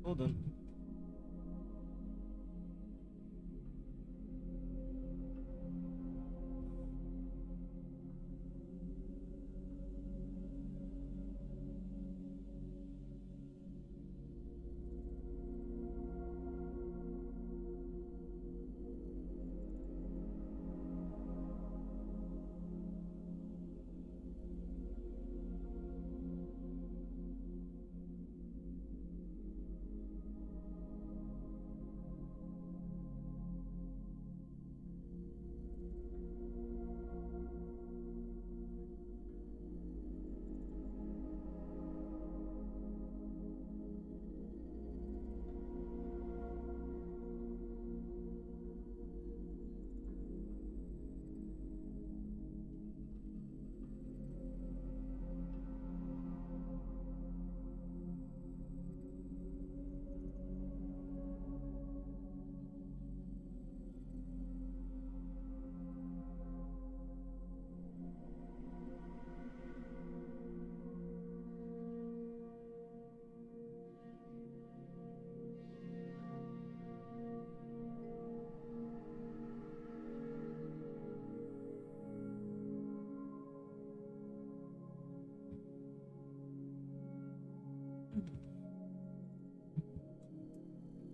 Hold on.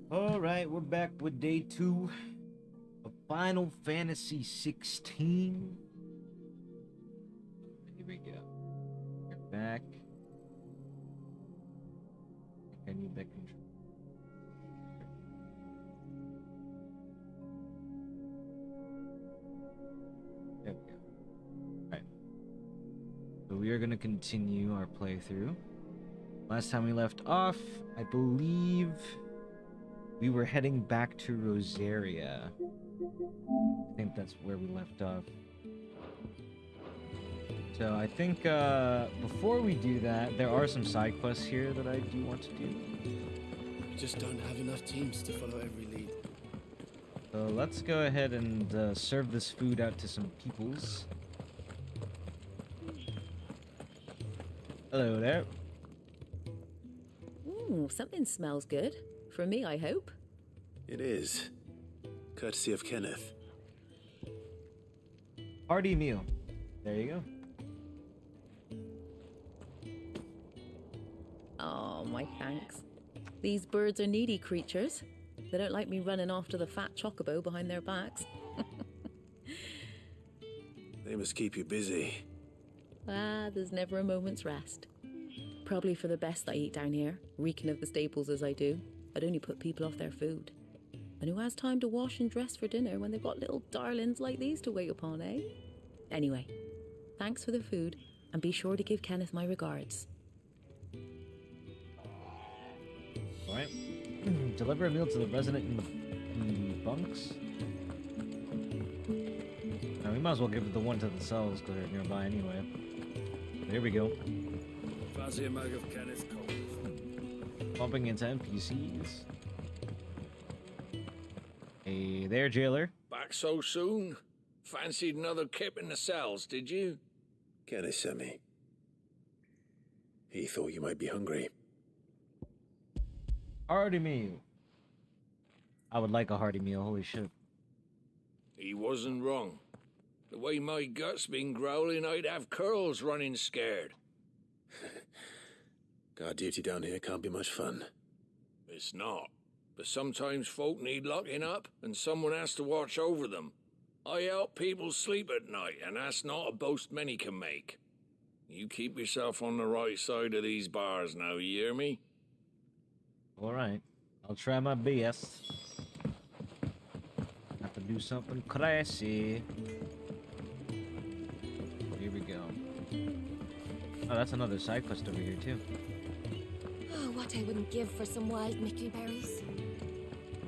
All right, we're back with day 2 of Final Fantasy 16. Here we go. We're back. I need that control. There we go. Alright. So we are going to continue our playthrough. Last time we left off, I believe we were heading back to Rosaria. I think that's where we left off. So I think before we do that, there are some side quests here that I do want to do. We just don't have enough teams to follow every lead. So let's go ahead and serve this food out to some peoples. Hello there. Ooh, something smells good. For me, I hope. It is. Courtesy of Kenneth. Hearty meal. There you go. Oh, my thanks. These birds are needy creatures. They don't like me running after the fat chocobo behind their backs. They must keep you busy. There's never a moment's rest. Probably for the best I eat down here, reeking of the staples as I do. I'd only put people off their food. And who has time to wash and dress for dinner when they've got little darlings like these to wait upon, eh? Anyway, thanks for the food, and be sure to give Kenneth my regards. Alright. Deliver a meal to the resident in bunks. Now, we might as well give it the one to the cells because they're nearby anyway. There we go. Fancy a mug of Kenneth Cole. Bumping into NPCs. Hey there, jailer. Back so soon? Fancied another kip in the cells, did you? Kenneth sent me. He thought you might be hungry. Hearty meal. I would like a hearty meal, holy shit. He wasn't wrong. The way my gut's been growling, I'd have curls running scared. Guard duty down here can't be much fun. It's not. But sometimes folk need locking up, and someone has to watch over them. I help people sleep at night, and that's not a boast many can make. You keep yourself on the right side of these bars now, you hear me? Alright. I'll try my best. Have to do something classy. Here we go. Oh, that's another side quest over here, too. Oh, what I wouldn't give for some wild Mickey berries.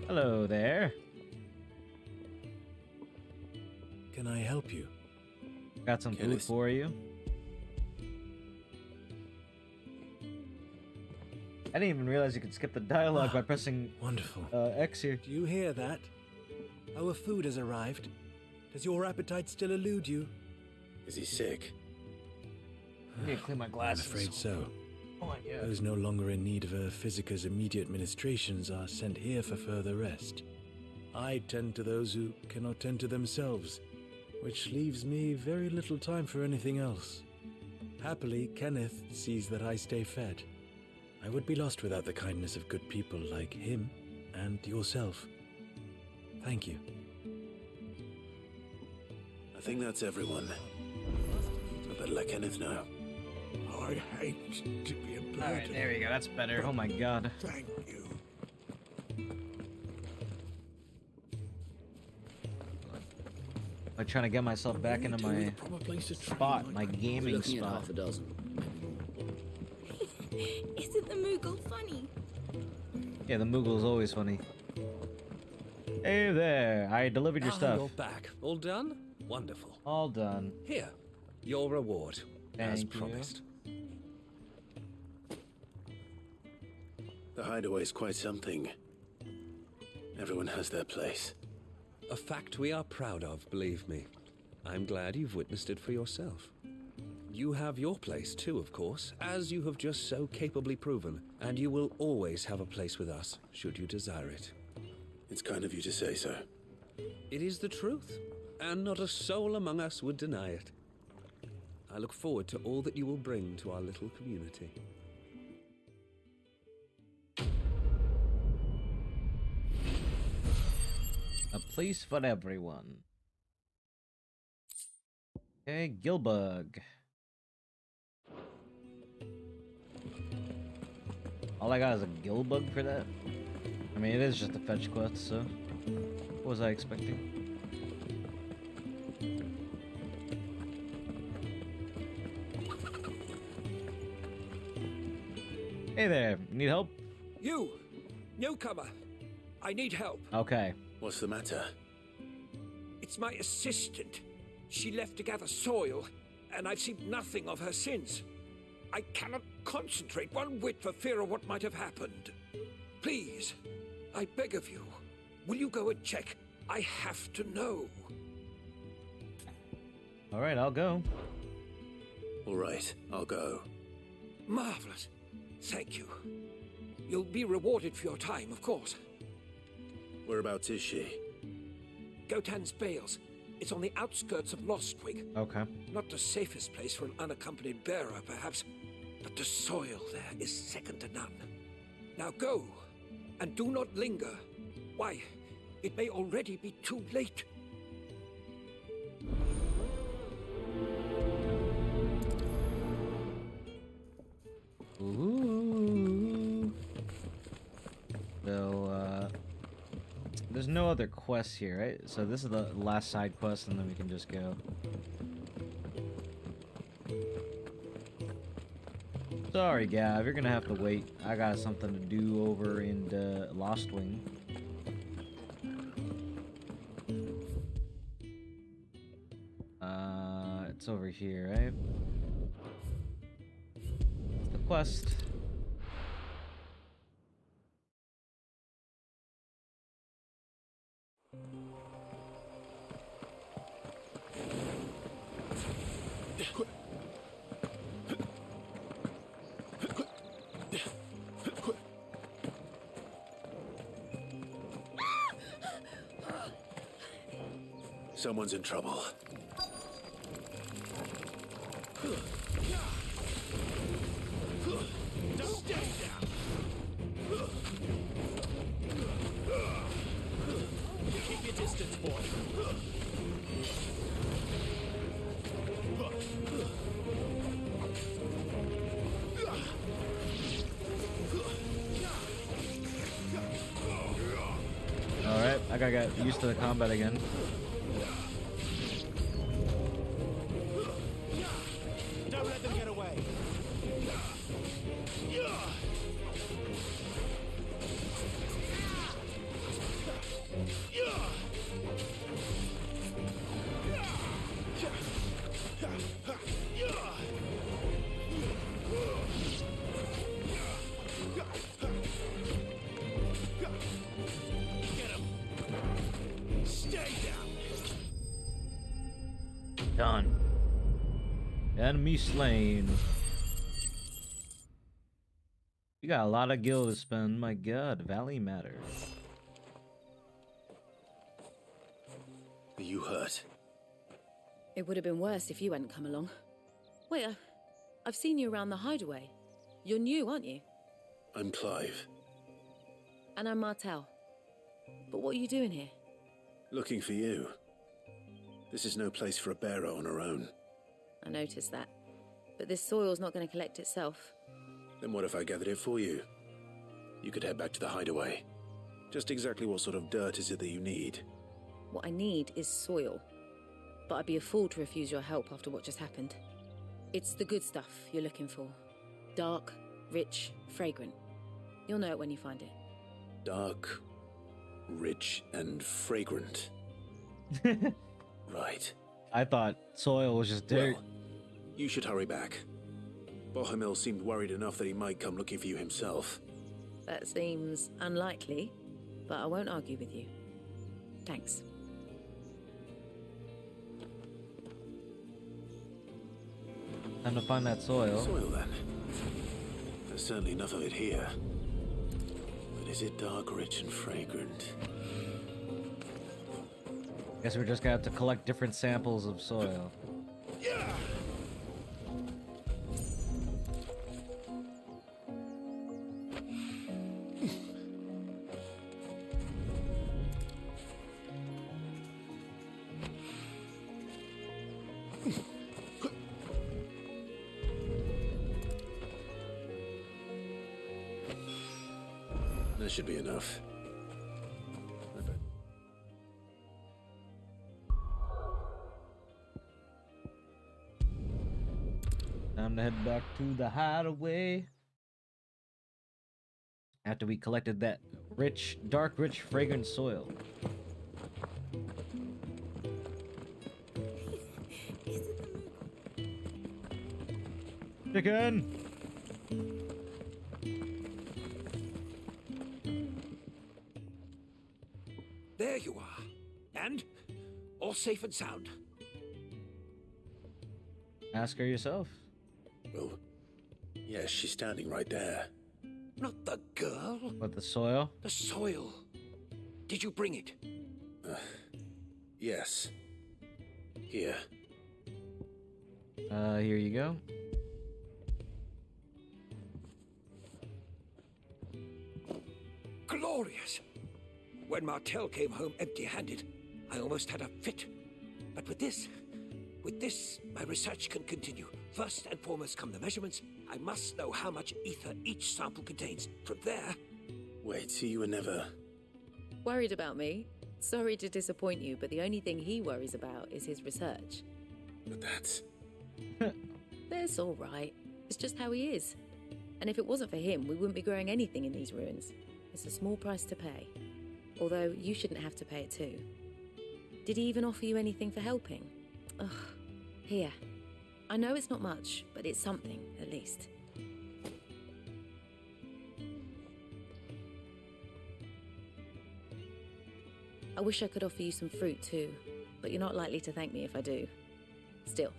Hello there. Can I help you? Got some food Kenneth. for you. I didn't even realize you could skip the dialogue by pressing Wonderful. X here. Do you hear that? Our food has arrived. Does your appetite still elude you? Is he sick? I need to clean my I'm glasses. afraid so. Those no longer in need of a Physica's immediate ministrations are sent here for further rest. I tend to those who cannot tend to themselves, which leaves me very little time for anything else. Happily, Kenneth sees that I stay fed. I would be lost without the kindness of good people like him and yourself. Thank you. I think that's everyone. I better let Kenneth know. I hate to be a burden. Alright, there we go. That's better. Oh my god. Thank you. I'm trying to get myself back into my spot, my gaming Looking at spot. half a dozen. Isn't the Moogle funny? Yeah, the Moogle's always funny. Hey there, I delivered your stuff. You're back. All done? Wonderful. All done. Here, your reward, as Thank you. promised. The hideaway's quite something. Everyone has their place. A fact we are proud of, believe me. I'm glad you've witnessed it for yourself. You have your place too, of course, as you have just so capably proven, and you will always have a place with us, should you desire it. It's kind of you to say so. It is the truth, and not a soul among us would deny it. I look forward to all that you will bring to our little community. A place for everyone. Okay, Gilbug. All I got is a Gilbug for that. I mean, it is just a fetch quest, so what was I expecting? Hey there, need help? You! Newcomer! I need help. Okay. What's the matter? It's my assistant. She left to gather soil, and I've seen nothing of her since. I cannot concentrate one whit for fear of what might have happened. Please, I beg of you, will you go and check? I have to know. Alright, I'll go. All right, I'll go. Marvelous. Thank you. You'll be rewarded for your time, of course. Whereabouts is she? Gotan's Bales. It's on the outskirts of Lostwing. Okay. Not the safest place for an unaccompanied bearer, perhaps, but the soil there is second to none. Now go, and do not linger. Why, it may already be too late. Ooh. So, there's no other quests here, right? So this is the last side quest, and then we can just go. Sorry, Gav, you're gonna have to wait. I got something to do over in the Lostwing. It's over here, right? It's the quest. Someone's in trouble. Stay down. Keep your distance, boy. Alright, I gotta get used to the combat again. Don't let them get away. Get him. Stay down. Done. Enemy slain. You got a lot of gil to spend. My god, Valley matters. Are you hurt? It would have been worse if you hadn't come along. Wait, I've seen you around the hideaway. You're new, aren't you? I'm Clive. And I'm Martel. But what are you doing here? Looking for you. This is no place for a bearer on her own. I noticed that. But this soil's not going to collect itself. Then what if I gathered it for you? You could head back to the hideaway. Just exactly what sort of dirt is it that you need? What I need is soil. But I'd be a fool to refuse your help after what just happened. It's the good stuff you're looking for. Dark, rich, fragrant. You'll know it when you find it. Dark, rich, and fragrant. Right. I thought soil was just dirt. Well, you should hurry back. Bohemil seemed worried enough that he might come looking for you himself. That seems unlikely, but I won't argue with you. Thanks. Time to find that soil. Soil, then. There's certainly enough of it here. But is it dark, rich, and fragrant? Guess we're just gonna have to collect different samples of soil. Yeah! That should be enough. I bet. Time to head back to the hideaway. After we collected that rich, dark, rich, fragrant soil. Chicken! There you are. And all safe and sound. Ask her yourself. Well, yes, she's standing right there. Not the girl. What, the soil? The soil. Did you bring it? Yes. Here. Here you go. Glorious. When Martel came home empty-handed, I almost had a fit. But with this, my research can continue. First and foremost come the measurements. I must know how much ether each sample contains. From there... Wait, so you were never... Worried about me? Sorry to disappoint you, but the only thing he worries about is his research. But that's... That's all right. It's just how he is. And if it wasn't for him, we wouldn't be growing anything in these ruins. It's a small price to pay. Although, you shouldn't have to pay it too. Did he even offer you anything for helping? Ugh. Here. I know it's not much, but it's something, at least. I wish I could offer you some fruit too, but you're not likely to thank me if I do. Still,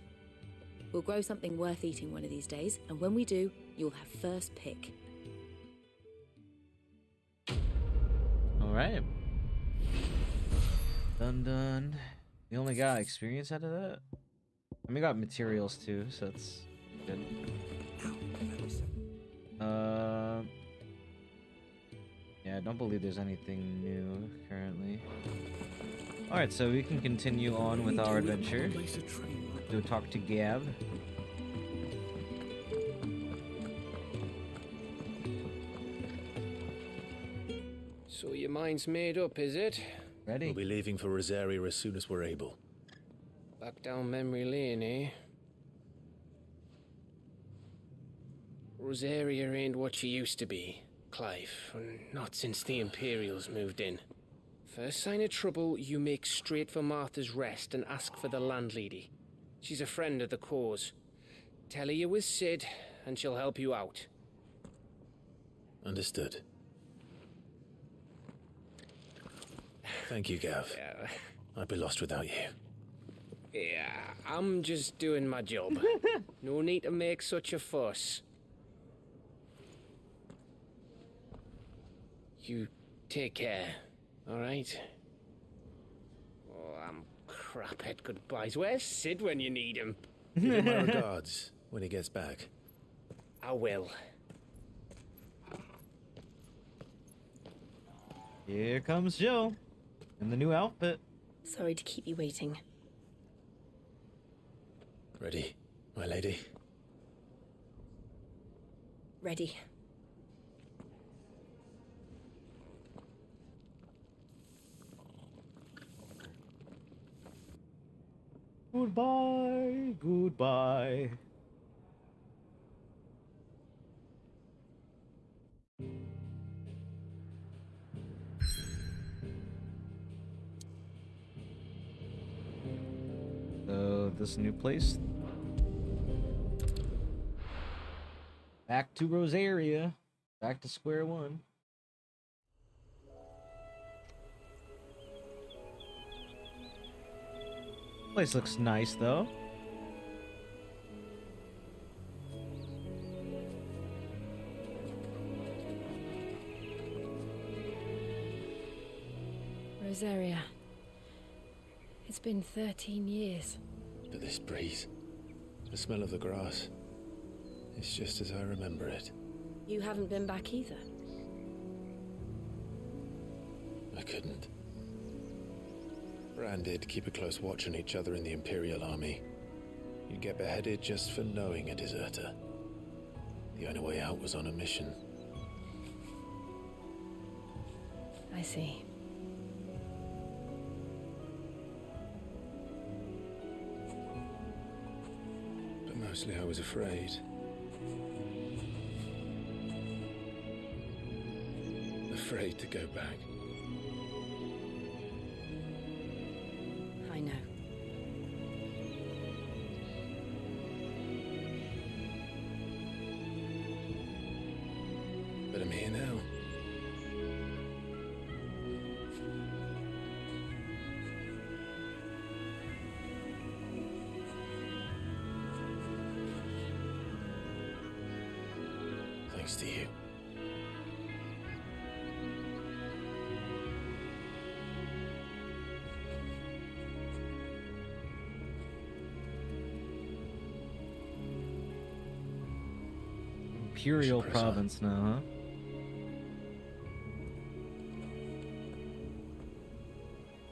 we'll grow something worth eating one of these days, and when we do, you'll have first pick. Alright. Done done. We only got experience out of that? And we got materials too, so that's good. Yeah, I don't believe there's anything new currently. Alright, so we can continue on with our adventure. Go talk to Gab. So your mind's made up, is it? Ready? We'll be leaving for Rosaria as soon as we're able. Back down memory lane, eh? Rosaria ain't what she used to be, Clive. Not since the Imperials moved in. First sign of trouble, you make straight for Martha's Rest and ask for the landlady. She's a friend of the cause. Tell her you was Sid, and she'll help you out. Understood. Thank you, Gav. Yeah. I'd be lost without you. Yeah, I'm just doing my job. No need to make such a fuss. Take care, alright? Oh, I'm crap at goodbyes. Where's Sid when you need him? Give him my regards when he gets back. I will. Here comes Jill in the new outfit. Sorry to keep you waiting. Ready, my lady? Ready. Goodbye, goodbye. So, this new place. Back to Rosaria. Back to square one. Place looks nice, though. Rosaria. It's been 13 years. But this breeze, the smell of the grass, it's just as I remember it. You haven't been back either. I couldn't. Bran did keep a close watch on each other in the Imperial Army. You'd get beheaded just for knowing a deserter. The only way out was on a mission. I see. But mostly I was afraid. Afraid to go back. I know. But I'm here now. Thanks to you. Imperial province now,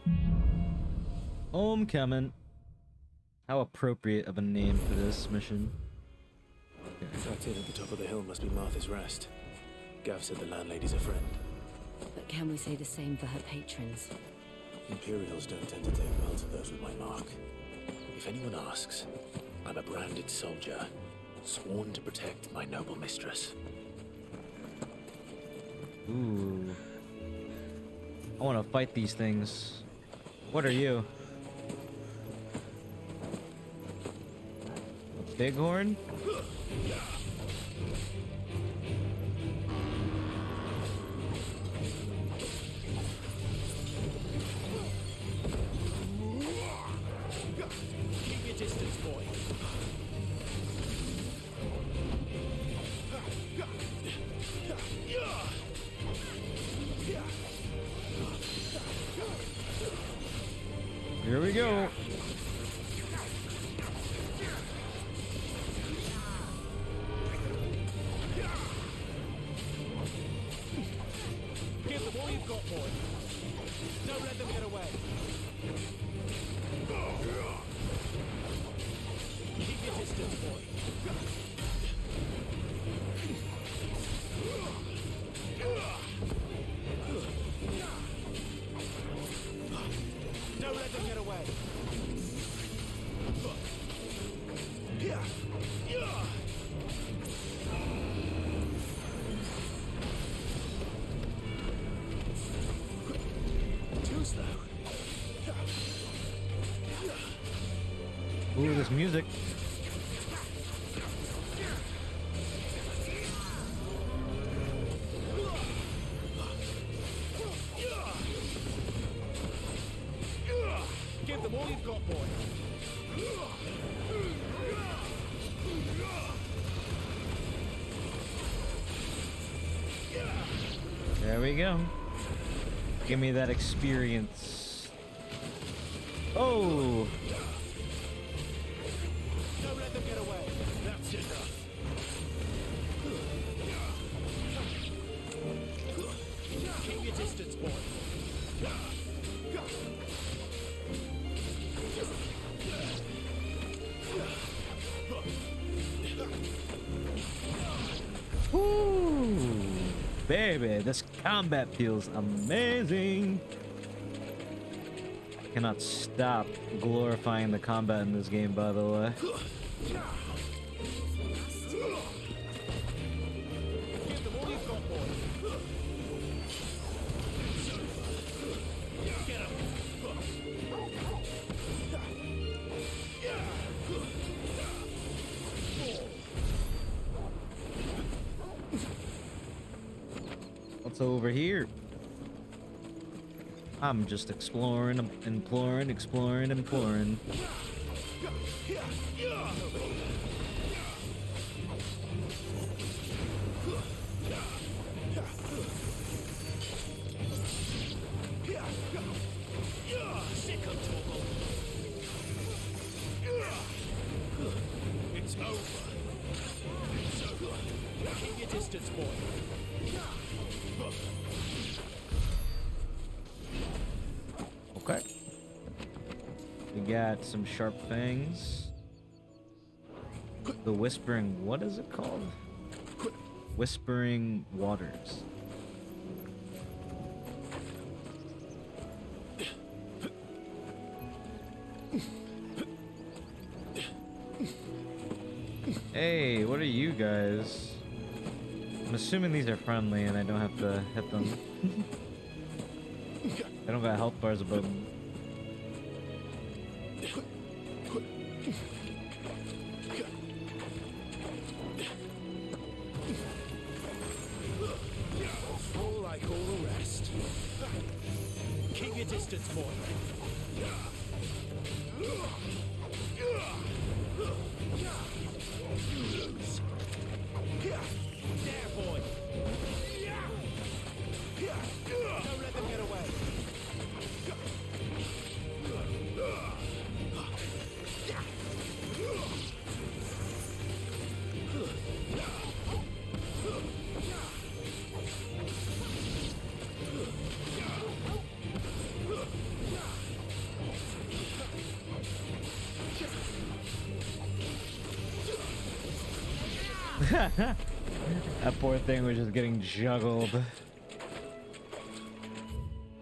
huh? Homecoming. How appropriate of a name for this mission. That inn at the top of the hill must be Martha's Rest. Gav said the landlady's a friend. But can we say the same for her patrons? Imperials don't tend to take well to those with my mark. If anyone asks, I'm a branded soldier, sworn to protect my noble mistress. Ooh. I want to fight these things. What are you? A bighorn? Keep your distance, boy. Here we go. Give them all you've got, boy. Don't let them get away. Keep your distance, boy. Don't let them get away. Too slow. Ooh, this music. Give them all you've got, boy. There we go. Give me that experience. Oh! Don't let them get away. That's enough. Keep your distance, boy. Woo! Baby, this combat feels amazing. I cannot stop glorifying the combat in this game, by the way. Give them all you've got, boy. Get him. What's over here? I'm just exploring, imploring, exploring, imploring. It's over. Keep your distance, boy. Okay. We got some sharp fangs. The whispering, what is it called? Whispering waters. Hey, what are you guys? I'm assuming these are friendly and I don't have to hit them. I don't got health bars above them. All like all the rest. Keep your distance, boy. There, boy. Don't let them get away. That poor thing was just getting juggled.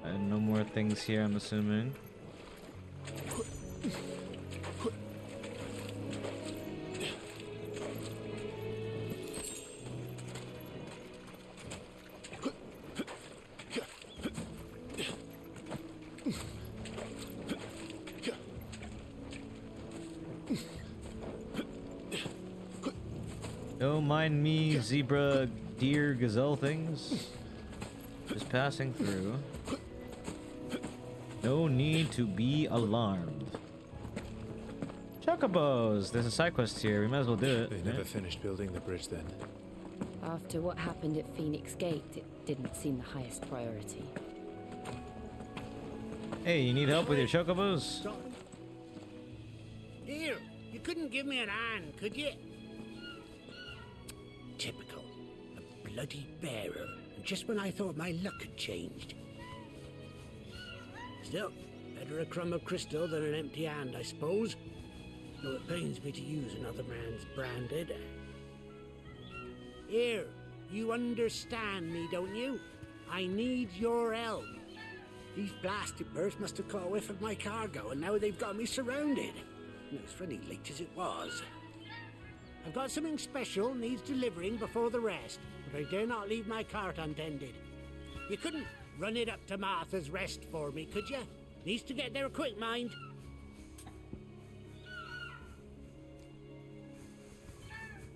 And no more things here, I'm assuming. Don't mind me, zebra, deer, gazelle things. Just passing through. No need to be alarmed. Chocobos! There's a side quest here. We might as well do it. They never finished building the bridge then. After what happened at Phoenix Gate, it didn't seem the highest priority. Hey, you need help with your chocobos? Here, you couldn't give me an hand, could you? Typical. A bloody bearer. And just when I thought my luck had changed. Still, better a crumb of crystal than an empty hand, I suppose. Though it pains me to use another man's branded. Here, you understand me, don't you? I need your help. These blasted birds must have caught a whiff of my cargo, and now they've got me surrounded. And it's funny late as it was. I've got something special needs delivering before the rest, but I dare not leave my cart untended. You couldn't run it up to Martha's Rest for me, could you? Needs to get there quick, mind.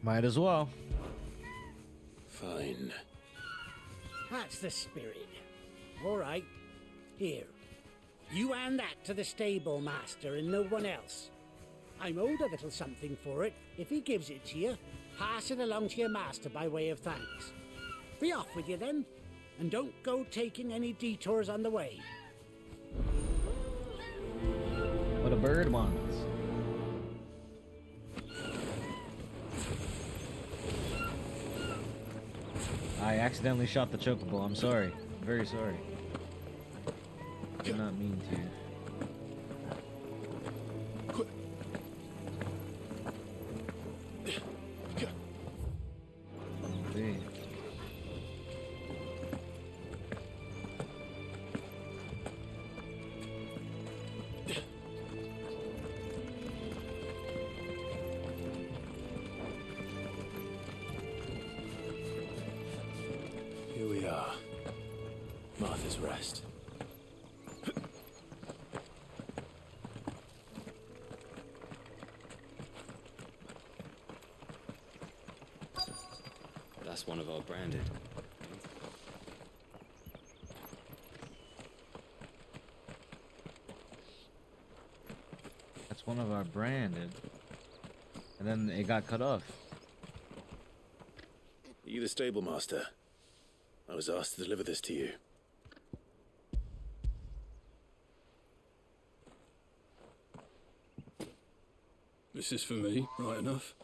Might as well. Fine. That's the spirit. All right. Here. You hand that to the stable master and no one else. I'm owed a little something for it. If he gives it to you, pass it along to your master by way of thanks. Be off with you then. And don't go taking any detours on the way. What a bird wants. I accidentally shot the chocobo. I'm sorry. Very sorry. Did not mean to. Okay. Here we are. Martha's Rest. That's one of our branded. That's one of our branded. And then it got cut off. Are you the stable master? I was asked to deliver this to you. This is for me, right enough.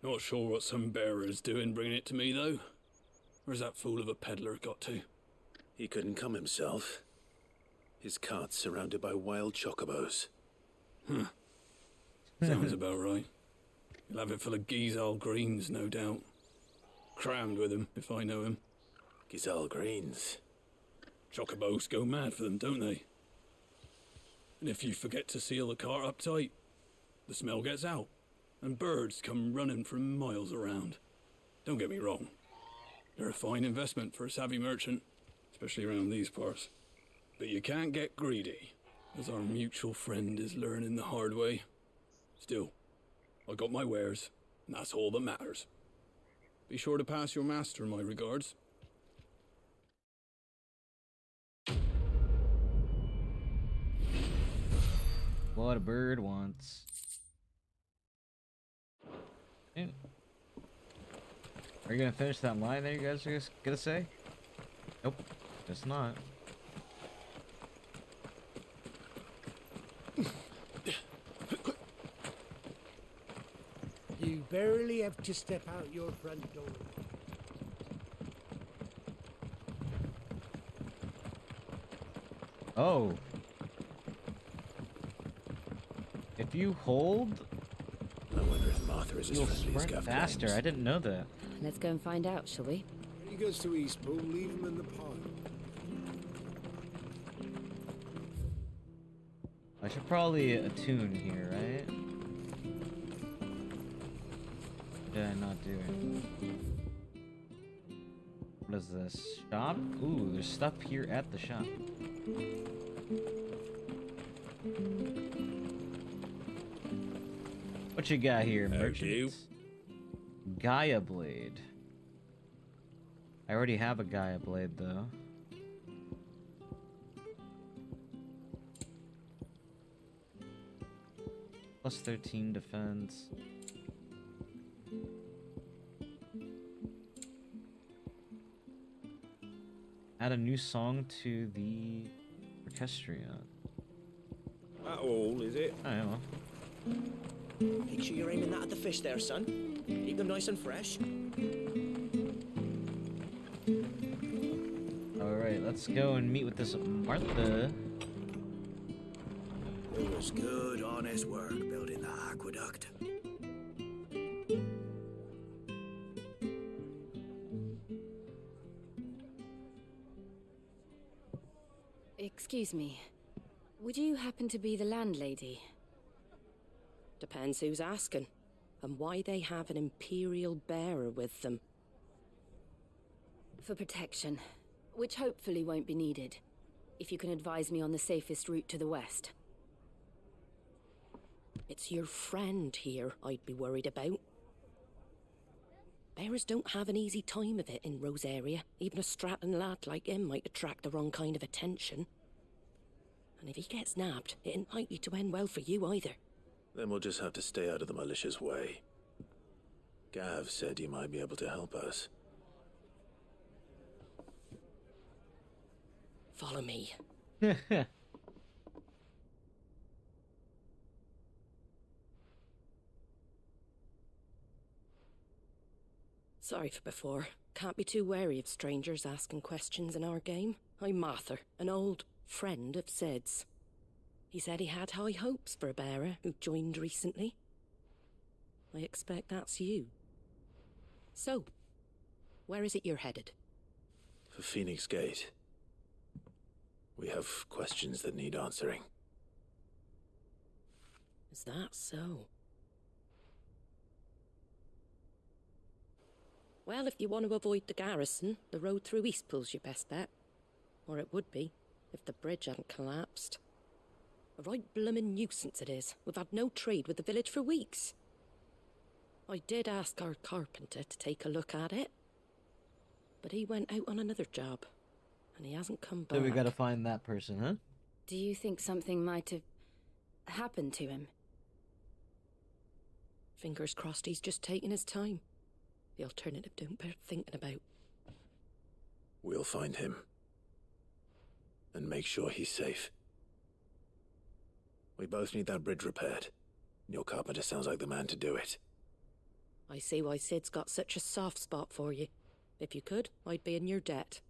Not sure what some bearer's doing bringing it to me, though. Where's that fool of a peddler got to? He couldn't come himself. His cart's surrounded by wild chocobos. Huh. Sounds about right. He'll have it full of Gizal greens, no doubt. Crammed with him, if I know him. Gizal greens? Chocobos go mad for them, don't they? And if you forget to seal the cart up tight, the smell gets out, and birds come running from miles around. Don't get me wrong. They're a fine investment for a savvy merchant, especially around these parts. But you can't get greedy, as our mutual friend is learning the hard way. Still, I got my wares, and that's all that matters. Be sure to pass your master my regards. What a bird wants. Yeah. Are you gonna finish that line there you guys are gonna say? Nope, guess not. You barely have to step out your front door. Oh. If you hold, I wonder if Martha is as you'll friendly as sprint Gav faster. claims. I didn't know that. Let's go and find out, shall we? When he goes to Eastpool, leave him in the pod. I should probably attune here, right? Did I not do it? What is this? Shop? Ooh, there's stuff here at the shop. What you got here, merchant? Gaia blade. I already have a Gaia blade, though. Plus 13 defense. Add a new song to the orchestra. That all, is it? I know. Make sure you're aiming that at the fish there, son. Keep them nice and fresh. Alright, let's go and meet with this Martha. It was good, honest work building that aqueduct. Excuse me. Would you happen to be the landlady? Depends who's asking, and why they have an Imperial bearer with them. For protection, which hopefully won't be needed. If you can advise me on the safest route to the west. It's your friend here I'd be worried about. Bearers don't have an easy time of it in Rosaria. Even a Stratton lad like him might attract the wrong kind of attention. And if he gets nabbed, it ain't likely to end well for you either. Then we'll just have to stay out of the malicious way. Gav said you might be able to help us. Follow me. Sorry for before. Can't be too wary of strangers asking questions in our game. I'm Martha, an old friend of Sid's. He said he had high hopes for a bearer who joined recently. I expect that's you. So, where is it you're headed? For Phoenix Gate. We have questions that need answering. Is that so? Well, if you want to avoid the garrison, the road through Eastpool's your best bet. Or it would be, if the bridge hadn't collapsed. A right bloomin' nuisance it is. We've had no trade with the village for weeks. I did ask our carpenter to take a look at it, but he went out on another job, and he hasn't come back. So we gotta find that person, huh? Do you think something might have happened to him? Fingers crossed he's just taking his time. The alternative don't bear thinking about. We'll find him. And make sure he's safe. We both need that bridge repaired. Your carpenter sounds like the man to do it. I see why Sid's got such a soft spot for you. If you could, I'd be in your debt.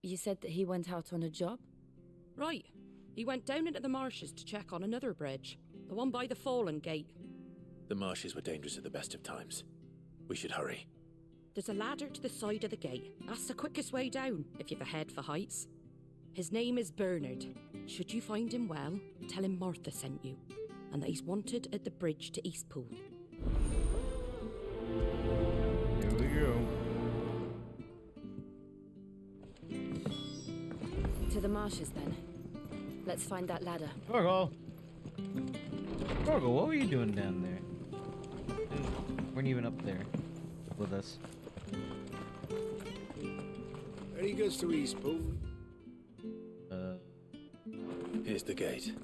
You said that he went out on a job? Right. He went down into the marshes to check on another bridge. The one by the Fallen Gate. The marshes were dangerous at the best of times. We should hurry. There's a ladder to the side of the gate. That's the quickest way down, if you've a head for heights. His name is Bernard. Should you find him well, tell him Martha sent you, and that he's wanted at the bridge to Eastpool. Here we go. To the marshes, then. Let's find that ladder. Gorgo! Gorgo, what were you doing down there? Weren't even up there with us. Any goods to Eastpool? Here's the gate.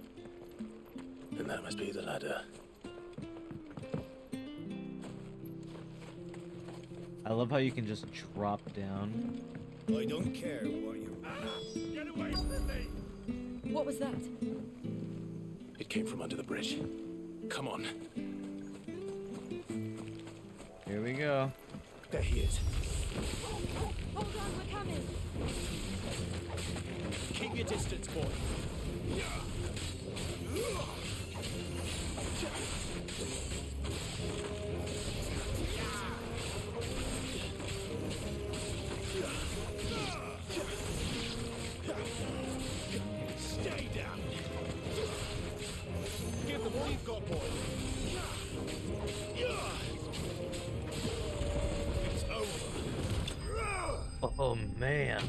And that must be the ladder. I love how you can just drop down. I don't care what you... Get away from me! What was that? It came from under the bridge. Come on. Here we go. There he is. Hold on, we're coming! Keep your distance, boy. Stay down. Give them all you've got, boy. It's over. Oh man.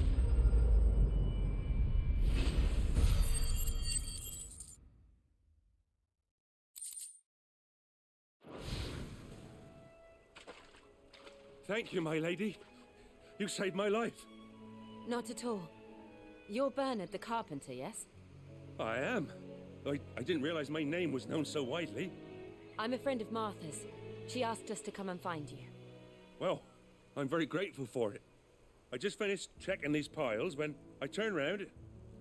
Thank you, my lady. You saved my life. Not at all. You're Bernard the carpenter, yes? I am. I didn't realize my name was known so widely. I'm a friend of Martha's. She asked us to come and find you. Well, I'm very grateful for it. I just finished checking these piles when I turn around.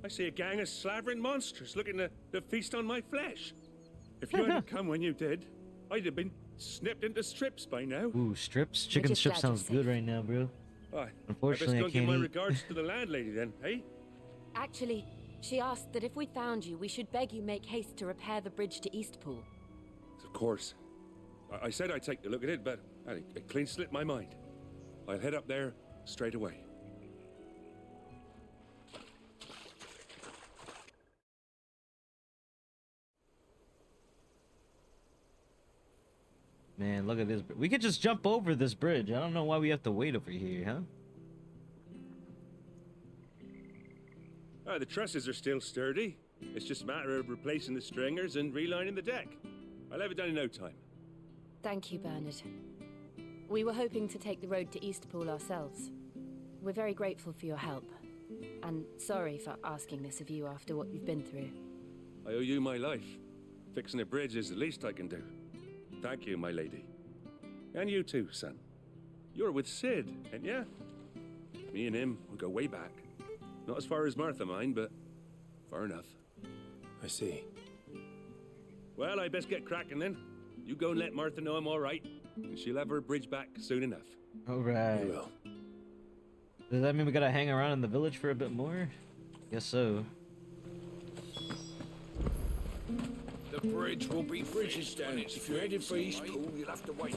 I see a gang of slavering monsters looking to feast on my flesh. If you hadn't come when you did, I'd have been snipped into strips by now. Ooh, strips? Chicken just strips glad you're sounds good right now, bro. Unfortunately, I I best go give can't my eat. regards to the landlady then, hey? Actually, she asked that if we found you, we should beg you make haste to repair the bridge to Eastpool. Of course. I said I'd take a look at it, but it clean slipped my mind. I'll head up there straight away. Man, look at this. We could just jump over this bridge. I don't know why we have to wait over here, huh? The trusses are still sturdy. It's just a matter of replacing the stringers and relining the deck. I'll have it done in no time. Thank you, Bernard. We were hoping to take the road to Eastpool ourselves. We're very grateful for your help. And sorry for asking this of you after what you've been through. I owe you my life. Fixing a bridge is the least I can do. Thank you, my lady. And you too, son. You're with Sid, ain't ya? Me and him, we go way back. Not as far as Martha, mind, but far enough. I see. Well, I best get cracking then. You go and let Martha know I'm all right, and she'll have her bridge back soon enough. All right. We will. Does that mean we gotta hang around in the village for a bit more? Guess so. The bridge will be bridges down. If you're headed for Eastpool, you'll have to wait.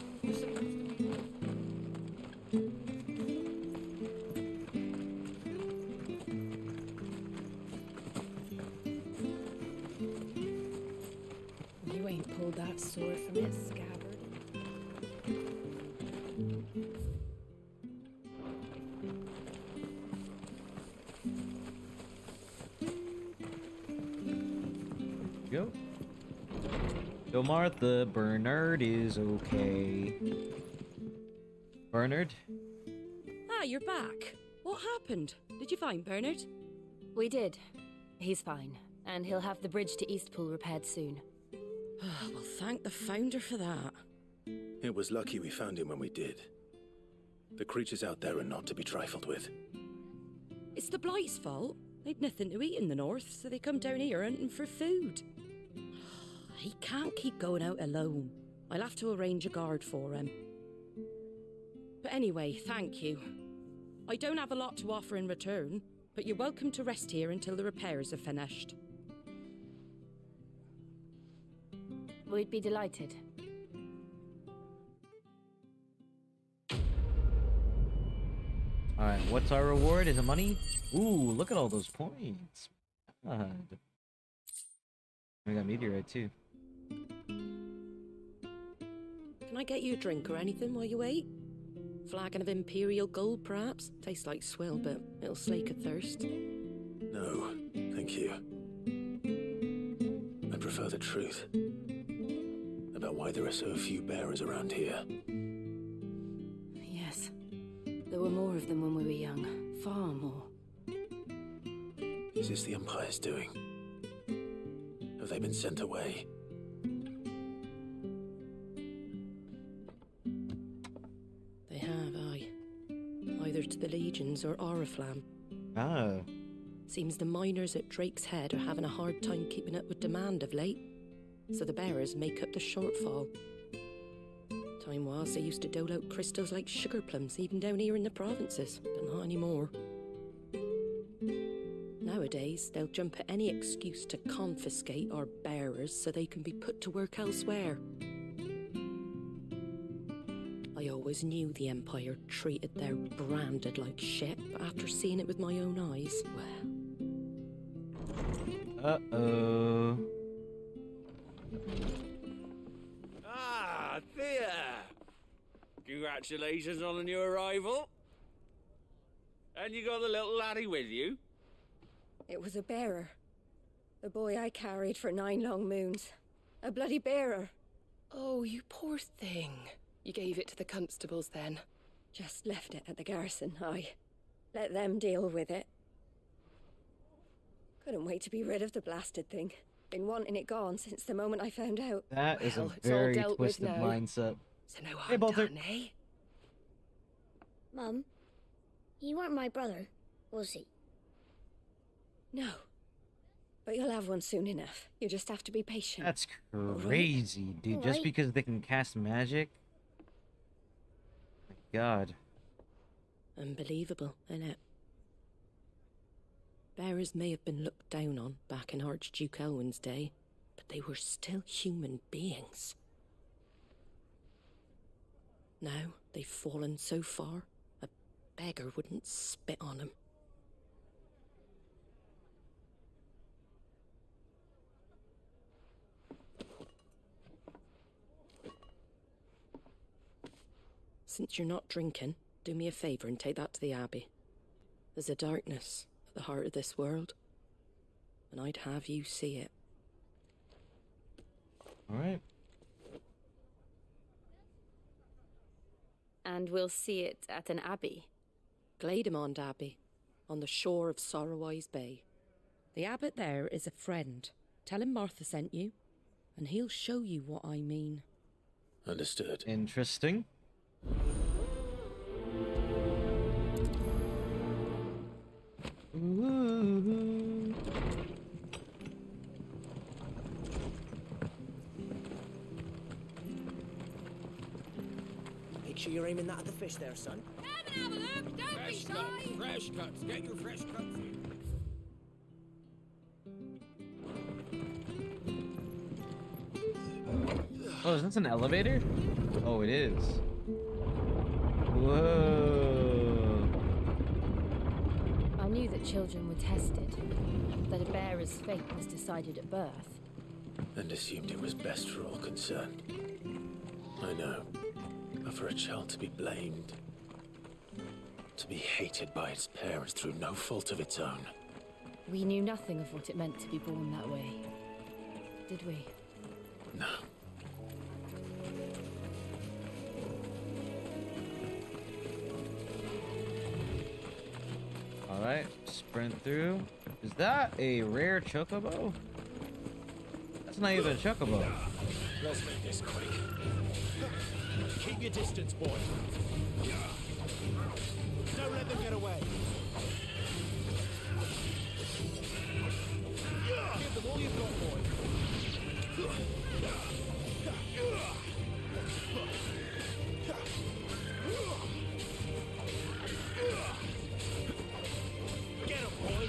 You ain't pulled that sword from its scabbard. Go. Go, Martha. Bernard is okay. Bernard? Ah, you're back. What happened? Did you find Bernard? We did. He's fine, and he'll have the bridge to Eastpool repaired soon. Well, thank the founder for that. It was lucky we found him when we did. The creatures out there are not to be trifled with. It's the Blight's fault. They'd nothing to eat in the north, so they come down here hunting for food. He can't keep going out alone. I'll have to arrange a guard for him. But anyway, thank you. I don't have a lot to offer in return, but you're welcome to rest here until the repairs are finished. We'd be delighted. Alright, what's our reward? Is it money? Ooh, look at all those points. God. We got meteorite too. Can I get you a drink or anything while you wait? Flagon of Imperial Gold, perhaps? Tastes like swill, but it'll slake a thirst. No, thank you. I prefer the truth. About why there are so few bearers around here. Yes. There were more of them when we were young. Far more. Is this the Empire's doing? Have they been sent away? They have, aye. Either to the Legions or Oriflamme. Oh. Seems the miners at Drake's Head are having a hard time keeping up with demand of late, so the bearers make up the shortfall. Time was they used to dole out crystals like sugar plums even down here in the provinces, but not anymore. Nowadays, they'll jump at any excuse to confiscate our bearers so they can be put to work elsewhere. I always knew the Empire treated their branded like shit, but after seeing it with my own eyes, well... Uh-oh. Ah, Thea! Congratulations on the new arrival. And you got the little laddie with you? It was a bearer. The boy I carried for 9 long moons. A bloody bearer. Oh, you poor thing. You gave it to the constables then? Just left it at the garrison, I let them deal with it. Couldn't wait to be rid of the blasted thing. Been wanting it gone since the moment I found out. That is Well, a it's all very dealt with twisted now. mindset. So no Hey, harm Bolter. done, eh? Mum, he weren't my brother, was he? No. But you'll have one soon enough. You just have to be patient. That's crazy, dude. Just Alright. because they can cast magic? My God. Unbelievable, innit? Bearers may have been looked down on back in Archduke Elwin's day, but they were still human beings. Now they've fallen so far, a beggar wouldn't spit on them. Since you're not drinking, do me a favour and take that to the Abbey. There's a darkness at the heart of this world, and I'd have you see it. Alright. And we'll see it at an abbey. Glademond Abbey, on the shore of Sorrowise Bay. The abbot there is a friend. Tell him Martha sent you, and he'll show you what I mean. Understood. Interesting. Ooh. Make sure you're aiming that at the fish there, son. Have a look, don't be shy. Fresh cuts, get your fresh cuts in. Oh, is this an elevator? Oh, it is. Whoa. I knew that children were tested, that a bearer's fate was decided at birth. And assumed it was best for all concerned. I know. But for a child to be blamed, to be hated by its parents through no fault of its own. We knew nothing of what it meant to be born that way, did we? No. Alright, sprint through. Is that a rare chocobo? That's not even a chocobo. Let's make this quick. Keep your distance, boy. Don't let them get away. Give them all you've got, boy. Get him, boy.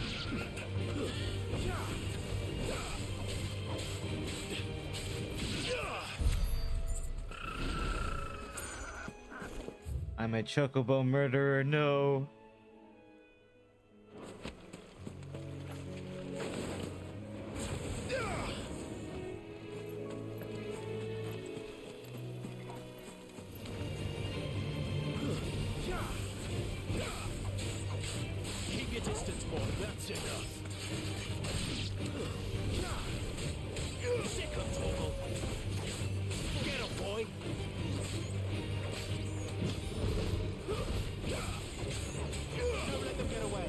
I'm a chocobo murderer, no. Keep your distance, boy. That's enough. Sick of Torgal. Get him, boy. Don't let them get away.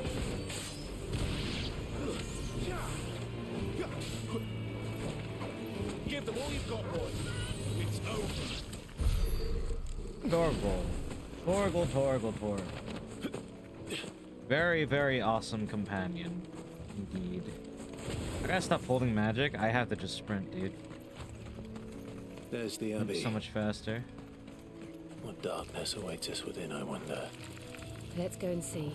Give them all you've got, boy. It's over. Torgal. Torgal. Very, very awesome companion. Indeed. I gotta stop holding magic. I have to just sprint, dude. There's the I'm Abbey. so much faster. What darkness awaits us within, I wonder. Let's go and see.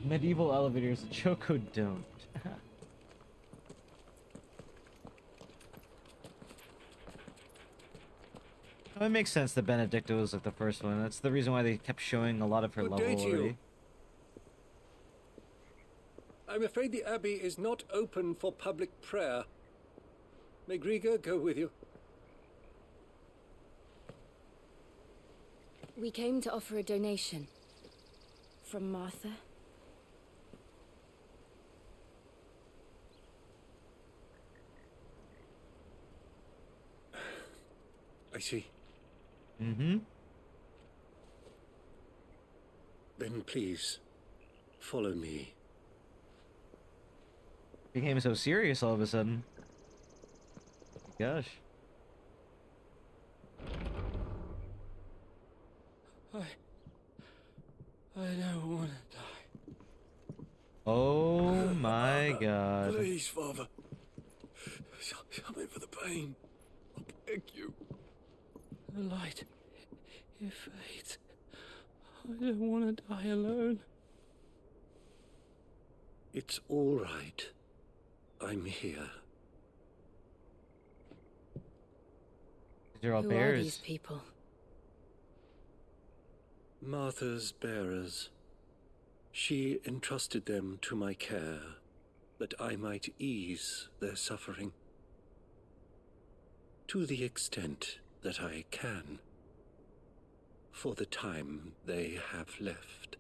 Medieval elevators, Choco don't. It makes sense that Benedicta was like the first one. That's the reason why they kept showing a lot of her Good level day to you. already. I'm afraid the Abbey is not open for public prayer. May Griga go with you? We came to offer a donation. From Martha. I see. Mm-hmm. Then please, follow me. Became so serious all of a sudden. Gosh. I don't want to die. Oh my god. Please, Father. Something for the pain. I beg you. The light, it fades. I don't want to die alone. It's all right. I'm here. They're all Who bears. are these people? Martha's bearers. She entrusted them to my care, that I might ease their suffering. To the extent that I can, for the time they have left.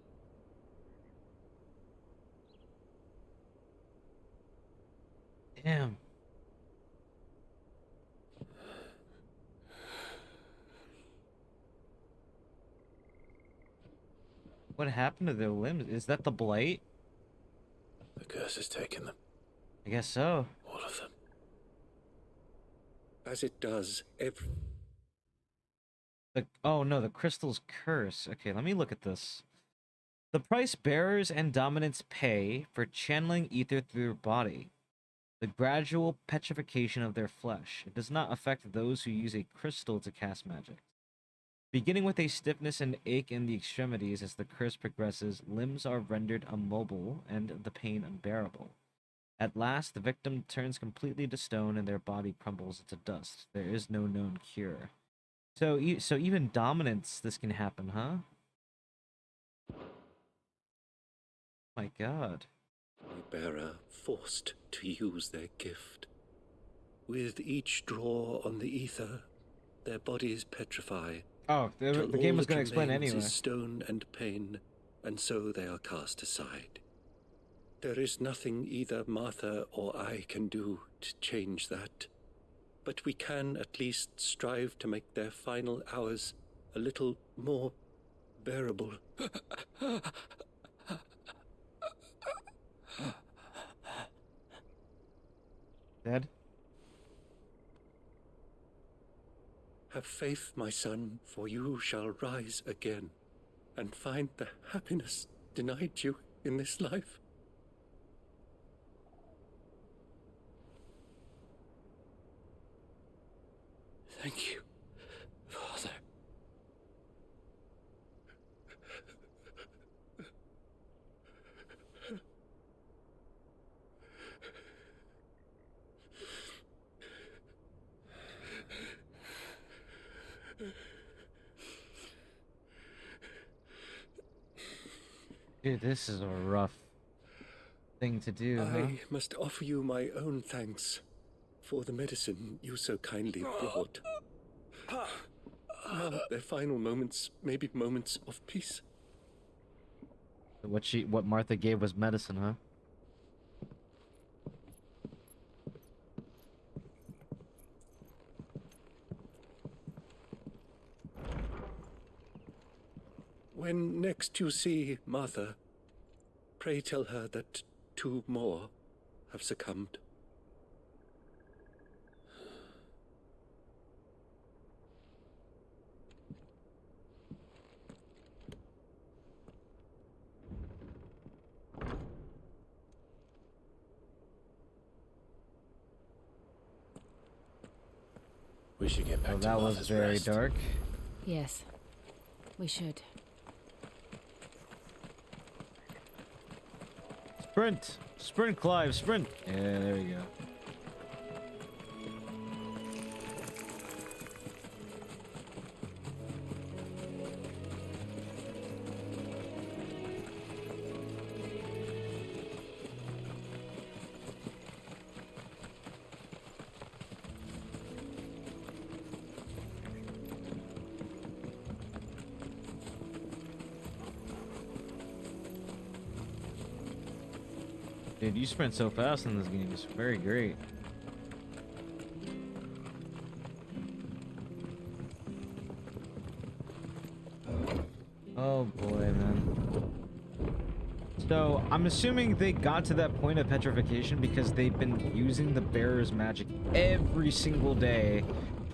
Damn. What happened to their limbs? Is that the blight? The curse has taken them. I guess so. All of them. As it does every... Oh no, the crystal's curse. Okay, let me look at this. The price bearers and dominants pay for channeling ether through their body. The gradual petrification of their flesh. It does not affect those who use a crystal to cast magic. Beginning with a stiffness and ache in the extremities as the curse progresses, limbs are rendered immobile and the pain unbearable. At last, the victim turns completely to stone and their body crumbles into dust. There is no known cure. So even dominance, this can happen, huh? My God. The bearer forced to use their gift. With each draw on the ether, their bodies petrify. Oh, the game was going to explain anyway. Is stone and pain, and so they are cast aside. There is nothing either Martha or I can do to change that. But we can at least strive to make their final hours a little more bearable. Dead? Have faith, my son, for you shall rise again and find the happiness denied you in this life. Thank you, Father. Dude, this is a rough thing to do, huh? I must offer you my own thanks for the medicine you so kindly brought. Now, their final moments may be moments of peace. What Martha gave was medicine, huh? When next you see Martha, pray tell her that 2 more have succumbed. We should get back to that was Martha's very rest. dark. Yes, we should. Sprint! Sprint, Clive, sprint! Yeah, there we go. Dude, you sprint so fast in this game. It's very great. Oh boy, man. So, I'm assuming they got to that point of petrification because they've been using the bearer's magic every single day,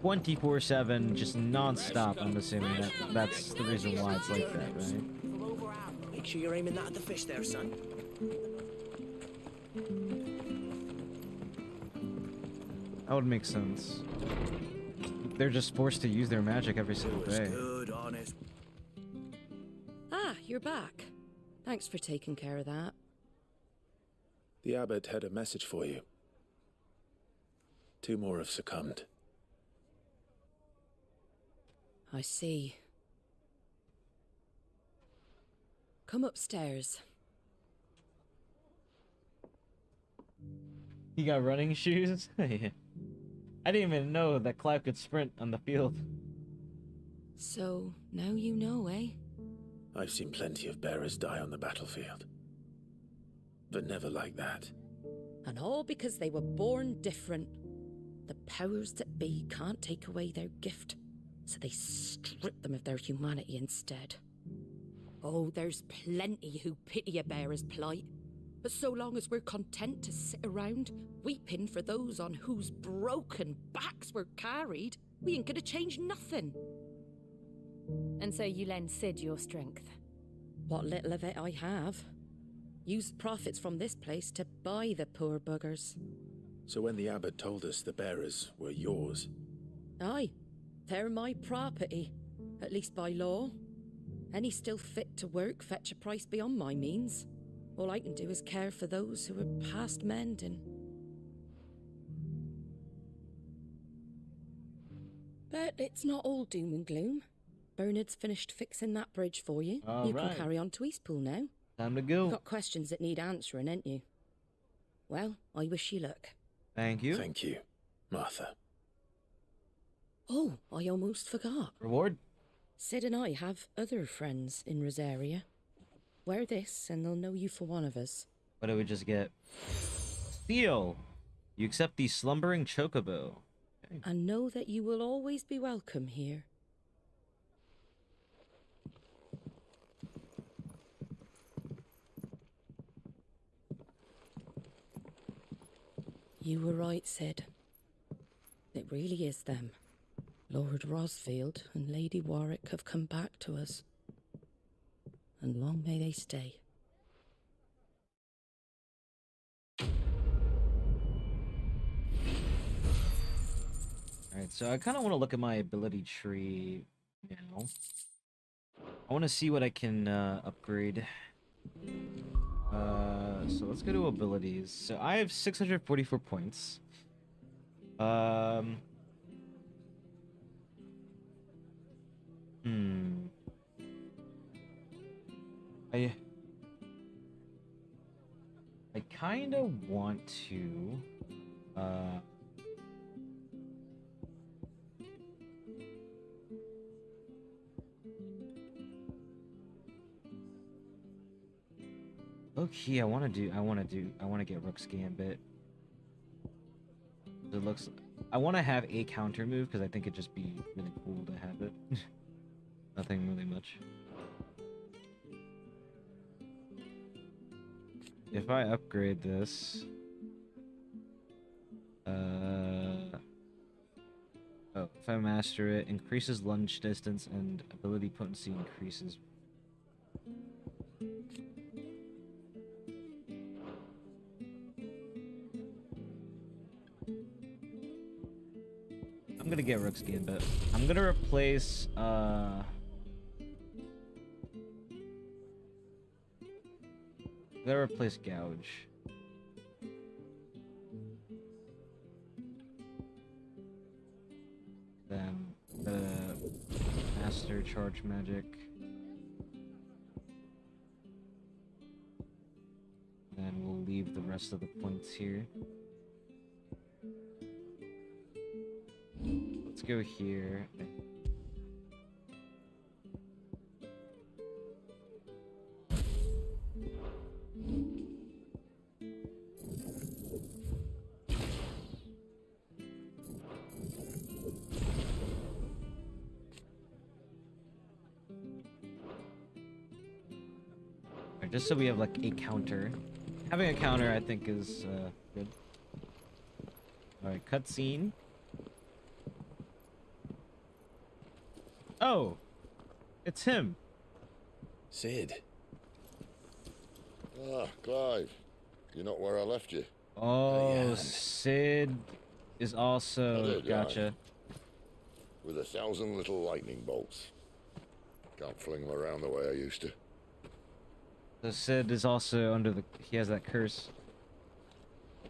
24/7, just non-stop. I'm assuming that's the reason why it's like that, right? Make sure you're aiming that at the fish there, son. That would make sense. They're just forced to use their magic every single day. Good, honest. Ah, you're back. Thanks for taking care of that. The abbot had a message for you. 2 more have succumbed. I see. Come upstairs. He got running shoes? Yeah. I didn't even know that Clive could sprint on the field. So, now you know, eh? I've seen plenty of bearers die on the battlefield. But never like that. And all because they were born different. The powers that be can't take away their gift, so they strip them of their humanity instead. Oh, there's plenty who pity a bearer's plight, But so long as we're content to sit around, weeping for those on whose broken backs we're carried, we ain't gonna change nothing. And so you lend Sid your strength? What little of it I have. Use profits from this place to buy the poor buggers. So when the abbot told us the bearers were yours... Aye, they're my property, at least by law. Any still fit to work fetch a price beyond my means. All I can do is care for those who are past mending. But it's not all doom and gloom. Bernard's finished fixing that bridge for you. You can carry on to Eastpool now. Time to go. You've got questions that need answering, ain't you? Well, I wish you luck. Thank you. Thank you, Martha. Oh, I almost forgot. Reward? Sid and I have other friends in Rosaria. Wear this, and they'll know you for one of us. What do we just get? Seal! You accept the slumbering chocobo. Okay. And know that you will always be welcome here. You were right, Sid. It really is them. Lord Rosfield and Lady Warwick have come back to us. And long may they stay. Alright, so I kind of want to look at my ability tree now. I want to see what I can upgrade. So let's go to abilities. So I have 644 points. I kind of want to okay, I want to get Rook's Gambit. It looks, I want to have a counter move because I think it'd just be really cool to have it. Nothing really much. If I upgrade this, if I master it, increases lunge distance and ability potency increases. I'm gonna get Rook's Gambit. I'm gonna replace I'm gonna replace Gouge. Then the Master Charge Magic. Then we'll leave the rest of the points here. Let's go here. Just so we have like a counter. Having a counter, I think, is good. Alright, cutscene. Oh! It's him! Sid. Ah, Clive. You're not where I left you. Oh, Sid is also... Gotcha. With 1,000 little lightning bolts. Can't fling them around the way I used to. So Sid is also under the... He has that curse.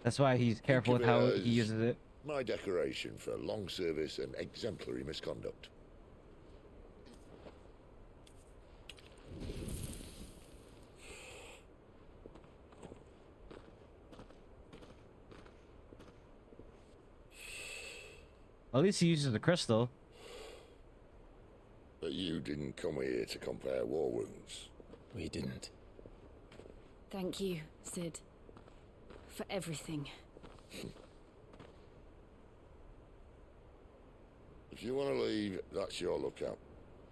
That's why he's careful with how he uses it. My decoration for long service and exemplary misconduct. At least he uses the crystal. But you didn't come here to compare war wounds. We didn't. Thank you, Sid. For everything. If you want to leave, that's your lookout.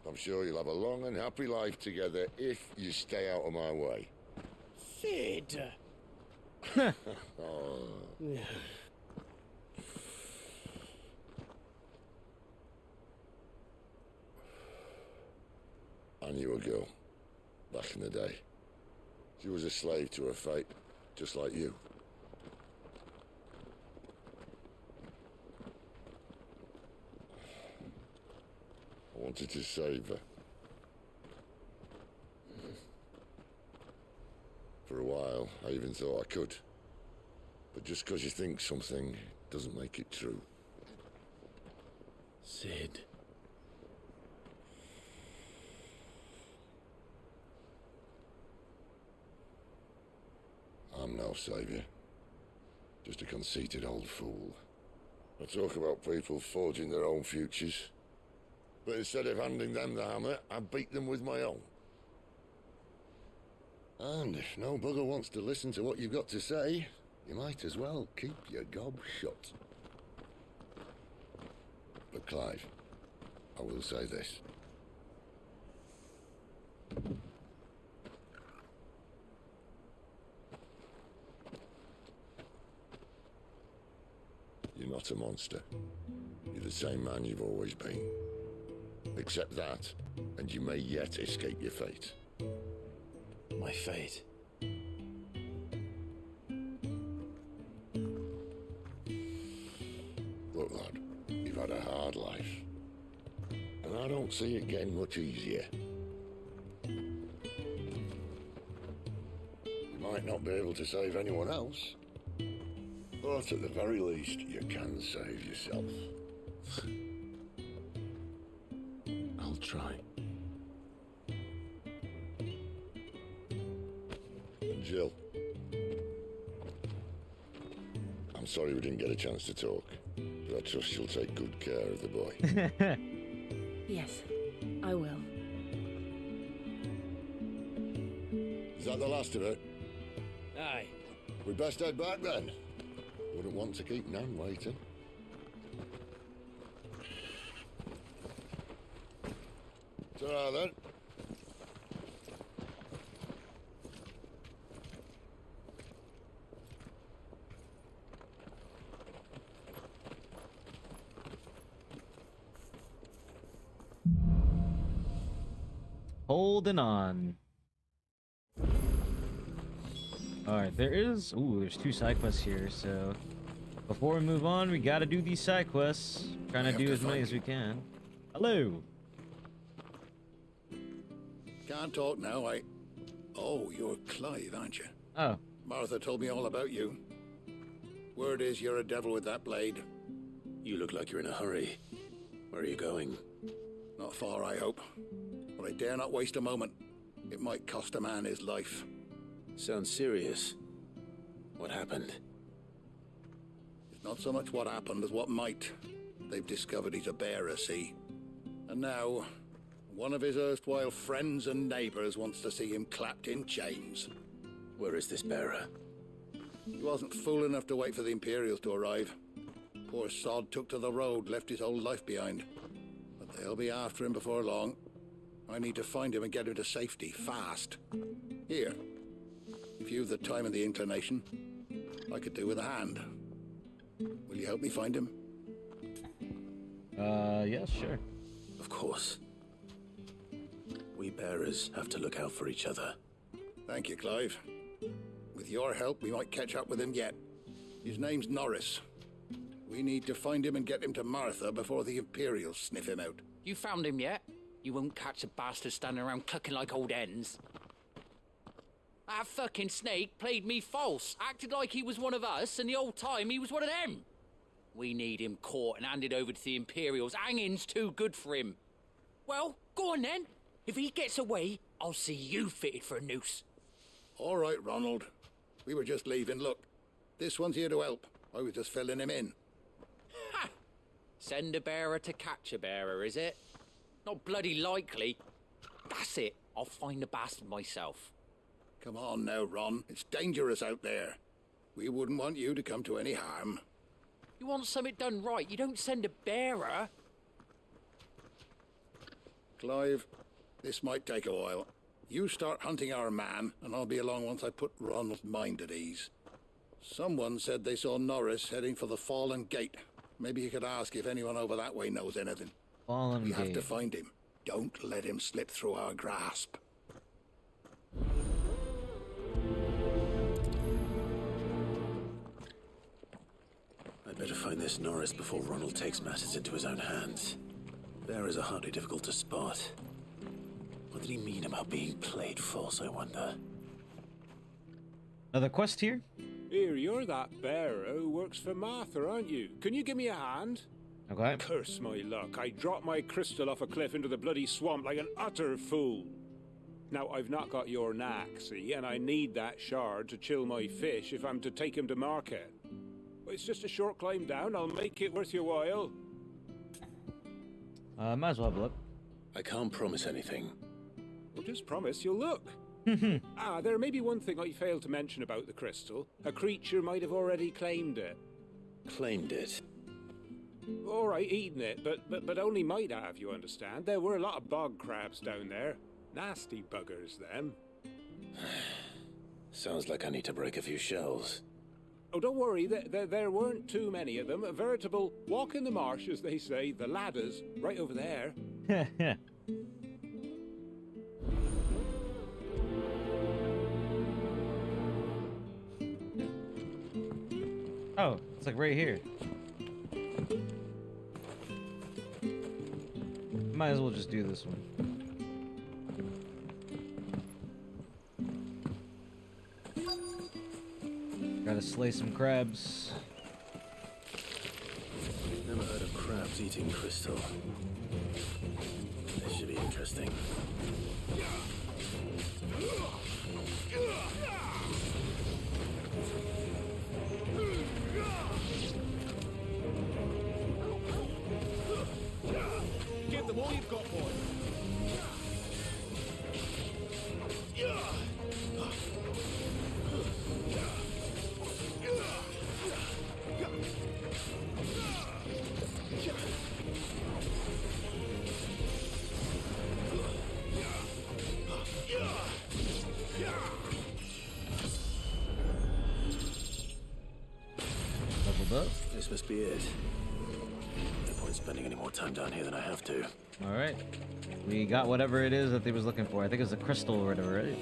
I'm sure you'll have a long and happy life together if you stay out of my way. Sid! Oh. I knew a girl back in the day. She was a slave to her fate, just like you. I wanted to save her. For a while, I even thought I could. But just because you think something doesn't make it true. Sid. I'm no savior. Just a conceited old fool. I talk about people forging their own futures. But instead of handing them the hammer, I beat them with my own. And if no bugger wants to listen to what you've got to say, you might as well keep your gob shut. But Clive, I will say this. You're not a monster. You're the same man you've always been. Accept that, and you may yet escape your fate. My fate? Look, lad, you've had a hard life. And I don't see it getting much easier. You might not be able to save anyone else, but at the very least, you can save yourself. I'll try. And Jill, I'm sorry we didn't get a chance to talk, but I trust you'll take good care of the boy. Yes, I will. Is that the last of it? Aye. We best head back then. Wouldn't want to keep Nan waiting. Ta-ra then. Holding on. Alright, there's 2 side quests here, so before we move on, we gotta do these side quests. Trying to do as many as we can. Hello. Can't talk now, Oh, you're Clive, aren't you? Oh. Martha told me all about you. Word is you're a devil with that blade. You look like you're in a hurry. Where are you going? Not far, I hope. But I dare not waste a moment. It might cost a man his life. Sounds serious. What happened? It's not so much what happened as what might. They've discovered he's a bearer, see? And now, one of his erstwhile friends and neighbors wants to see him clapped in chains. Where is this bearer? He wasn't fool enough to wait for the Imperials to arrive. Poor sod took to the road, left his whole life behind. But they'll be after him before long. I need to find him and get him to safety, fast. Here. If you've the time and the inclination, I could do with a hand. Will you help me find him? Yeah, sure. Of course. We bearers have to look out for each other. Thank you, Clive. With your help, we might catch up with him yet. His name's Norris. We need to find him and get him to Martha before the Imperials sniff him out. You found him yet? You won't catch a bastard standing around clucking like old hens. That fucking snake played me false, acted like he was one of us, and the whole time he was one of them. We need him caught and handed over to the Imperials. Hanging's too good for him. Well, go on then. If he gets away, I'll see you fitted for a noose. All right, Ronald. We were just leaving. Look, this one's here to help. I was just filling him in. Ha! Send a bearer to catch a bearer, is it? Not bloody likely. That's it. I'll find the bastard myself. Come on now, Ron. It's dangerous out there. We wouldn't want you to come to any harm. You want something done right, you don't send a bearer. Clive, this might take a while. You start hunting our man, and I'll be along once I put Ronald's mind at ease. Someone said they saw Norris heading for the Fallen Gate. Maybe you could ask if anyone over that way knows anything. Fallen We Gate. have to find him. Don't let him slip through our grasp. I'd better find this Norris before Ronald takes matters into his own hands. Bearers are hardly difficult to spot. What did he mean about being played false, I wonder? Another quest here? Here, you're that bearer who works for Martha, aren't you? Can you give me a hand? Okay. Curse my luck. I dropped my crystal off a cliff into the bloody swamp like an utter fool. Now, I've not got your knack, see, and I need that shard to chill my fish if I'm to take him to market. But it's just a short climb down. I'll make it worth your while. Might as well have a look. I can't promise anything. Well, just promise you'll look. There may be one thing I failed to mention about the crystal. A creature might have already claimed it. Claimed it? All right, eaten it, but only might have, you understand. There were a lot of bog crabs down there. Nasty buggers, them. Sounds like I need to break a few shells. Oh, don't worry, there weren't too many of them. A veritable walk in the marsh, as they say. The ladders, right over there. Oh, it's like right here. Might as well just do this one. Gotta slay some crabs. Never heard of crabs eating crystal. This should be interesting. Give them all you've got, boy. Leveled up. This must be it. No point spending any more time down here than I have to. Alright. We got whatever it is that they was looking for. I think it's a crystal or whatever, right?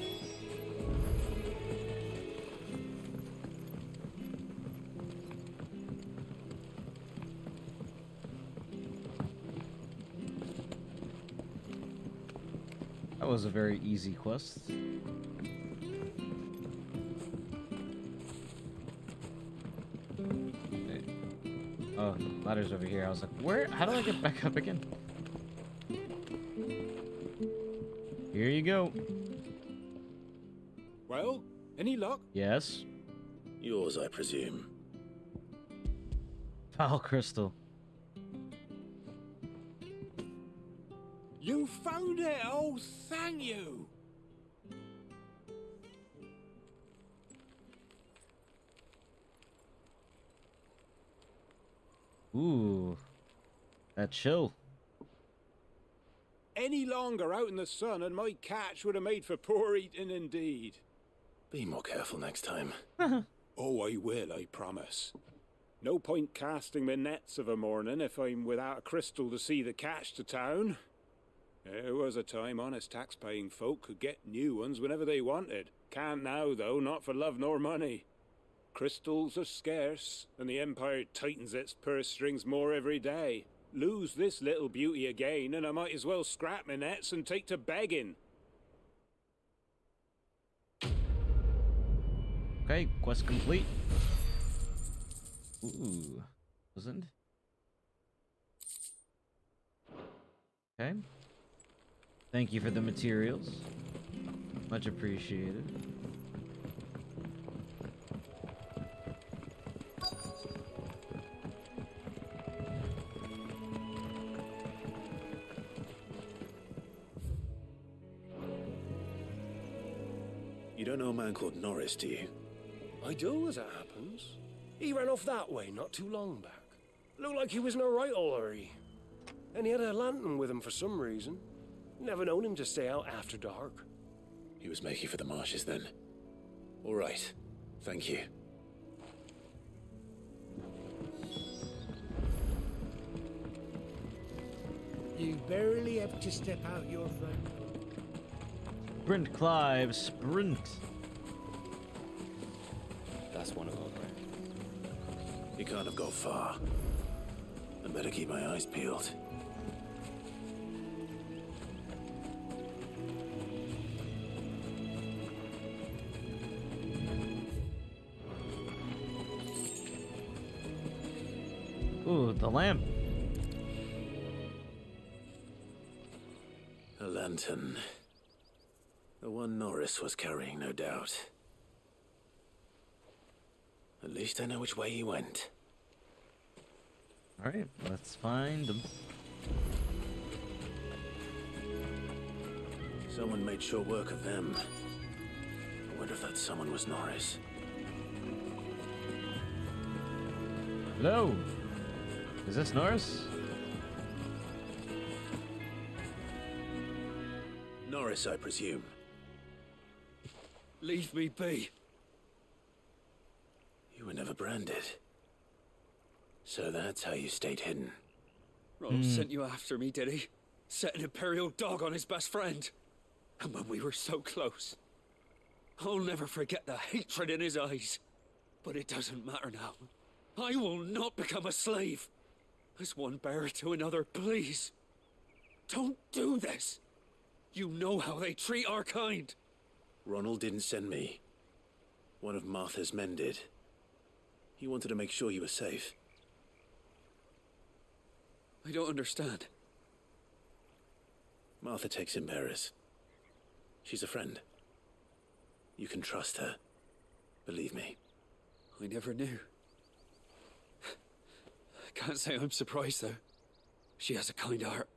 That was a very easy quest. Oh, ladder's over here. I was like, where? How do I get back up again? Here you go. Well, any luck? Yes. Yours, I presume. Foul crystal. You found it! Oh, thank you! Ooh. That chill. Any longer out in the sun and my catch would have made for poor eating indeed. Be more careful next time. Oh, I will, I promise. No point casting my nets of a morning if I'm without a crystal to see the catch to town. There was a time honest tax-paying folk could get new ones whenever they wanted. Can't now, though, not for love nor money. Crystals are scarce, and the Empire tightens its purse strings more every day. Lose this little beauty again, and I might as well scrap my nets and take to begging. Okay, quest complete. Ooh. Wasn't? Okay. Thank you for the materials. Much appreciated. You don't know a man called Norris, do you? I do, as it happens. He ran off that way not too long back. Looked like he was in a right hurry. And he had a lantern with him for some reason. Never known him to stay out after dark. He was making for the marshes then. All right. Thank you. You barely have to step out your front door. Sprint, Clive, sprint. That's one of our friends. He can't have got far. I better keep my eyes peeled. Ooh, the lamp. A lantern. The one Norris was carrying, no doubt. At least I know which way he went. Alright, let's find him. Someone made short work of them. I wonder if that someone was Norris. Hello? Is this Norris? Norris, I presume. Leave me be. You were never branded. So that's how you stayed hidden. Ronald sent you after me, did he? Set an Imperial dog on his best friend. And when we were so close. I'll never forget the hatred in his eyes. But it doesn't matter now. I will not become a slave. As one bearer to another, please. Don't do this. You know how they treat our kind. Ronald didn't send me. One of Martha's men did. He wanted to make sure you were safe. I don't understand. Martha takes in bearers. She's a friend. You can trust her. Believe me. I never knew. I can't say I'm surprised, though. She has a kind heart.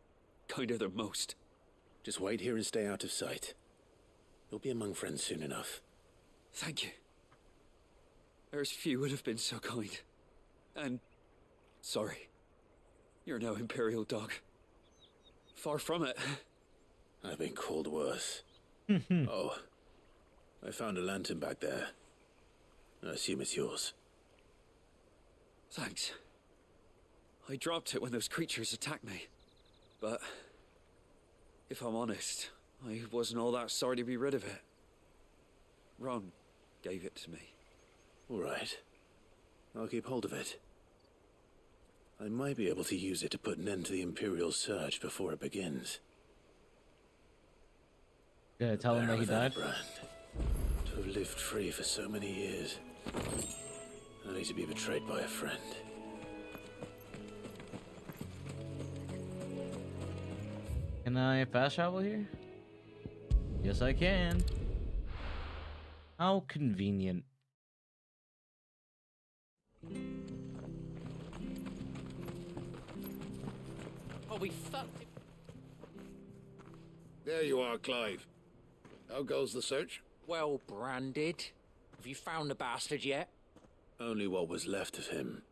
Kinder than most. Just wait here and stay out of sight. You'll be among friends soon enough. Thank you. There's few would have been so kind. And... sorry. You're no Imperial dog. Far from it. I've been called worse. Oh. I found a lantern back there. I assume it's yours. Thanks. I dropped it when those creatures attacked me. But... if I'm honest, I wasn't all that sorry to be rid of it. Ron gave it to me. All right. I'll keep hold of it. I might be able to use it to put an end to the Imperial surge before it begins. Yeah, tell him that he died. Brand. To have lived free for so many years. Only to be betrayed by a friend. Can I fast travel here? Yes, I can. How convenient. Oh, we fucked it. There you are, Clive. How goes the search? Well branded. Have you found the bastard yet? Only what was left of him.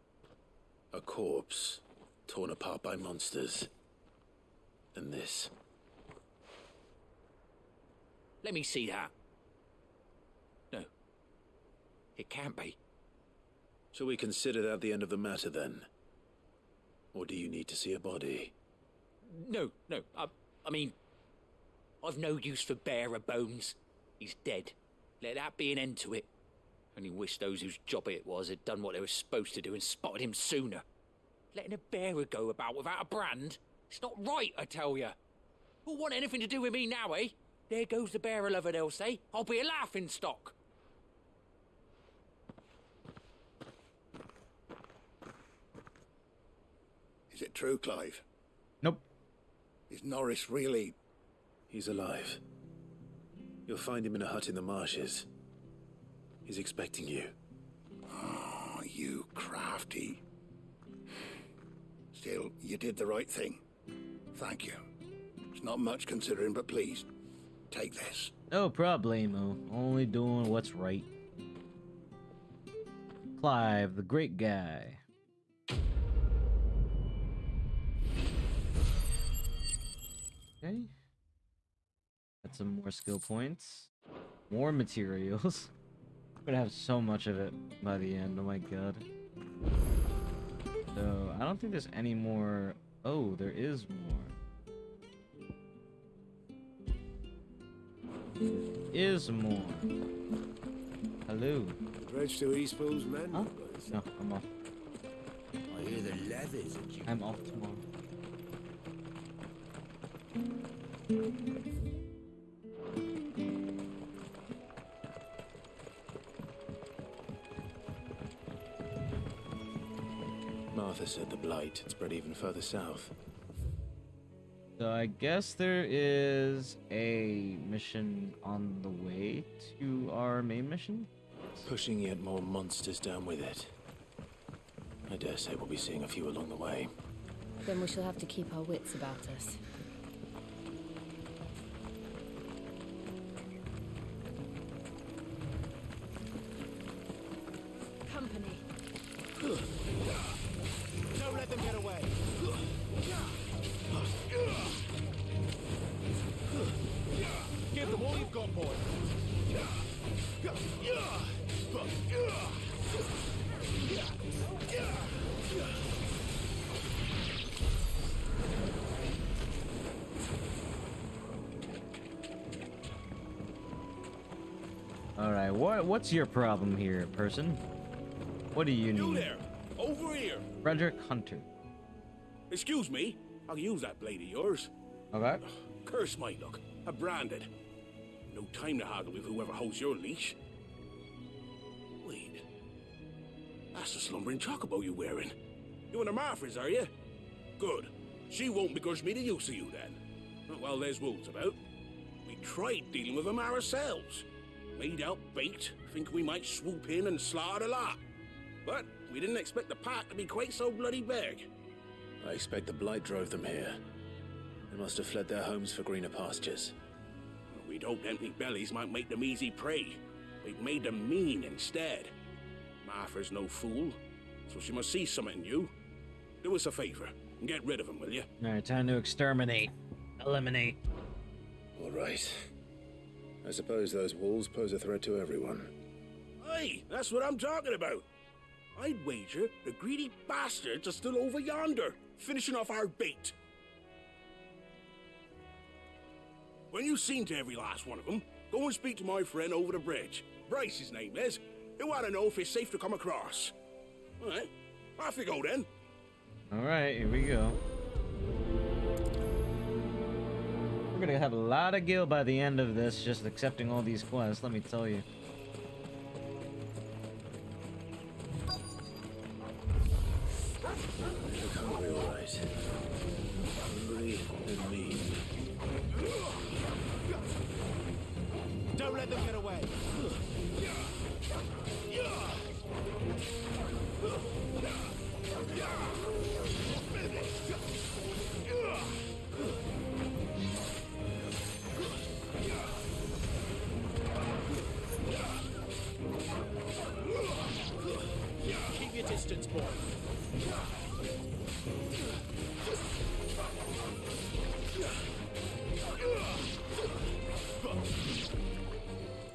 A corpse, torn apart by monsters. And this. Let me see that. No. It can't be. Shall we consider that the end of the matter, then? Or do you need to see a body? No. I mean... I've no use for bearer bones. He's dead. Let that be an end to it. Only wish those whose job it was had done what they were supposed to do and spotted him sooner. Letting a bearer go about without a brand? It's not right, I tell you. Who'll want anything to do with me now, eh? There goes the bearer lover, they'll say. I'll be a laughing stock. Is it true, Clive? Nope. Is Norris really... He's alive. You'll find him in a hut in the marshes. He's expecting you. Oh, you crafty. Still, you did the right thing. Thank you. It's not much considering, but please, take this. No problemo. Only doing what's right. Clive, the great guy. Okay. Got some more skill points. More materials. I'm gonna have so much of it by the end. Oh my god. So, I don't think there's any more... Oh, there is more. is more. Hello. The bridge to Eastpool's men. Huh? No, I'm off. I hear the leathers are due. I'm off tomorrow. Martha said the blight had spread even further south. So I guess there is a mission on the way to our main mission. Pushing yet more monsters down with it. I dare say we'll be seeing a few along the way. Then we shall have to keep our wits about us. Company. Don't let them get away. Give them all you've got, boy. All right, what's your problem here, person? What do you need? You there, over here. Frederick Hunter. Excuse me, I'll use that blade of yours. Okay. Curse my luck, I'm branded. No time to haggle with whoever holds your leash. Wait, that's the slumbering chocobo you're wearing. You and the Marfors, are you? Good. She won't begrudge me the use of you then. Not while there's wolves about. We tried dealing with them ourselves. Made out bait, think we might swoop in and slaughter the lot. But we didn't expect the pack to be quite so bloody big. I expect the blight drove them here. They must have fled their homes for greener pastures. We'd hoped empty bellies might make them easy prey. We've made them mean instead. Martha's no fool, so she must see something in you. Do us a favor and get rid of them, will you? All right, time to exterminate, eliminate. All right. I suppose those wolves pose a threat to everyone. Hey, that's what I'm talking about. I'd wager the greedy bastards are still over yonder, finishing off our bait. When you've seen to every last one of them, go and speak to my friend over the bridge. Bryce, his name is. He'll want to know if it's safe to come across. All right, off you go then. All right, here we go. We're gonna have a lot of gil by the end of this, just accepting all these quests, let me tell you. Look hungry, all right. Hungry and mean. Don't let them get away. Keep your distance, boy.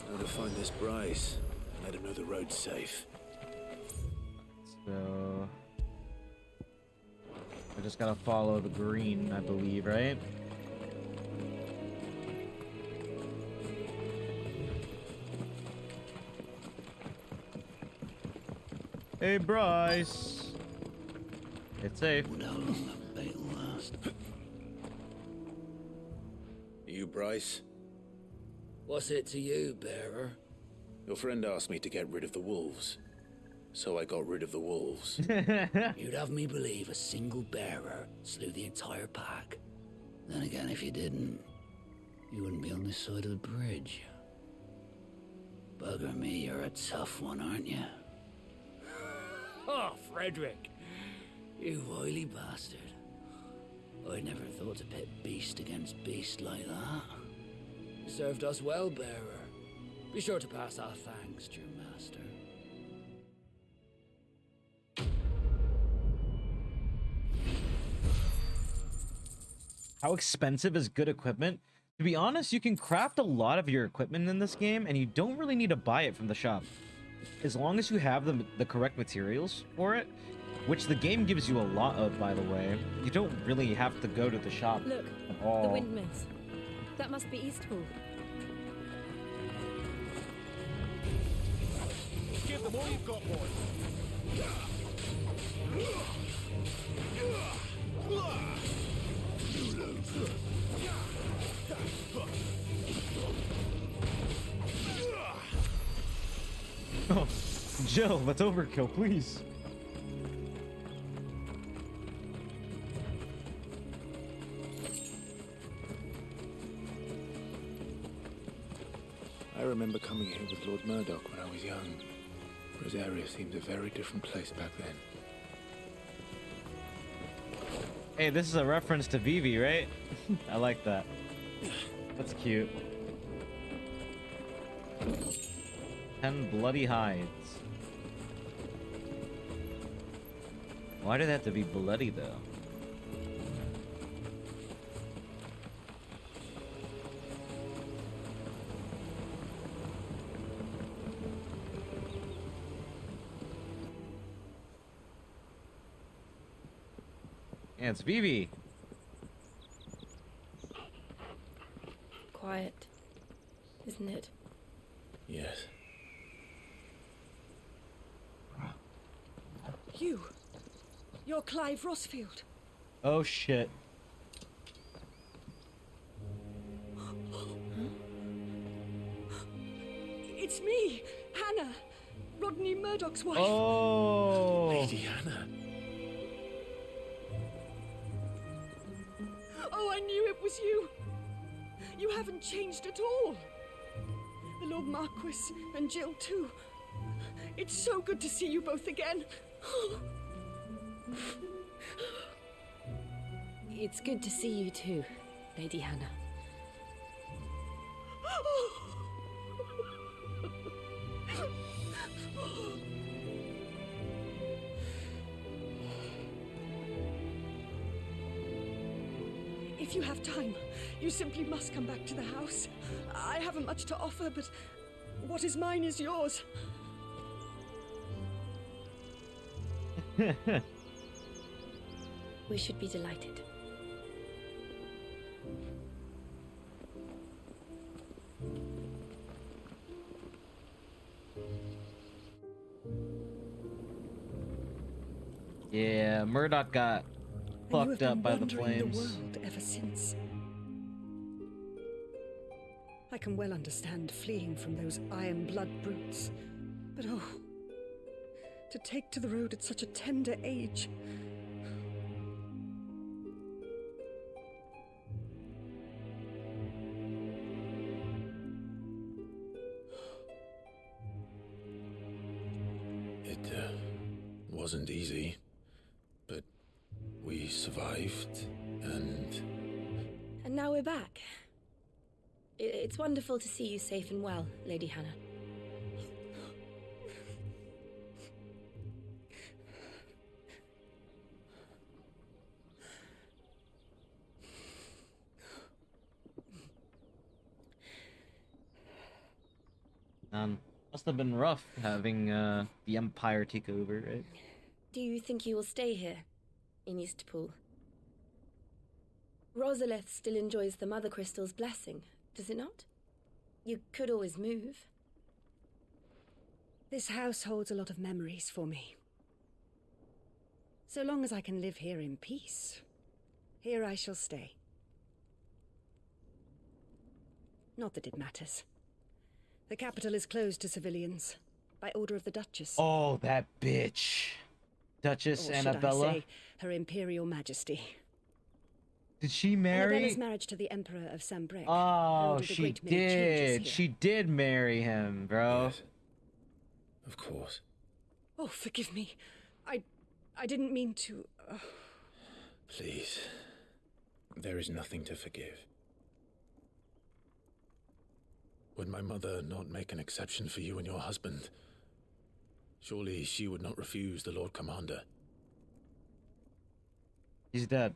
How to find this Bryce? Let him know the road's safe. So I just gotta follow the green, I believe, right? Hey, Bryce. It's safe. Wonder how long that bait will last. You, Bryce? What's it to you, bearer? Your friend asked me to get rid of the wolves. So I got rid of the wolves. You'd have me believe a single bearer slew the entire pack. Then again, if you didn't, you wouldn't be on this side of the bridge. Bugger me, you're a tough one, aren't you? Oh, Frederick! You wily bastard. I never thought to pit beast against beast like that. You served us well, bearer. Be sure to pass our thanks to your master. How expensive is good equipment? To be honest, you can craft a lot of your equipment in this game, and you don't really need to buy it from the shop. As long as you have the correct materials for it, which the game gives you a lot of, by the way, you don't really have to go to the shop Look, at all. the windmills. That must be Eastpool. them all you've got, boys. Oh, Jill, that's overkill, please. I remember coming here with Lord Murdoch when I was young. Rosaria seemed a very different place back then. Hey, this is a reference to Vivi, right? I like that. That's cute. 10 bloody hides. Why did it have to be bloody, though? Yeah, it's Vivi. Quiet, isn't it? Yes. You're Clive Rossfield. Oh shit. It's me, Hannah, Rodney Murdoch's wife. Oh, Lady Hannah. Oh, I knew it was you. You haven't changed at all. The Lord Marquis and Jill too. It's so good to see you both again. It's good to see you too, Lady Hannah. If you have time, you simply must come back to the house. I haven't much to offer, but what is mine is yours. We should be delighted. yeah, Murdoch got fucked up by the flames. The world ever since. I can well understand fleeing from those iron blood brutes, but oh, to take to the road at such a tender age. It wasn't easy, but we survived, and now we're back. It's wonderful to see you safe and well, Lady Hannah. Must have been rough having the Empire take over, right? Do you think you will stay here, in Eastpool? Rosalith still enjoys the Mother Crystal's blessing, does it not? You could always move. This house holds a lot of memories for me. So long as I can live here in peace, here I shall stay. Not that it matters. The capital is closed to civilians, by order of the Duchess. Oh, that bitch. Duchess or Annabella. Should I say, Her Imperial Majesty. Did she marry? Annabella's marriage to the Emperor of Sambrec. Oh, she did. She did marry him, bro. Yes. Of course. Oh, forgive me. I didn't mean to... Please. There is nothing to forgive. Would my mother not make an exception for you and your husband? Surely she would not refuse the Lord Commander. He's dead.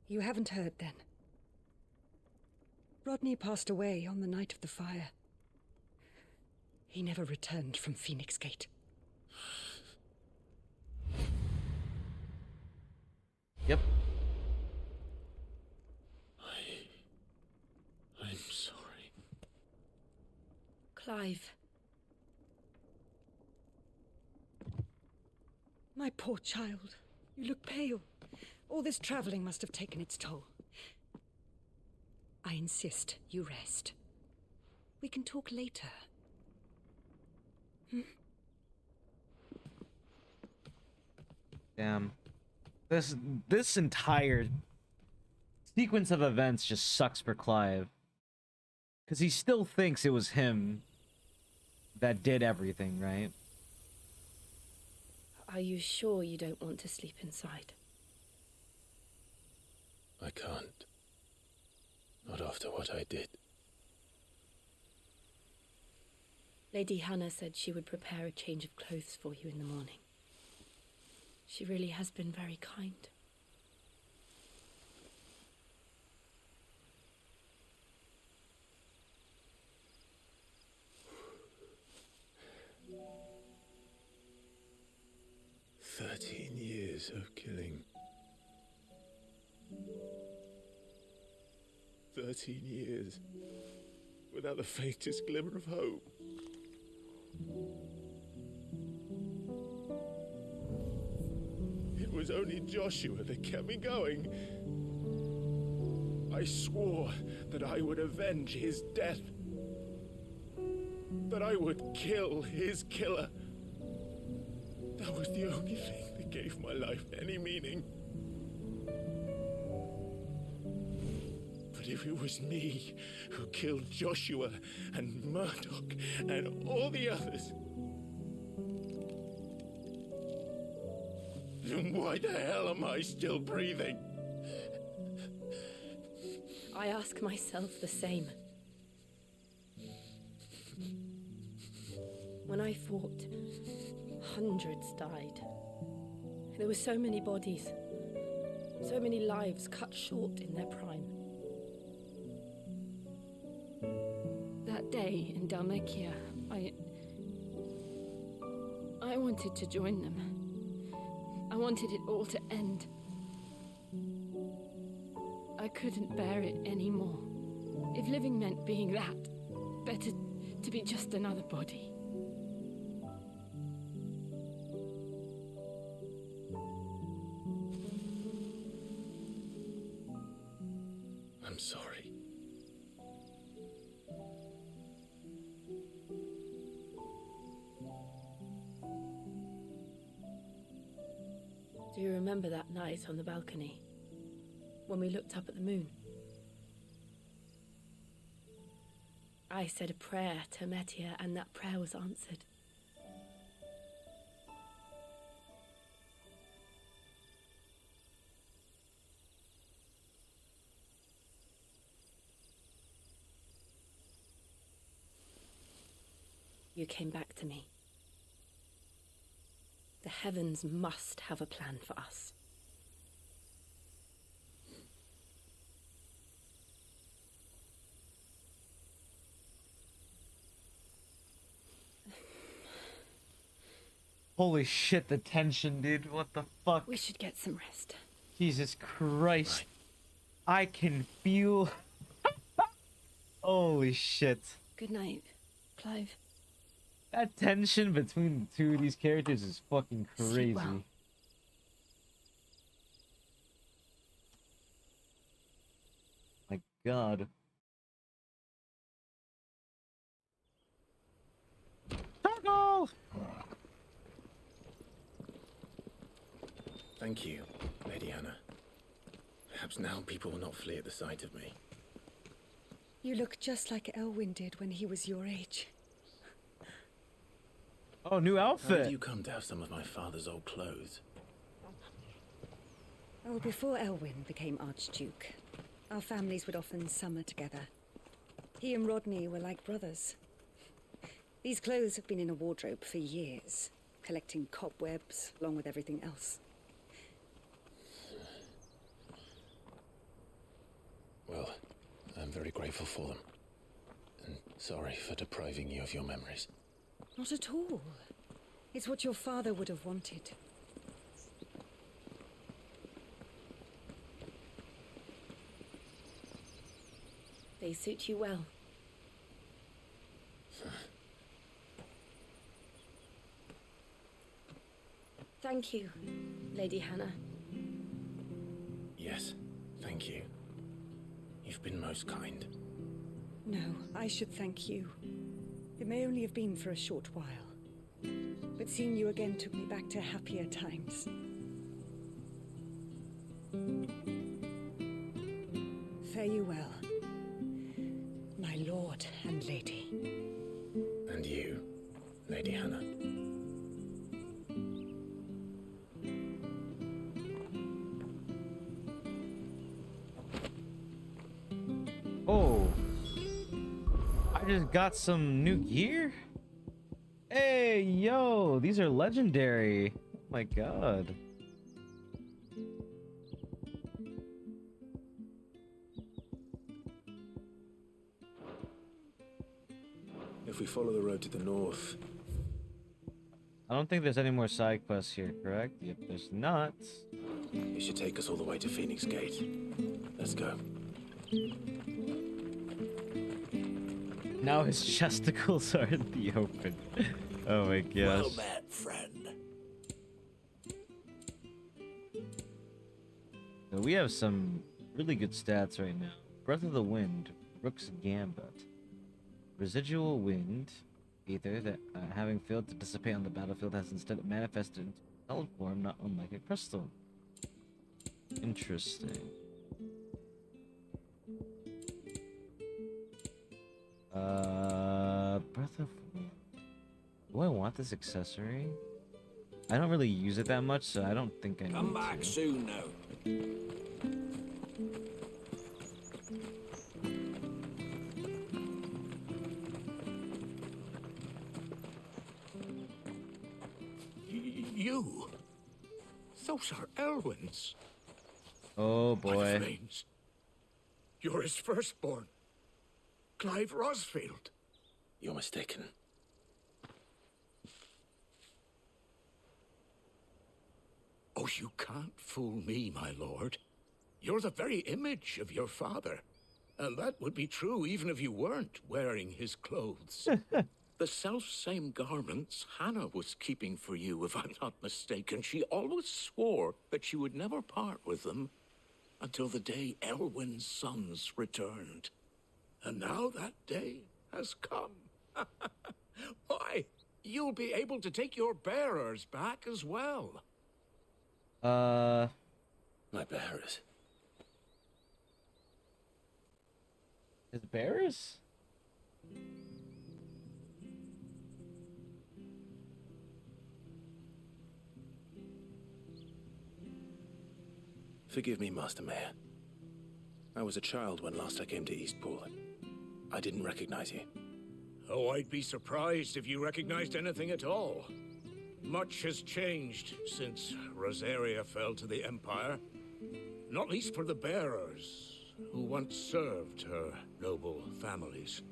You haven't heard, then. Rodney passed away on the night of the fire. He never returned from Phoenix Gate. Yep. I'm sorry. Clive. My poor child. You look pale. All this traveling must have taken its toll. I insist you rest. We can talk later. Damn. This entire sequence of events just sucks for Clive. Because he still thinks it was him that did everything, right? Are you sure you don't want to sleep inside? I can't. Not after what I did. Lady Hannah said she would prepare a change of clothes for you in the morning. She really has been very kind. Years of killing. 13 years without the faintest glimmer of hope. It was only Joshua that kept me going. I swore that I would avenge his death. That I would kill his killer. That was the only thing that gave my life any meaning. But if it was me who killed Joshua and Murdoch and all the others, then why the hell am I still breathing? I ask myself the same. When I fought, hundreds died. There were so many bodies, so many lives cut short in their prime. That day in Dalmekia, I wanted to join them. I wanted it all to end. I couldn't bear it anymore. If living meant being that, better to be just another body. I'm sorry. Do you remember that night on the balcony, when we looked up at the moon? I said a prayer to Metia, and that prayer was answered. You came back to me. The heavens must have a plan for us. Holy shit, the tension, dude. What the fuck? We should get some rest. Jesus Christ. I can feel... Holy shit. Good night, Clive. That tension between the two of these characters is fucking crazy. Sleep well. My God. Toggle! Thank you, Lady Hannah. Perhaps now people will not flee at the sight of me. You look just like Elwyn did when he was your age. Oh, new How outfit. did you come to have some of my father's old clothes? Oh, before Elwyn became Archduke, our families would often summer together. He and Rodney were like brothers. These clothes have been in a wardrobe for years, collecting cobwebs along with everything else. Well, I'm very grateful for them. And sorry for depriving you of your memories. Not at all. It's what your father would have wanted. They suit you well. Thank you, Lady Hannah. Yes, thank you. You've been most kind. No, I should thank you. It may only have been for a short while, but seeing you again took me back to happier times. Fare you well, my lord and lady. And you, Lady Hannah. Oh, I just got some new gear. Hey, yo, these are legendary. Oh my god. If we follow the road to the north... I don't think there's any more side quests here, correct? Yep, there's not. It should take us all the way to Phoenix Gate. Let's go. Now his chesticles are in the open. Oh my gosh. Well met, friend. So we have some really good stats right now. Breath of the Wind, Rook's Gambit. Residual Wind, Ether, that having failed to dissipate on the battlefield has instead manifested into solid form, not unlike a crystal. Interesting. Breath of Wind. Do I want this accessory? I don't really use it that much, so I don't think I Come need back to. soon now. You? Those are Elwyn's. Oh By the boy. flames. You're his firstborn. Clive Rosfield. You're mistaken. Oh, you can't fool me, my lord. You're the very image of your father. And that would be true even if you weren't wearing his clothes. The self-same garments Hannah was keeping for you, if I'm not mistaken. She always swore that she would never part with them until the day Elwyn's sons returned. And now that day has come. Why, you'll be able to take your bearers back as well. My bearers. His bearers? Forgive me, Master Mayor. I was a child when last I came to Eastpool. I didn't recognize you. Oh, I'd be surprised if you recognized anything at all. Much has changed since Rosaria fell to the Empire. Not least for the bearers, who once served her noble families.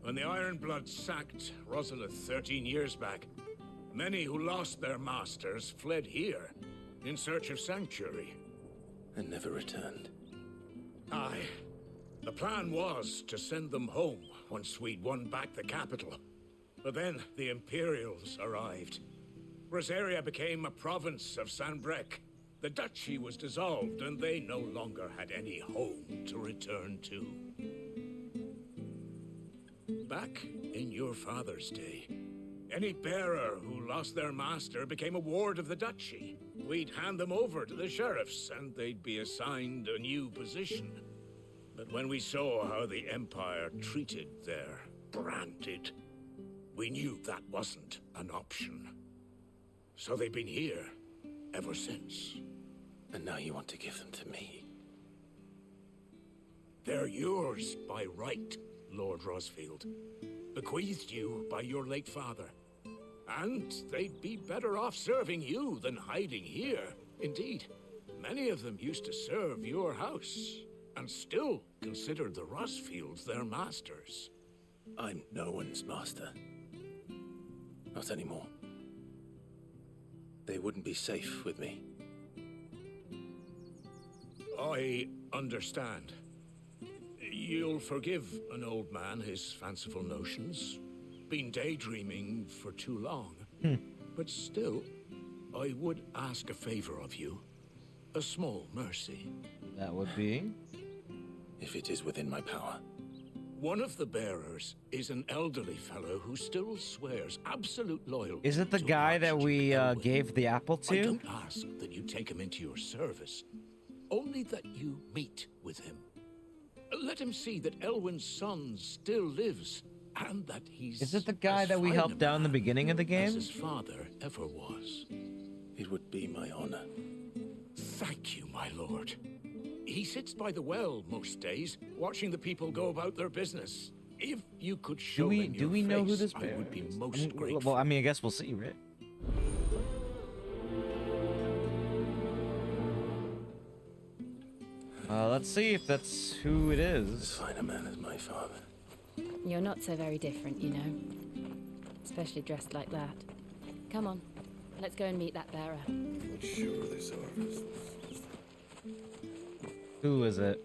When the Ironbloods sacked Rosalith 13 years back, many who lost their masters fled here in search of sanctuary. And never returned. Aye. The plan was to send them home once we'd won back the capital. But then the Imperials arrived. Rosaria became a province of Sanbreque. The duchy was dissolved, and they no longer had any home to return to. Back in your father's day, any bearer who lost their master became a ward of the duchy. We'd hand them over to the sheriffs, and they'd be assigned a new position. But when we saw how the Empire treated their branded, we knew that wasn't an option. So they've been here ever since. And now you want to give them to me? They're yours by right, Lord Rosfield. Bequeathed you by your late father. And they'd be better off serving you than hiding here. Indeed, many of them used to serve your house, and still considered the Rosfields their masters. I'm no one's master. Not anymore. They wouldn't be safe with me. I understand. You'll forgive an old man his fanciful notions. Been daydreaming for too long. But still, I would ask a favor of you. A small mercy. That would be? If it is within my power. One of the bearers is an elderly fellow who still swears absolute loyalty. Is it the guy that we gave the apple to? I don't ask that you take him into your service, only that you meet with him. Let him see that Elwyn's son still lives, and that he's Is it the guy that we helped out in the beginning of the game? as his father ever was. It would be my honor. Thank you, my lord. He sits by the well most days, watching the people go about their business. If you could show him Do we know who this I bear would be is? most grateful. Well, I mean, I guess we'll see, right? Let's see if that's who it is. As fine a man as my father. You're not so very different, you know. Especially dressed like that. Come on, let's go and meet that bearer. Sure this harvest. Who is it?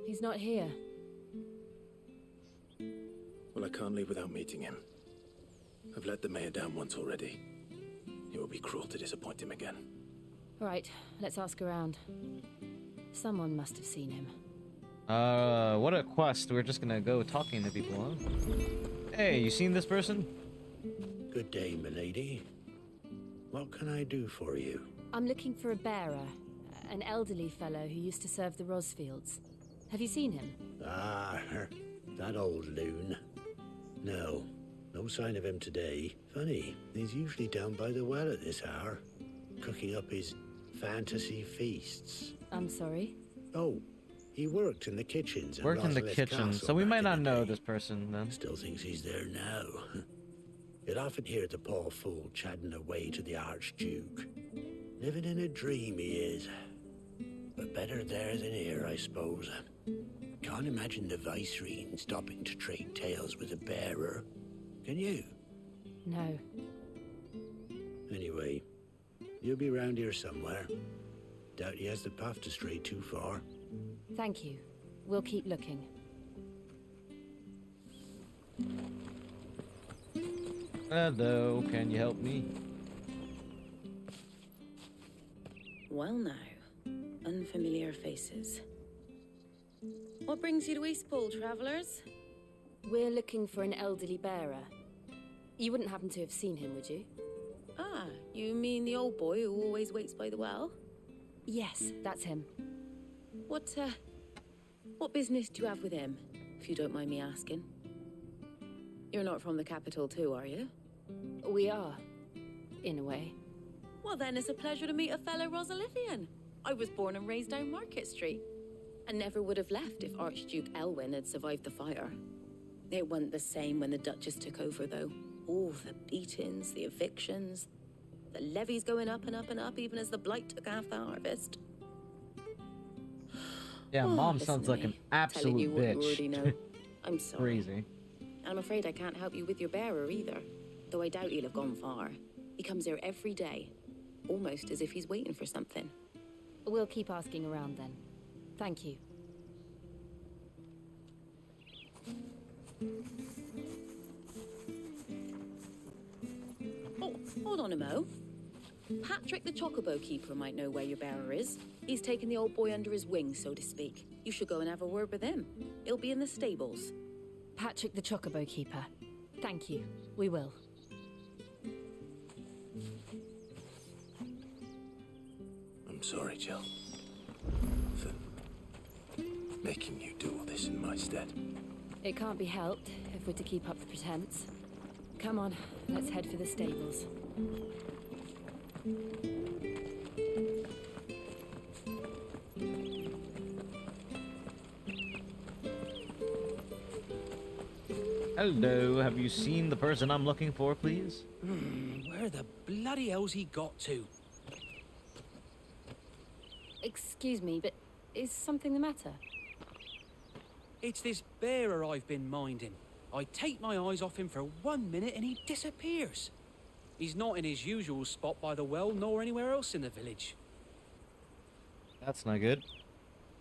He's not here. Well, I can't leave without meeting him. I've let the mayor down once already. It would be cruel to disappoint him again. Right, let's ask around. Someone must have seen him. What a quest. We're just gonna go talking to people, huh? Hey, you seen this person? Good day, milady. What can I do for you? I'm looking for a bearer, an elderly fellow who used to serve the Rosfields. Have you seen him? Ah, that old loon. No sign of him today. Funny, he's usually down by the well at this hour, cooking up his fantasy feasts. I'm sorry? Oh, he worked in the kitchens. Worked in the kitchen, so we might not know this person then. Still thinks he's there now. You'd often hear the poor fool chatting away to the Archduke. Living in a dream he is. But better there than here, I suppose. Can't imagine the Vicereine stopping to trade tales with a bearer. Can you? No. Anyway, you'll be round here somewhere. Doubt he has the path to stray too far. Thank you. We'll keep looking. Hello, can you help me? Well now, unfamiliar faces. What brings you to Eastpool, travellers? We're looking for an elderly bearer. You wouldn't happen to have seen him, would you? Ah, you mean the old boy who always waits by the well? Yes, that's him. What business do you have with him, if you don't mind me asking? You're not from the capital too, are you? We are, in a way. Well then, it's a pleasure to meet a fellow Rosalifian. I was born and raised down Market Street, and never would have left if Archduke Elwyn had survived the fire. It wasn't the same when the Duchess took over, though. All the beatings, the evictions, the levies going up and up and up, even as the blight took half the harvest. Yeah, Mom sounds like an absolute you what you already bitch. know. I'm sorry. Crazy. I'm afraid I can't help you with your bearer either, though I doubt he'll have gone far. He comes here every day, almost as if he's waiting for something. We'll keep asking around then. Thank you. Oh, hold on a mo. Patrick the Chocobo Keeper might know where your bearer is. He's taken the old boy under his wing, so to speak. You should go and have a word with him. He'll be in the stables. Patrick the Chocobo Keeper. Thank you. We will. I'm sorry, Jill. For making you do all this in my stead. It can't be helped if we're to keep up the pretense. Come on, let's head for the stables. Hello, have you seen the person I'm looking for, please? Where the bloody hell's he got to? Excuse me, but is something the matter? It's this bearer I've been minding. I take my eyes off him for 1 minute and he disappears. He's not in his usual spot by the well, nor anywhere else in the village. That's not good.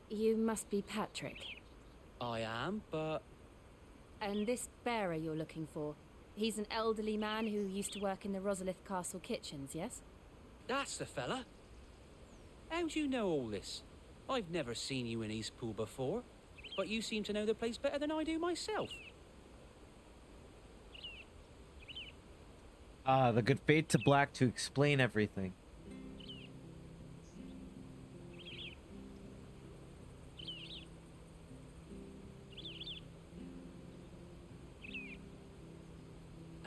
You must be Patrick. I am, but... And this bearer you're looking for, he's an elderly man who used to work in the Rosalith Castle kitchens, yes? That's the fella. How do you know all this? I've never seen you in Eastpool before, but you seem to know the place better than I do myself. Ah, the good fade to black to explain everything.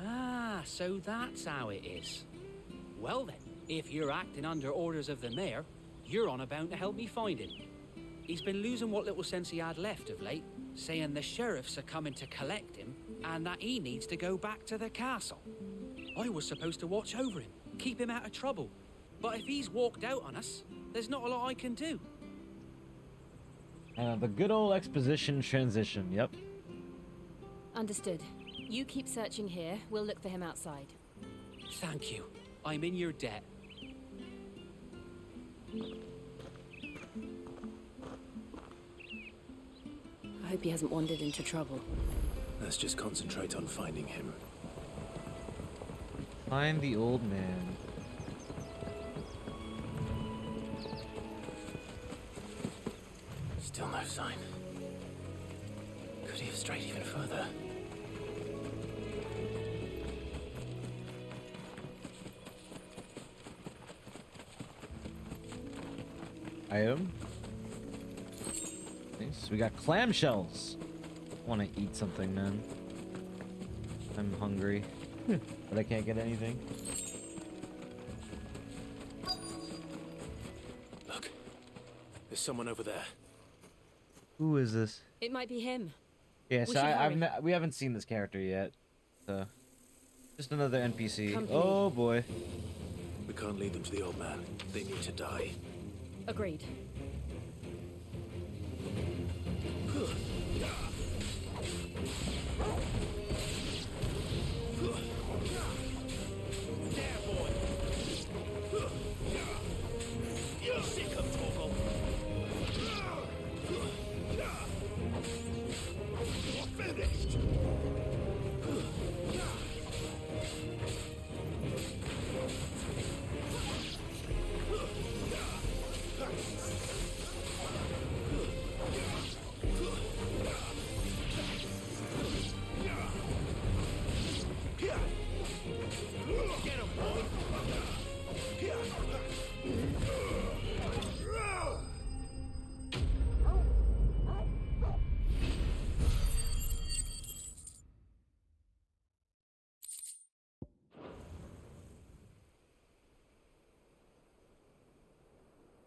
Ah, so that's how it is. Well then, if you're acting under orders of the mayor, you're on about to help me find him. He's been losing what little sense he had left of late, saying the sheriffs are coming to collect him and that he needs to go back to the castle. I was supposed to watch over him, keep him out of trouble. But if he's walked out on us, there's not a lot I can do. The good old exposition transition, yep. Understood. You keep searching here, we'll look for him outside. Thank you. I'm in your debt. I hope he hasn't wandered into trouble. Let's just concentrate on finding him. Find the old man. Still no sign. Could he have strayed even further? Item. Nice. We got clamshells. Want to eat something, man. I'm hungry, but I can't get anything. Look, there's someone over there. Who is this? It might be him. Yeah, so we haven't seen this character yet. So just another NPC. Company. Oh boy. We can't lead them to the old man. They need to die. Agreed.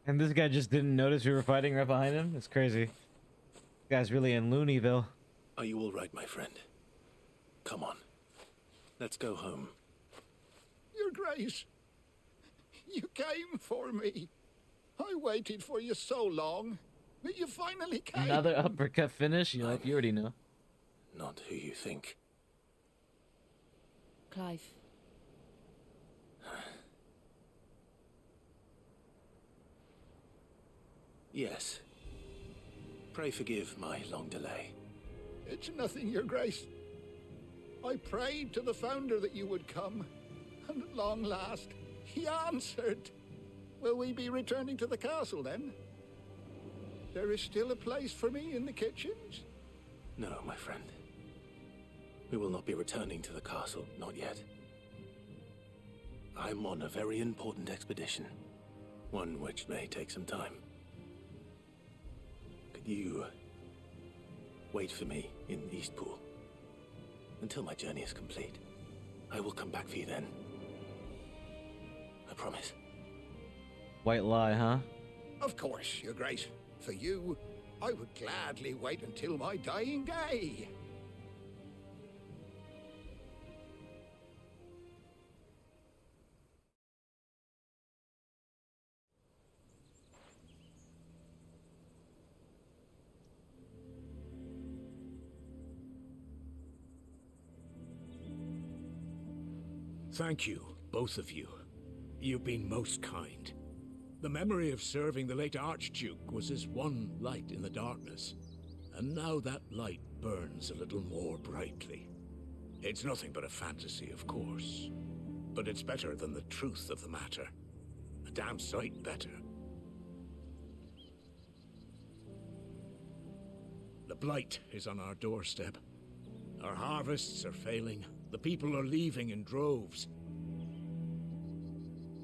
And this guy just didn't notice we were fighting right behind him? It's crazy. This guy's really in Looneyville. Are you all right, my friend? Come on. Let's go home. Your Grace, you came for me. I waited for you so long, but you finally came. Another uppercut finish? You already know. Not who you think. Clive. Yes. Pray forgive my long delay. It's nothing, Your Grace. I prayed to the Founder that you would come, and at long last, he answered. Will we be returning to the castle, then? There is still a place for me in the kitchens? No, my friend. We will not be returning to the castle, not yet. I'm on a very important expedition. One which may take some time. Could you wait for me in Eastpool until my journey is complete? I will come back for you then. I promise. White lie, huh? Of course, Your Grace. For you, I would gladly wait until my dying day. Thank you. both of you. You've been most kind. The memory of serving the late Archduke was as one light in the darkness, and now that light burns a little more brightly. It's nothing but a fantasy, of course, but it's better than the truth of the matter. A damn sight better. The blight is on our doorstep. Our harvests are failing. The people are leaving in droves.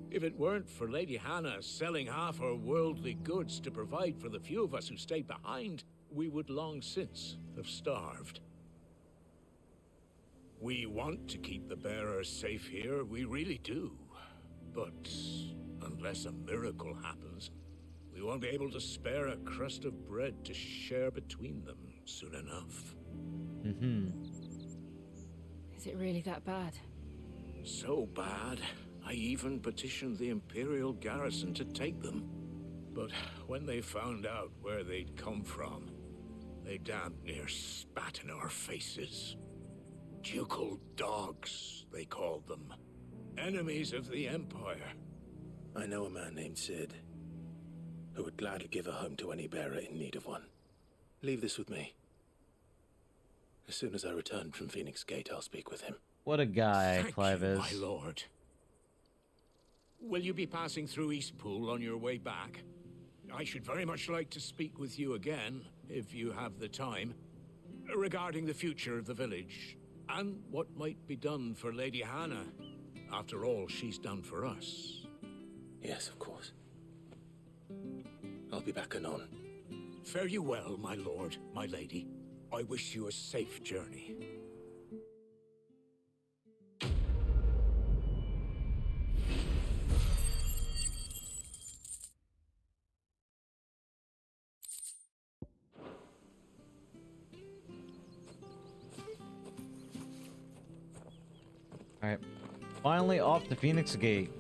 If it weren't for Lady Hannah selling half her worldly goods to provide for the few of us who stayed behind, we would long since have starved. We want to keep the bearers safe here, we really do. But unless a miracle happens, we won't be able to spare a crust of bread to share between them soon enough. Is it really that bad? So bad, I even petitioned the Imperial garrison to take them. But when they found out where they'd come from, they damn near spat in our faces. Ducal dogs, they called them. Enemies of the Empire. I know a man named Sid, who would gladly give a home to any bearer in need of one. Leave this with me. As soon as I return from Phoenix Gate, I'll speak with him. What a guy, Thank Clive you, is. my lord. Will you be passing through Eastpool on your way back? I should very much like to speak with you again, if you have the time, regarding the future of the village, and what might be done for Lady Hannah, after all she's done for us. Yes, of course. I'll be back anon. Fare you well, my lord, my lady. I wish you a safe journey. Alright. Finally off the Phoenix Gate.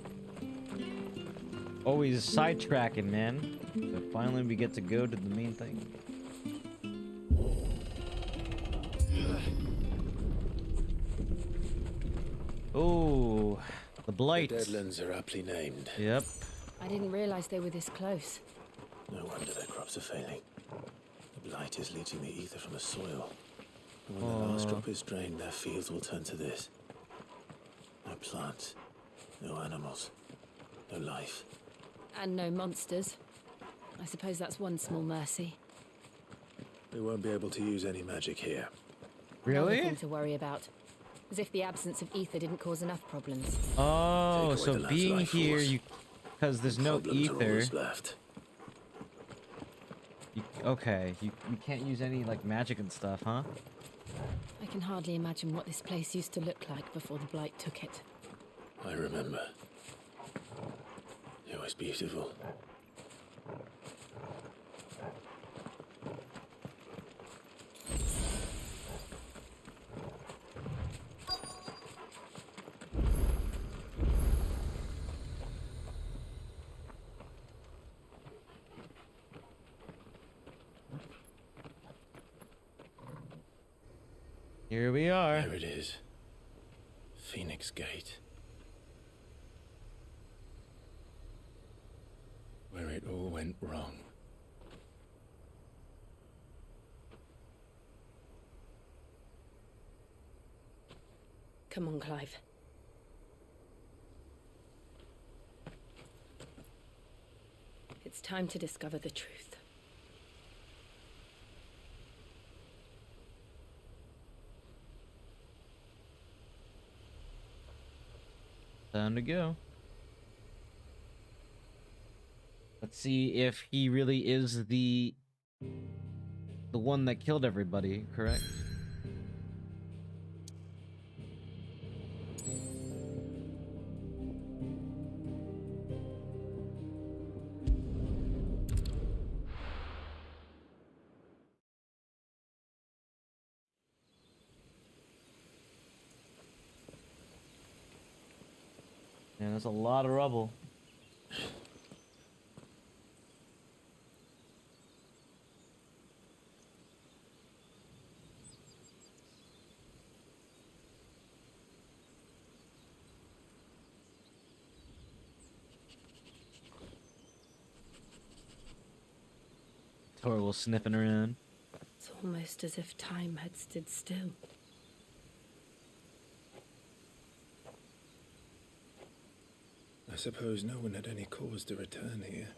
Always sidetracking, man. But finally we get to go to the main thing. Oh, the blight. The Deadlands are aptly named. Yep. I didn't realize they were this close. No wonder their crops are failing. The blight is leaching the ether from the soil. And when the last drop is drained, their fields will turn to this. No plants, no animals, no life. And no monsters. I suppose that's one small mercy. We won't be able to use any magic here. Really? Nothing to worry about. As if the absence of ether didn't cause enough problems. Oh, so being here, because there's no ether. Left. Okay, you can't use any like magic and stuff, huh? I can hardly imagine what this place used to look like before the blight took it. I remember. It was beautiful. Here we are. There it is. Phoenix Gate. Where it all went wrong. Come on, Clive. It's time to discover the truth. Time to go. Let's see if he really is the one that killed everybody, correct? Yeah, that's a lot of rubble. Torgal sniffing around. It's almost as if time had stood still. I suppose no one had any cause to return here.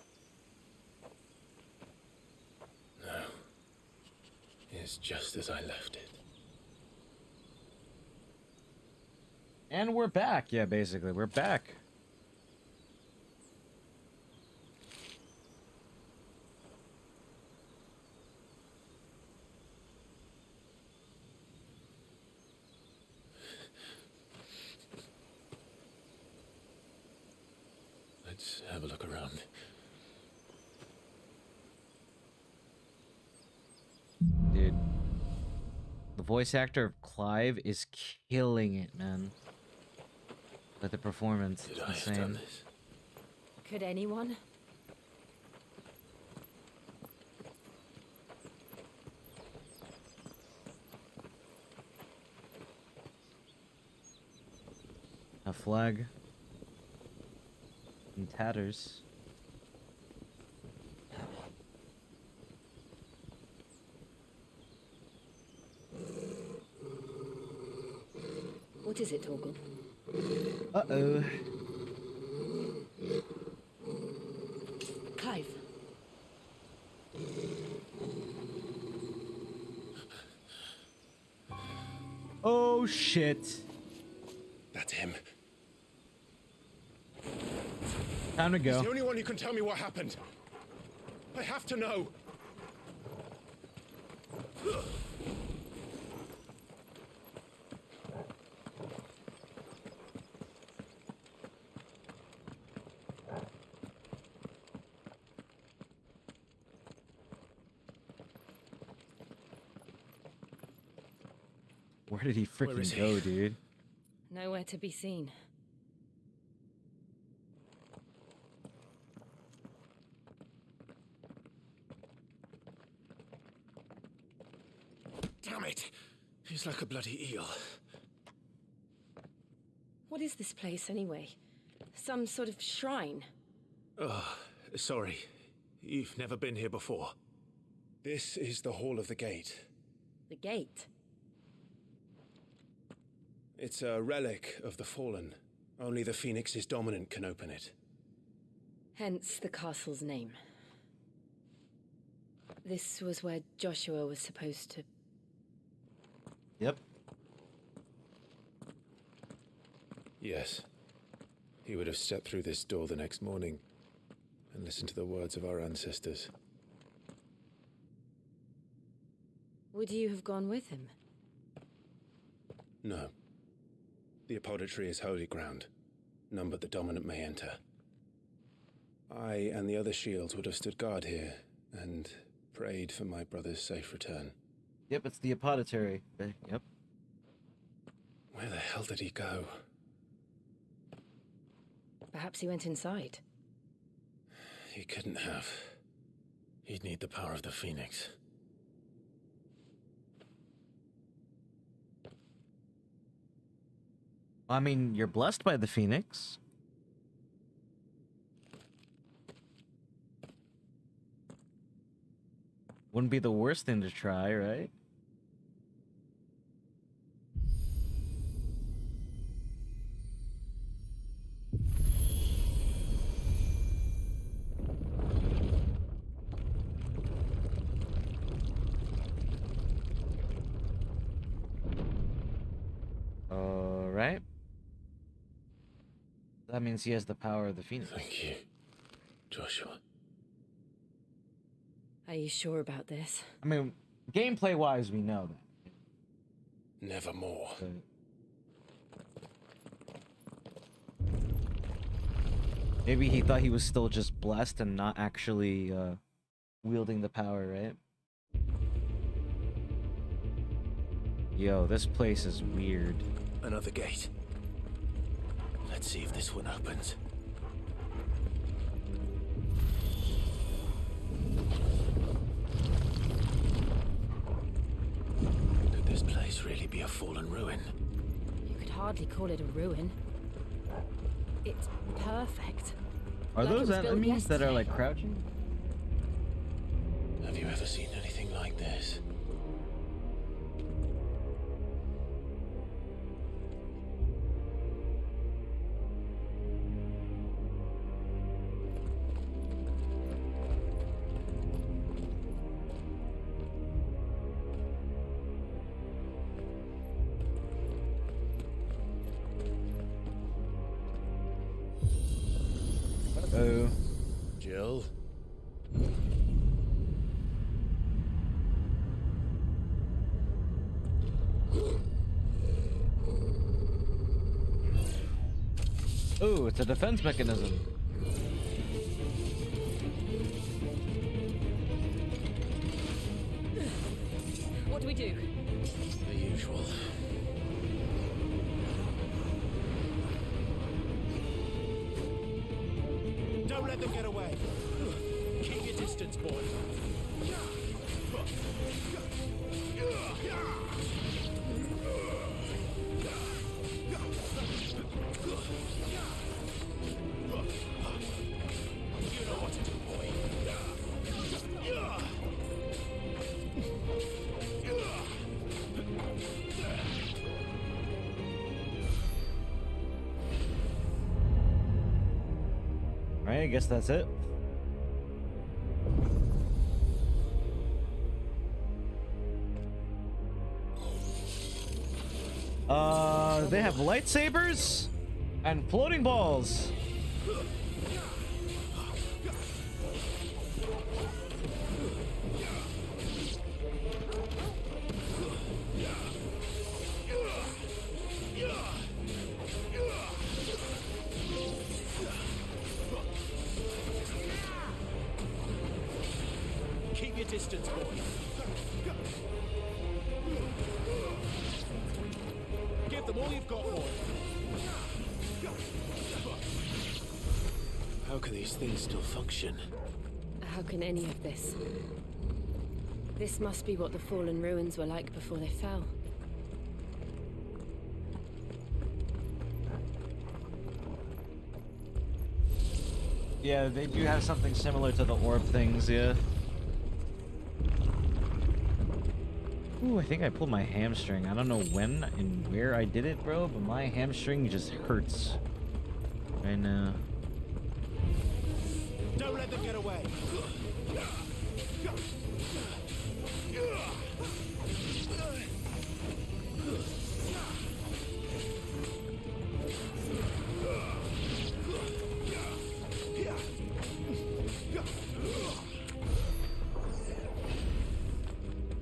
No. It's just as I left it. And we're back. Yeah, basically, we're back. Let's have a look around. Dude, the voice actor of Clive is killing it, man. But the performance is insane. Could anyone? A flag in tatters. What is it, Torgal? Uh-oh. Clive. Oh, shit. That's him. Time to go. He's the only one who can tell me what happened. I have to know. Where did he freaking go, dude? Nowhere to be seen. Damn it! He's like a bloody eel. What is this place, anyway? Some sort of shrine? Oh, sorry. You've never been here before. This is the Hall of the Gate. The gate? It's a relic of the Fallen. Only the Phoenix's dominant can open it. Hence the castle's name. This was where Joshua was supposed to... Yep. Yes. He would have stepped through this door the next morning and listened to the words of our ancestors. Would you have gone with him? No. The apodatory is holy ground. None but the dominant may enter. I and the other shields would have stood guard here and prayed for my brother's safe return. Yep, it's the apodatory. Yep. Where the hell did he go? Perhaps he went inside. He couldn't have. He'd need the power of the Phoenix. I mean, you're blessed by the Phoenix. Wouldn't be the worst thing to try, right? All right. That means he has the power of the Phoenix. Thank you, Joshua. Are you sure about this? I mean, gameplay-wise, we know that. Nevermore. Maybe he thought he was still just blessed and not actually wielding the power, right? Yo, this place is weird. Another gate. Let's see if this one opens. Could this place really be a fallen ruin? You could hardly call it a ruin. It's perfect. Are Like it those was built enemies that are yesterday. like crouching? Have you ever seen anything like this? Uh-oh. Jill? Oh, it's a defense mechanism. What do we do? The usual. Don't let them get away. Keep your distance, boy. You know what to do, boy. Alright, I guess that's it. They have lightsabers and floating balls. Keep your distance, boy. Give them all you've got, boy. How can these things still function? How can any of this? This must be what the fallen ruins were like before they fell. Yeah, they do have something similar to the orb things, yeah. Ooh, I think I pulled my hamstring. I don't know when and where I did it, bro, but my hamstring just hurts right now. Don't let them get away.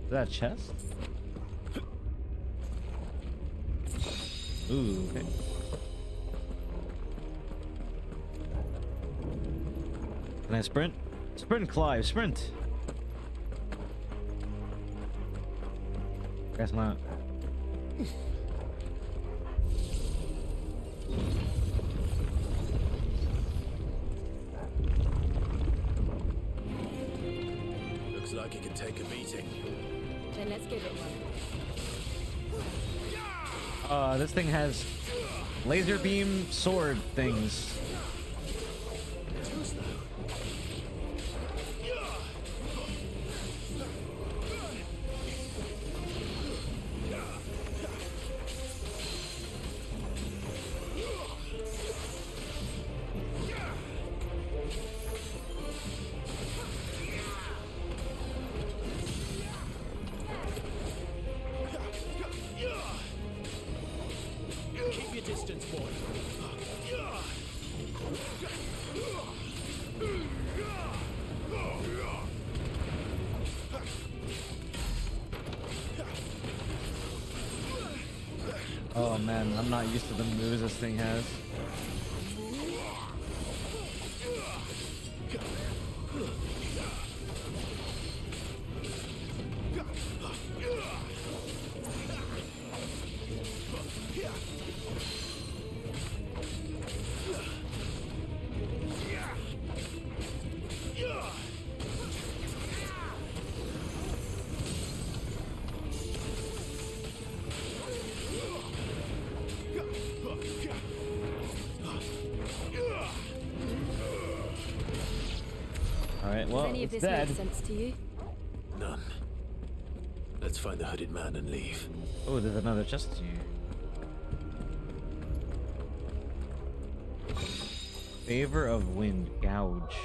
Is that a chest? Ooh, okay. Can I sprint? Sprint, Clive, sprint! Guess not. Looks like it can take a beating. Then let's give it one. This thing has laser beam sword things. Keep your distance, boy. Oh man, I'm not used to the moves this thing has. Alright, well, Does any of it's this dead. make sense to you? Let's find the hooded man and leave. Oh, there's another chest here. Favor of wind, gouge.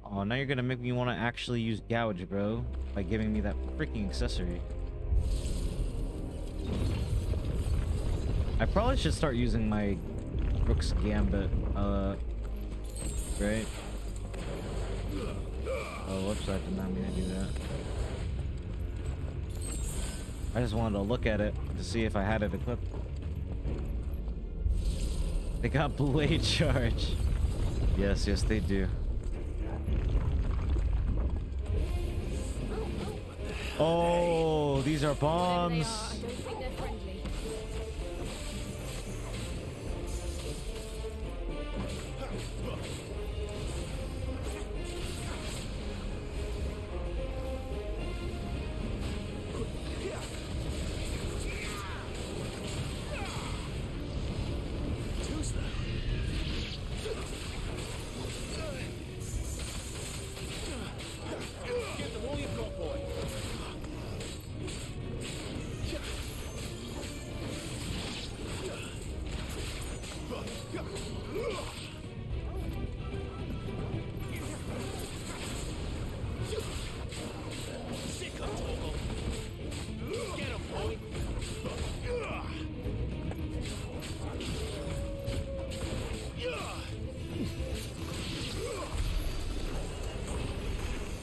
Oh, now you're gonna make me want to actually use gouge, bro, by giving me that freaking accessory. I probably should start using my Rook's Gambit, right? Oh, whoops, I did not mean to do that. I just wanted to look at it to see if I had it equipped. They got blade charge. Yes, yes, they do. Oh, these are bombs.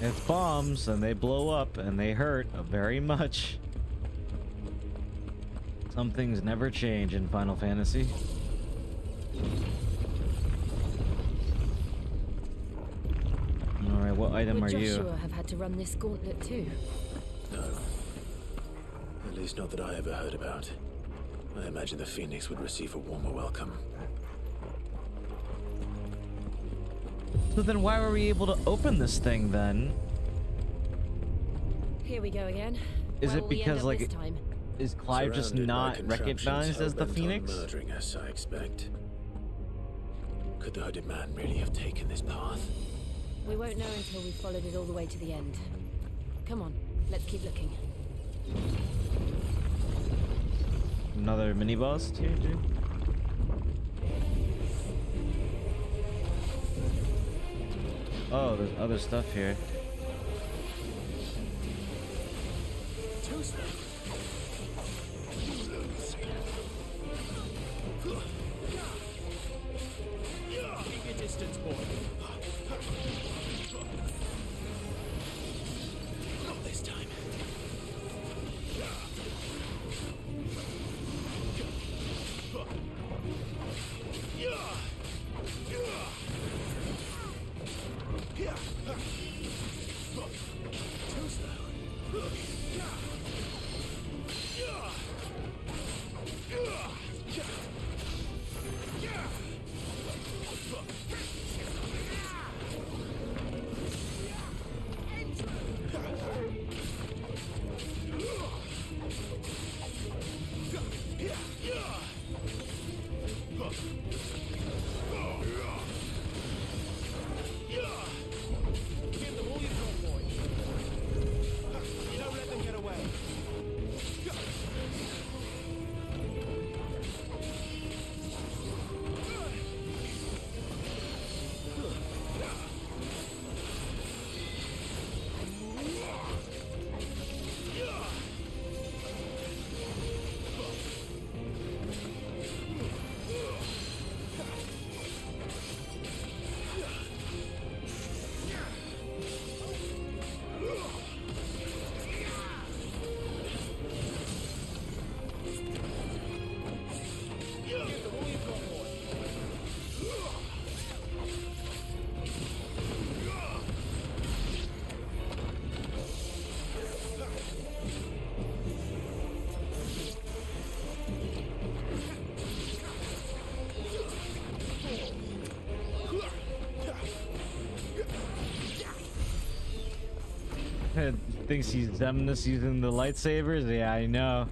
It's bombs, and they blow up, and they hurt very much. Some things never change in Final Fantasy. Alright, what item are you? Would Joshua have had to run this gauntlet too? No. At least not that I ever heard about. I imagine the Phoenix would receive a warmer welcome. So then why were we able to open this thing then? Here we go again. Is Where it will we end because up like this time? is Clive just Surrounded by not contraptions recognized as the hell-bent on Phoenix? Murdering us, I expect. Could the hooded man really have taken this path? We won't know until we've followed it all the way to the end. Come on, let's keep looking. Another mini boss too, dude. Oh, there's other stuff here. Keep your distance, boy. Not this time. Thinks he's Zemnis using the lightsabers? Yeah, I know.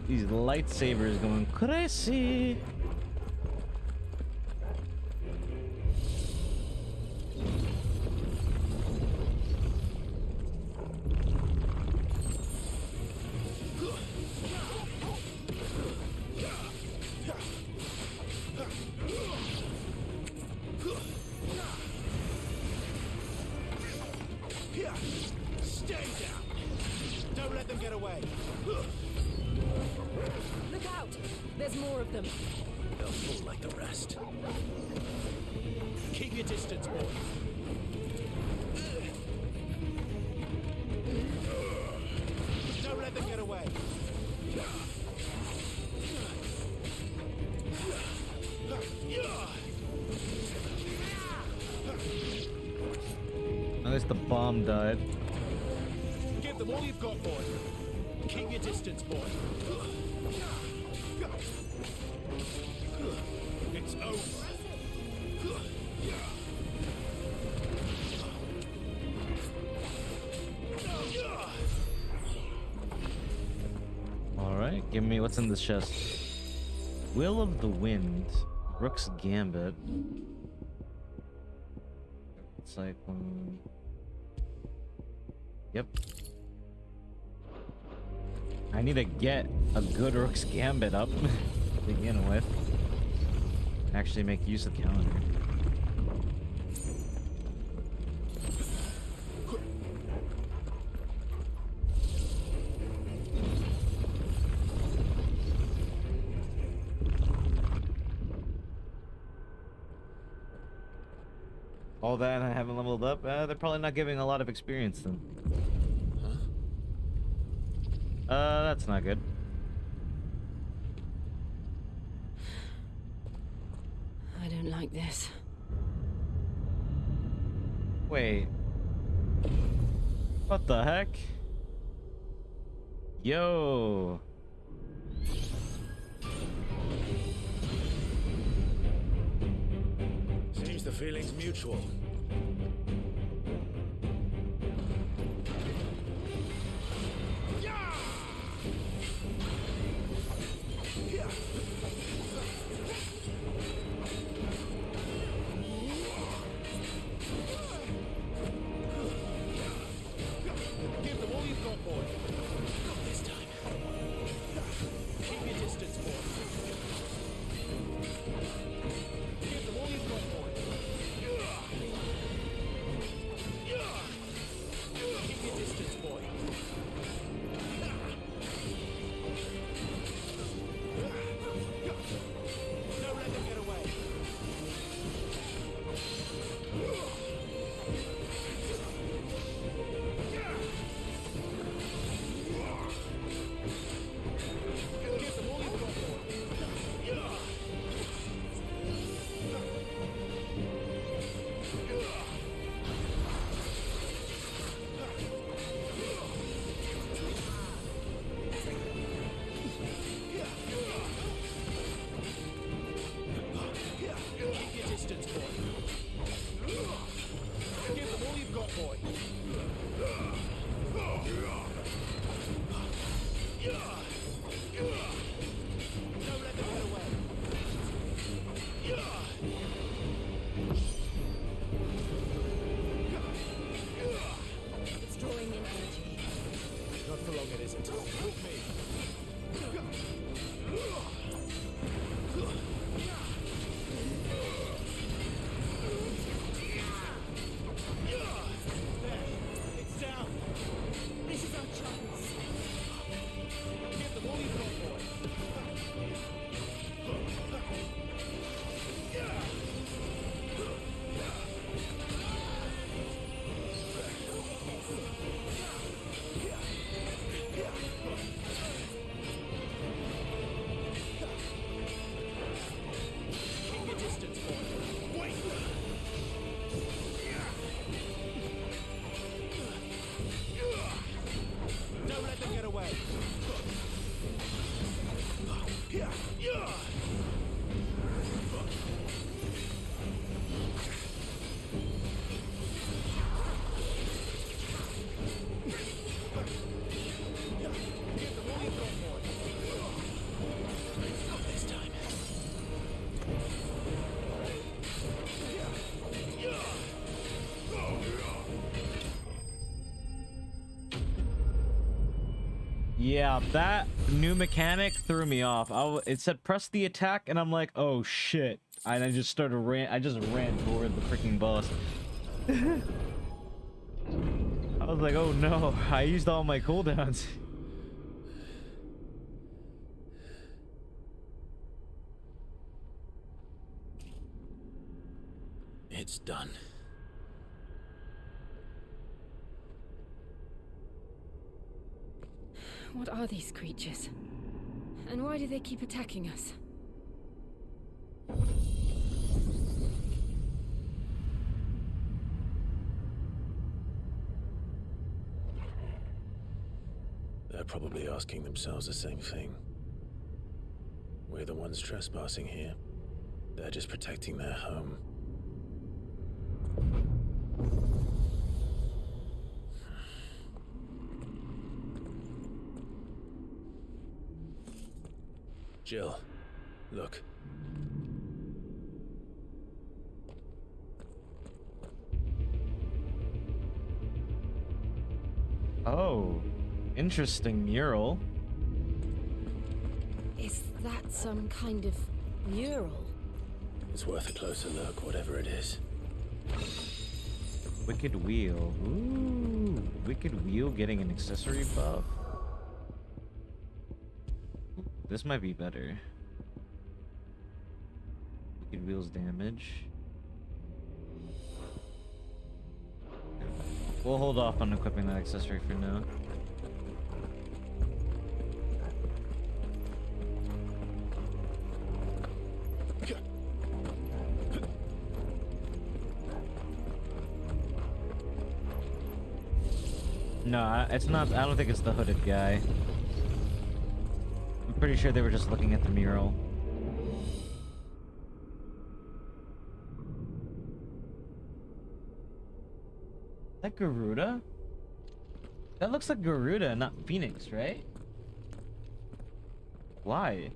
These lightsabers going crazy. away. Look out! There's more of them. They'll fall like the rest. Keep your distance, boy. Don't let them get away. At least the bomb died. Give them all you've got, boy. Keep your distance, boy. It's over. Alright, give me what's in this chest. Will of the Wind. Rook's Gambit. It's like Yep. I need to get a good Rook's Gambit up to begin with. Actually make use of the calendar. All that and I haven't leveled up, they're probably not giving a lot of experience then. Huh? That's not good. I don't like this. Wait. What the heck? Yo. Seems the feeling's mutual. Give them all you've got, boy. Not this time. Keep your distance, boy. Give them all you've got, boy. Keep your distance, boy. Don't let them get away. Give them all you've got, boy. Keep your distance, boy. Give them all you've got, boy. Don't let them get away. It's drawing in energy. Not for long, it isn't. With me. It's down. This is our chance. Give them all you've got, boy. Keep your distance, boy. Wait. Don't let them get away. Give them all you've got, boy. Not this time. Yeah, that new mechanic threw me off. It said press the attack, and I'm like, oh shit! And I just I just ran toward the freaking boss. I was like, oh no! I used all my cooldowns. It's done. What are these creatures? And why do they keep attacking us? They're probably asking themselves the same thing. We're the ones trespassing here. They're just protecting their home. Jill, look. Oh, interesting mural. Is that some kind of mural? It's worth a closer look, whatever it is. Wicked Wheel. Ooh, Wicked Wheel getting an accessory buff. This might be better. Wicked Wheel's damage. We'll hold off on equipping that accessory for now. No, it's not. I don't think it's the hooded guy. I'm pretty sure they were just looking at the mural. Is that Garuda? That looks like Garuda, not Phoenix, right? Why?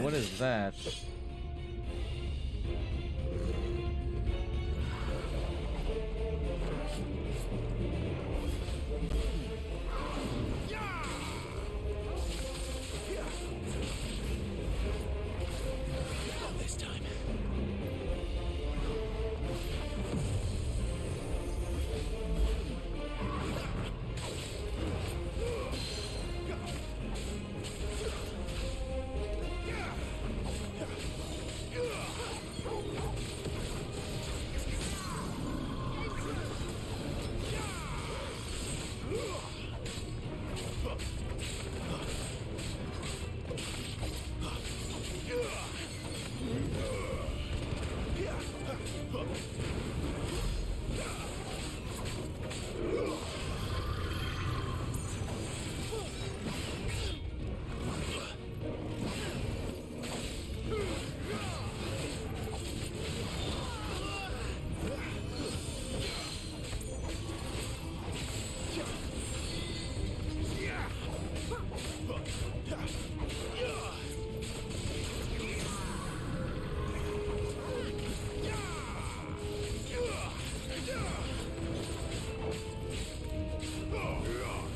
What is that? This time.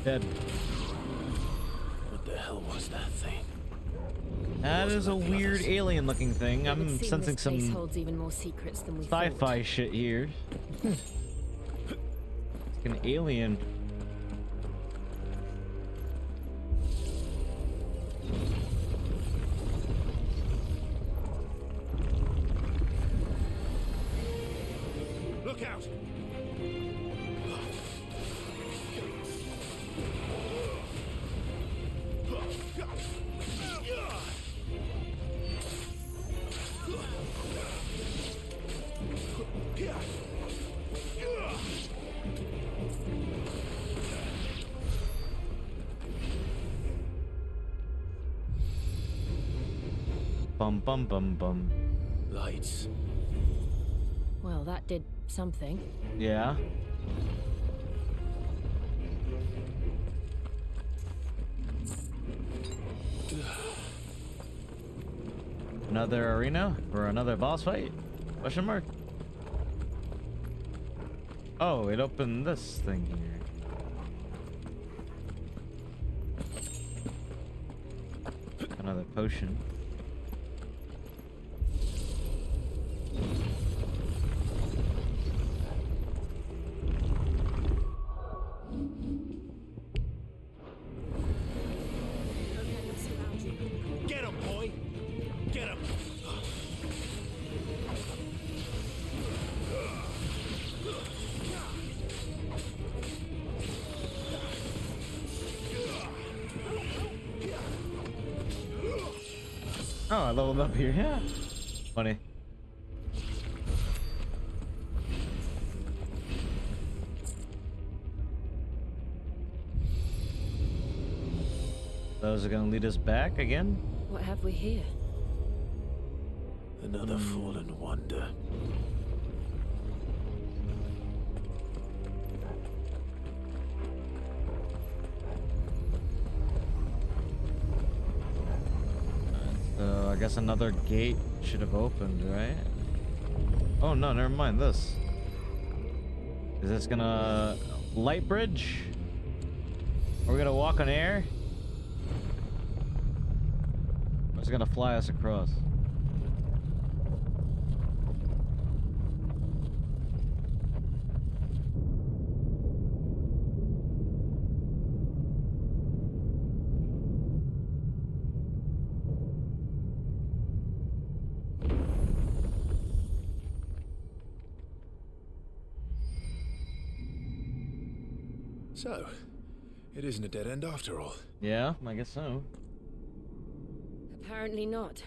Dead. What the hell was that thing? That is a weird alien looking thing. I'm sensing this place some holds even more secrets than we sci-fi thought. shit here. It's an alien. Look out! Bum bum bum bum. Lights. Well, that did something. Yeah. Another arena for another boss fight? Question mark. Oh, it opened this thing here. Another potion. Get him, boy! Get him! Oh, I leveled up here. Yeah. Funny. Those are gonna lead us back again? What have we here? Another fallen wonder. So I guess another gate should have opened, right? Oh no, never mind this. Is this gonna light bridge? Are we gonna walk on air? Or is it gonna fly us across? So, it isn't a dead end after all. Yeah, I guess so. Apparently not.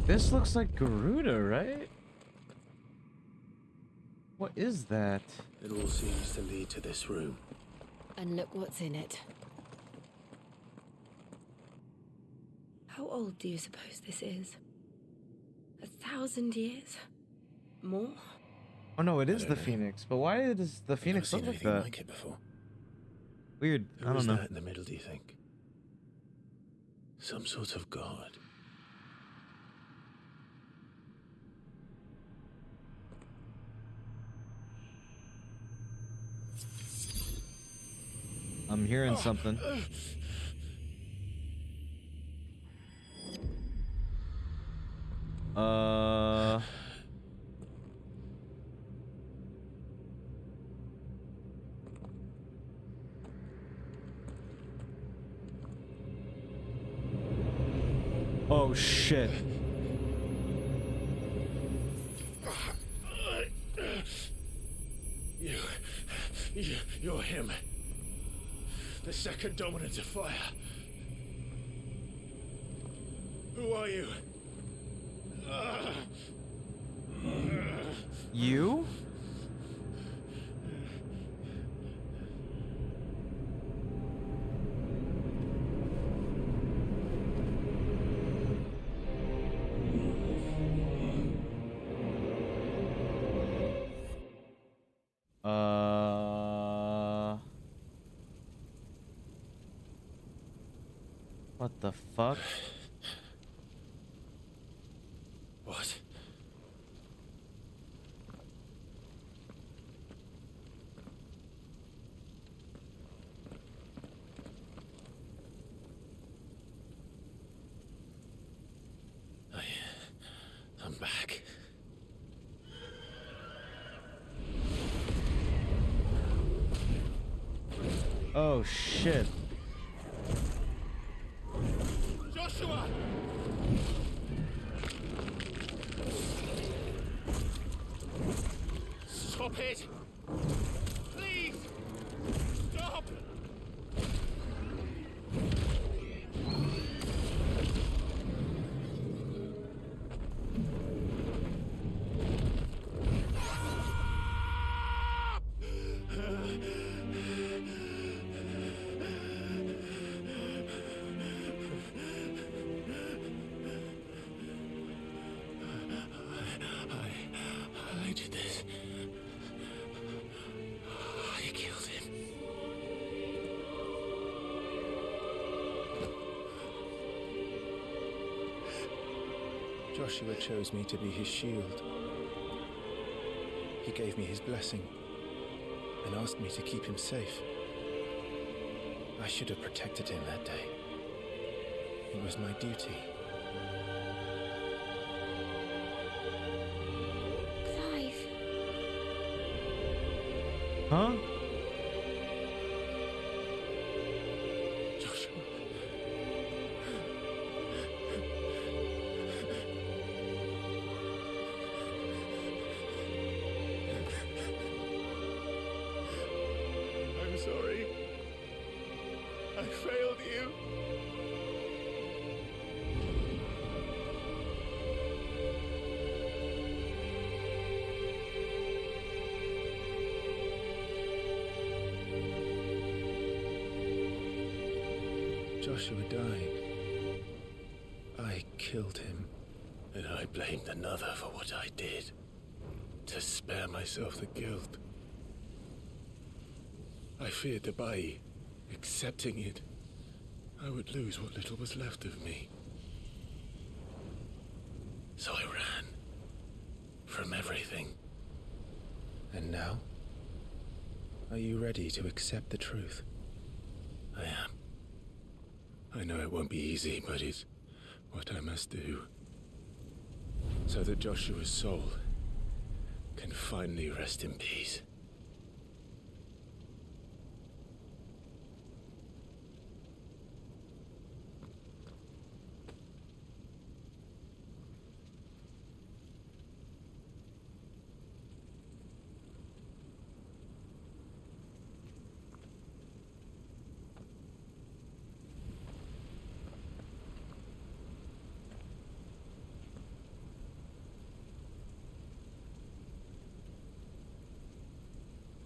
This looks like Garuda, right? What is that? It all seems to lead to this room. And look what's in it. How old do you suppose this is? 1,000 years? More? Oh no, it is the Phoenix. But why does the Phoenix look like that? Like it before. Weird. Who I don't is know. that in the middle, do you think? Some sort of god. I'm hearing something. Oh shit. You're him. The second dominant of fire. Who are you? You? What the fuck? What? I'm back. Oh shit. Joshua! Stop it! Please! Stop! I did this. Joshua chose me to be his shield. He gave me his blessing and asked me to keep him safe. I should have protected him that day. It was my duty. Clive. Huh? Joshua. I'm sorry. I failed you. Joshua died. I killed him. And I blamed another for what I did, to spare myself the guilt. I feared that by accepting it, I would lose what little was left of me. So I ran from everything. And now? Are you ready to accept the truth? I am. I know it won't be easy, but it's what I must do. So that Joshua's soul can finally rest in peace.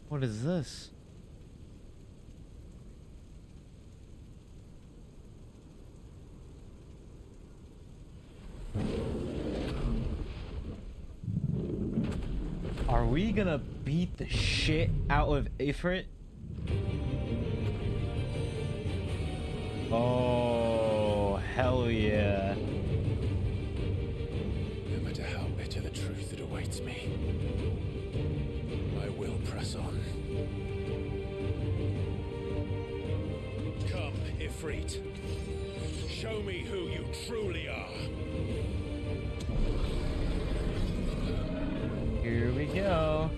What is this? Are we gonna beat the shit out of Ifrit? Oh, hell yeah. No matter how bitter the truth that awaits me, I will press on. Come, Ifrit. Show me who you truly are. Here we go.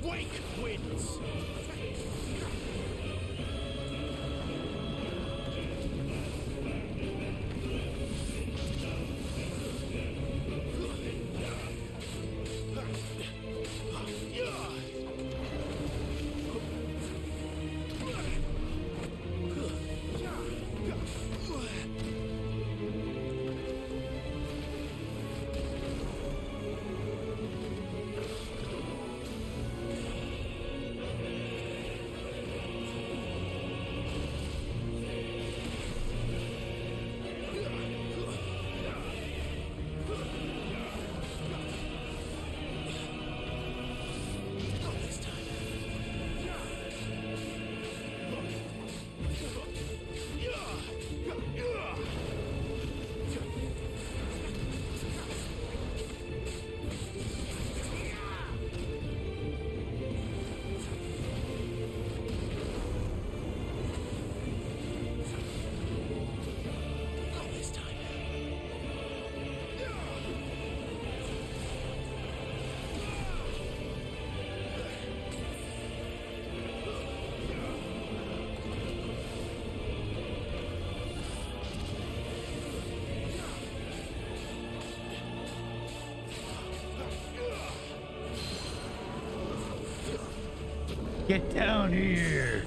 Wake wins. Get down here.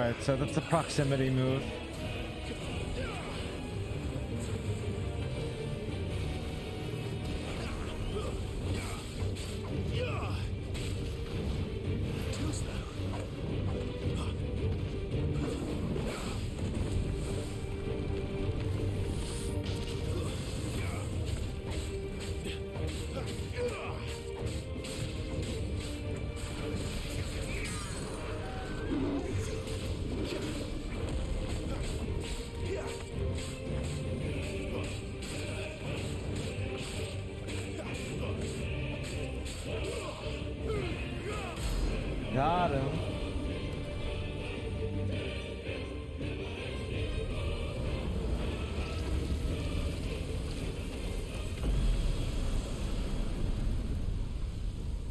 Alright, so that's a proximity move. Got him.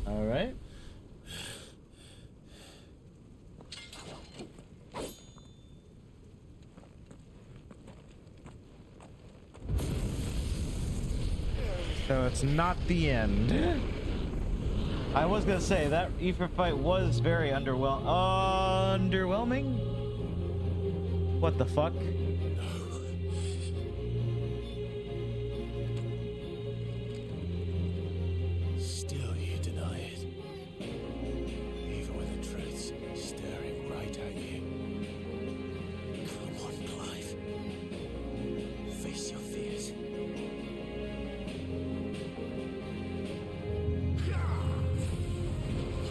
All right. So it's not the end. I was gonna say that Aoife fight was very underwhelming. What the fuck? Still you deny it. Even when the truth's staring right at you. Come on, Clive. Face your fears.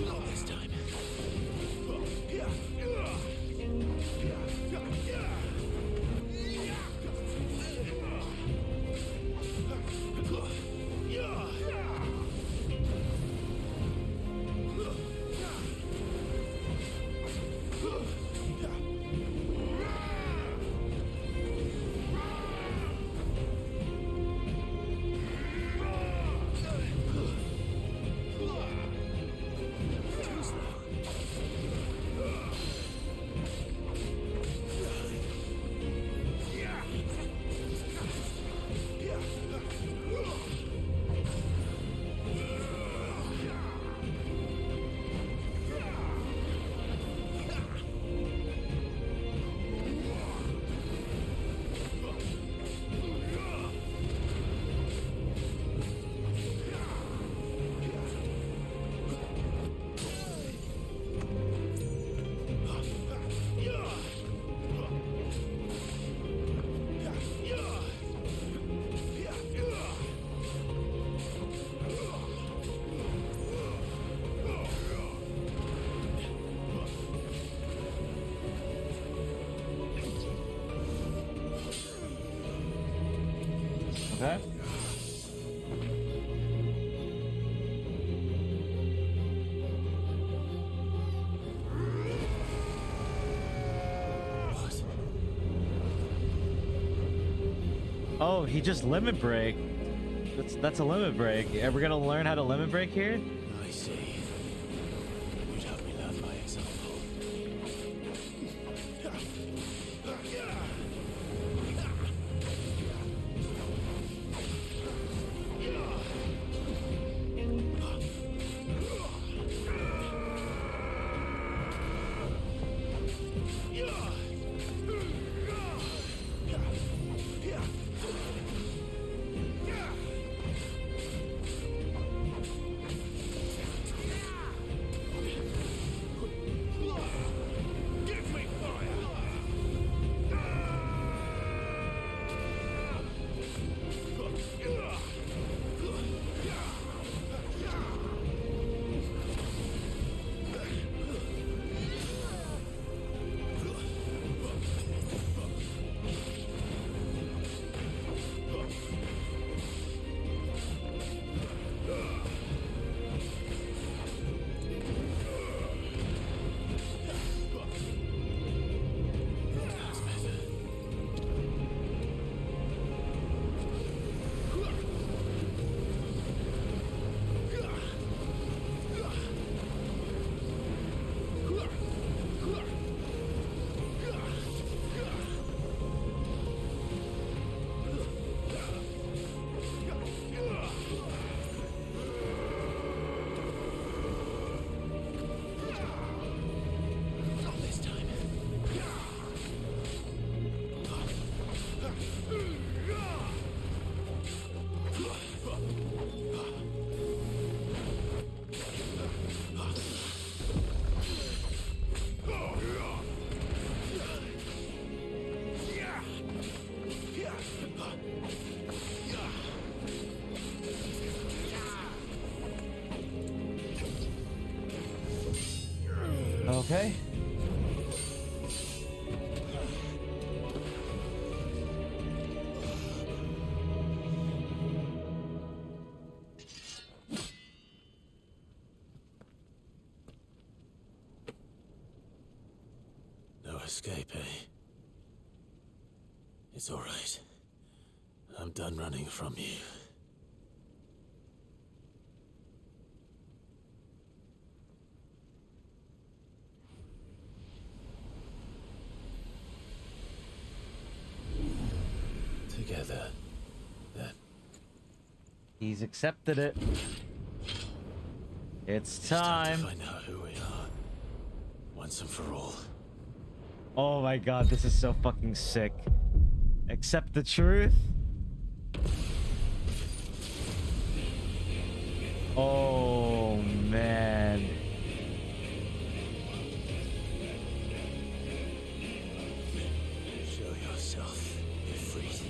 Not this time. Okay. Oh, he just limit break. That's a limit break. Ever gonna learn how to limit break here? I see. You'd have me learn by example. Okay. No escape, eh? It's all right. I'm done running from you. Together, then. He's accepted it. It's time. To find out who we are. Once and for all. Oh my god, this is so fucking sick. Accept the truth. Oh man. Show yourself, Ifrit.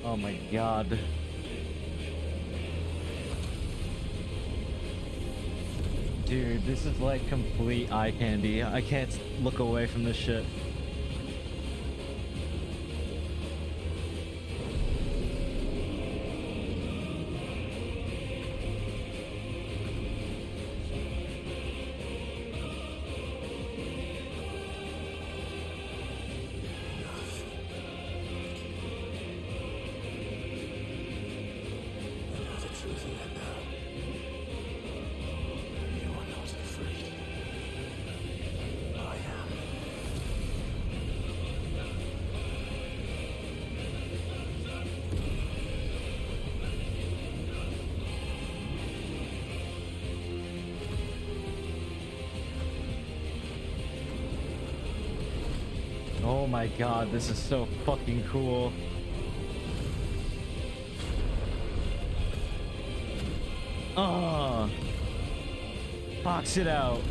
Oh my god. Dude, this is like complete eye candy. I can't look away from this shit. Oh my god, this is so fucking cool. Box it out.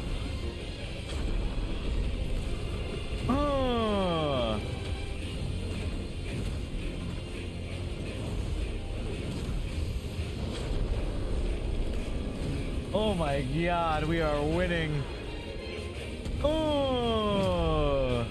Oh my god, we are winning. Oh.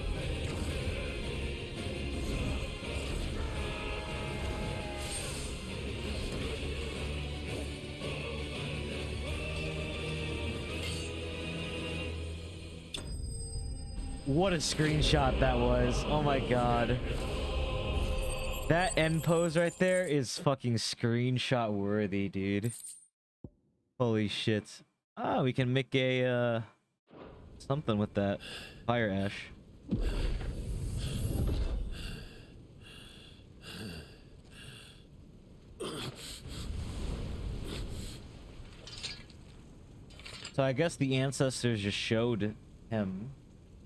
What a screenshot that was. Oh my god. That end pose right there is fucking screenshot worthy, dude. Holy shit. Ah, we can make a something with that fire ash. So I guess the ancestors just showed him,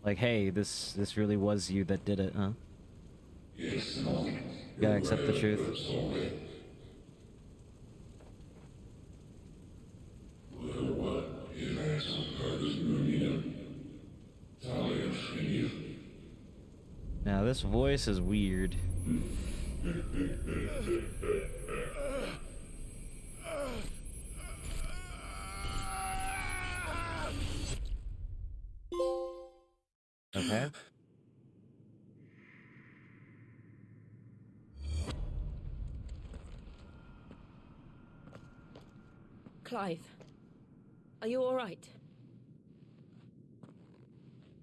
like, hey, this really was you that did it, huh? Yes, you gotta accept the truth. Now this voice is weird. Okay. Clive, are you all right?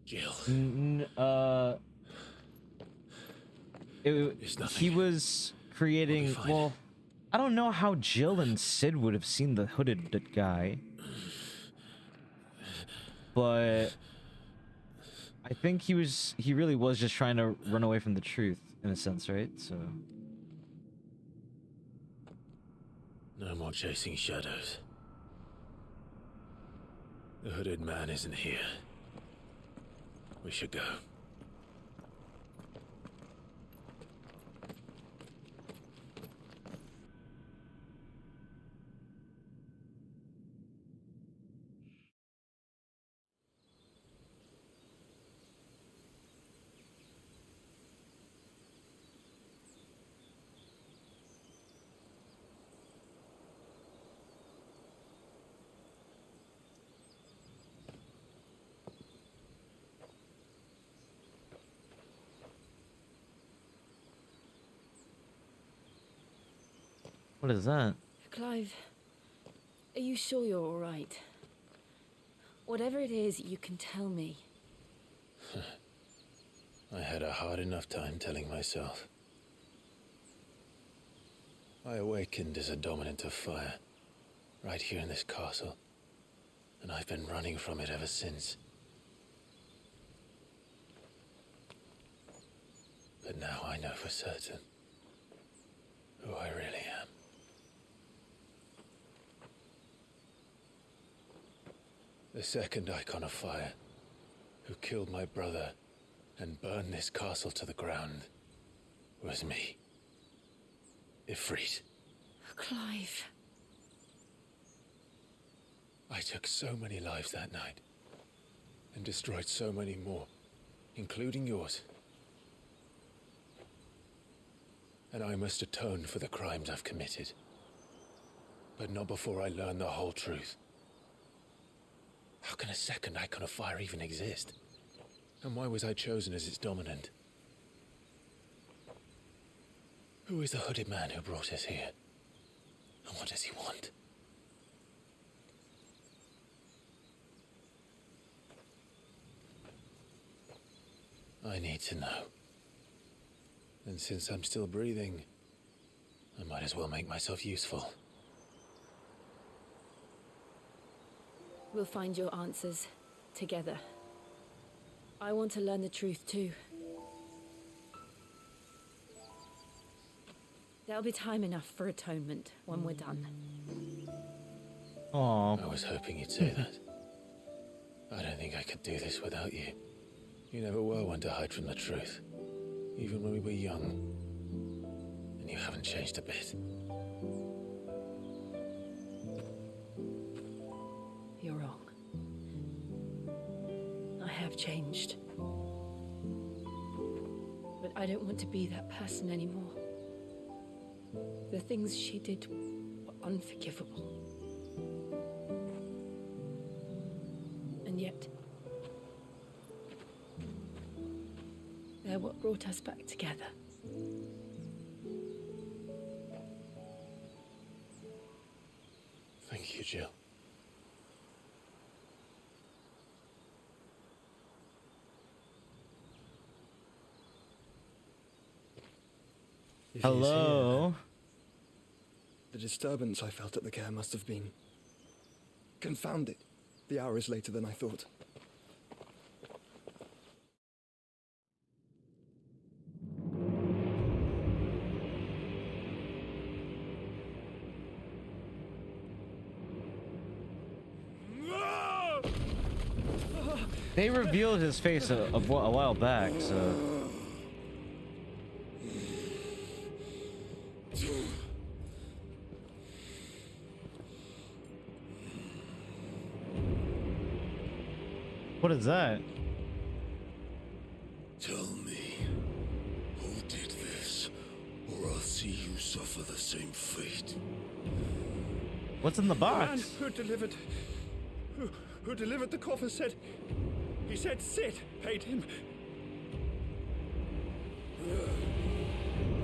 Jill. He was creating. Well, I don't know how Jill and Sid would have seen the hooded guy, but I think he really was just trying to run away from the truth in a sense, right? So. No more chasing shadows. The hooded man isn't here. We should go. What is that? Clive, are you sure you're all right? Whatever it is, you can tell me. I had a hard enough time telling myself. I awakened as a dominant of fire, right here in this castle, and I've been running from it ever since. But now I know for certain who I really am. The second icon of fire, who killed my brother and burned this castle to the ground, was me. Ifrit. Clive. I took so many lives that night, and destroyed so many more, including yours. And I must atone for the crimes I've committed. But not before I learn the whole truth. How can a second icon of fire even exist? And why was I chosen as its dominant? Who is the hooded man who brought us here? And what does he want? I need to know. And since I'm still breathing, I might as well make myself useful. We'll find your answers together. I want to learn the truth too. There'll be time enough for atonement when we're done. Aww. I was hoping you'd say that. I don't think I could do this without you. You never were one to hide from the truth, even when we were young. And you haven't changed a bit. You're wrong. I have changed. But I don't want to be that person anymore. The things she did were unforgivable. And yet, they're what brought us back together. Thank you, Jill. If he's Hello? here, the disturbance I felt at the care must have been confounded. The hour is later than I thought. They revealed his face a while back, so. What is that? Tell me, who did this, or I'll see you suffer the same fate. What's in the The box? man who delivered the coffin said, he said Sid paid him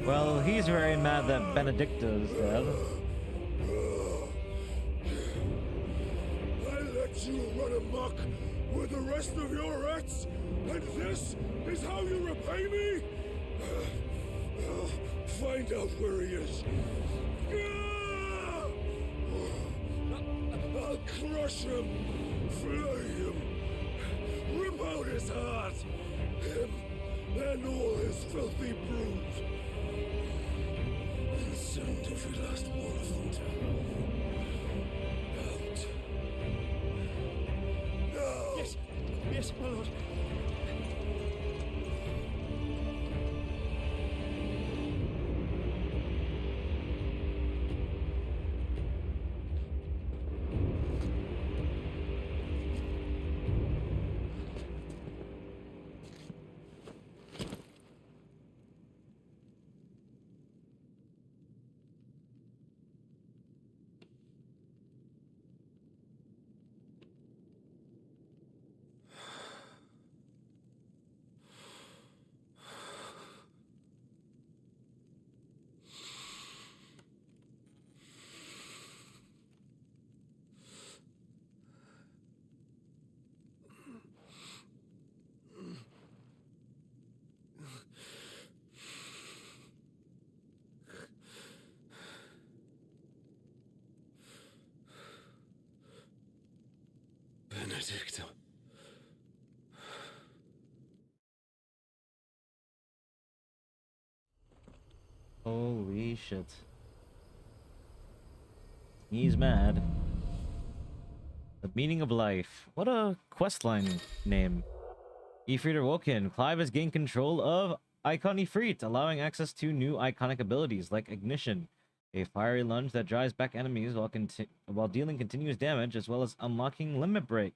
Well, he's very mad that Benedicta is dead. I let you run amok with the rest of your rats, and this is how you repay me? Find out where he is. I'll crush him, flay him, rip out his heart, him and all his filthy brood, and send every last one of them to hell. Out. Now! Yes, yes, my lord. Benedicta. Holy shit. He's mad. The meaning of life. What a questline name. Ifrit awoken. Clive has gained control of Icon Ifrit, allowing access to new iconic abilities like Ignition, a fiery lunge that drives back enemies while dealing continuous damage, as well as unlocking Limit Break.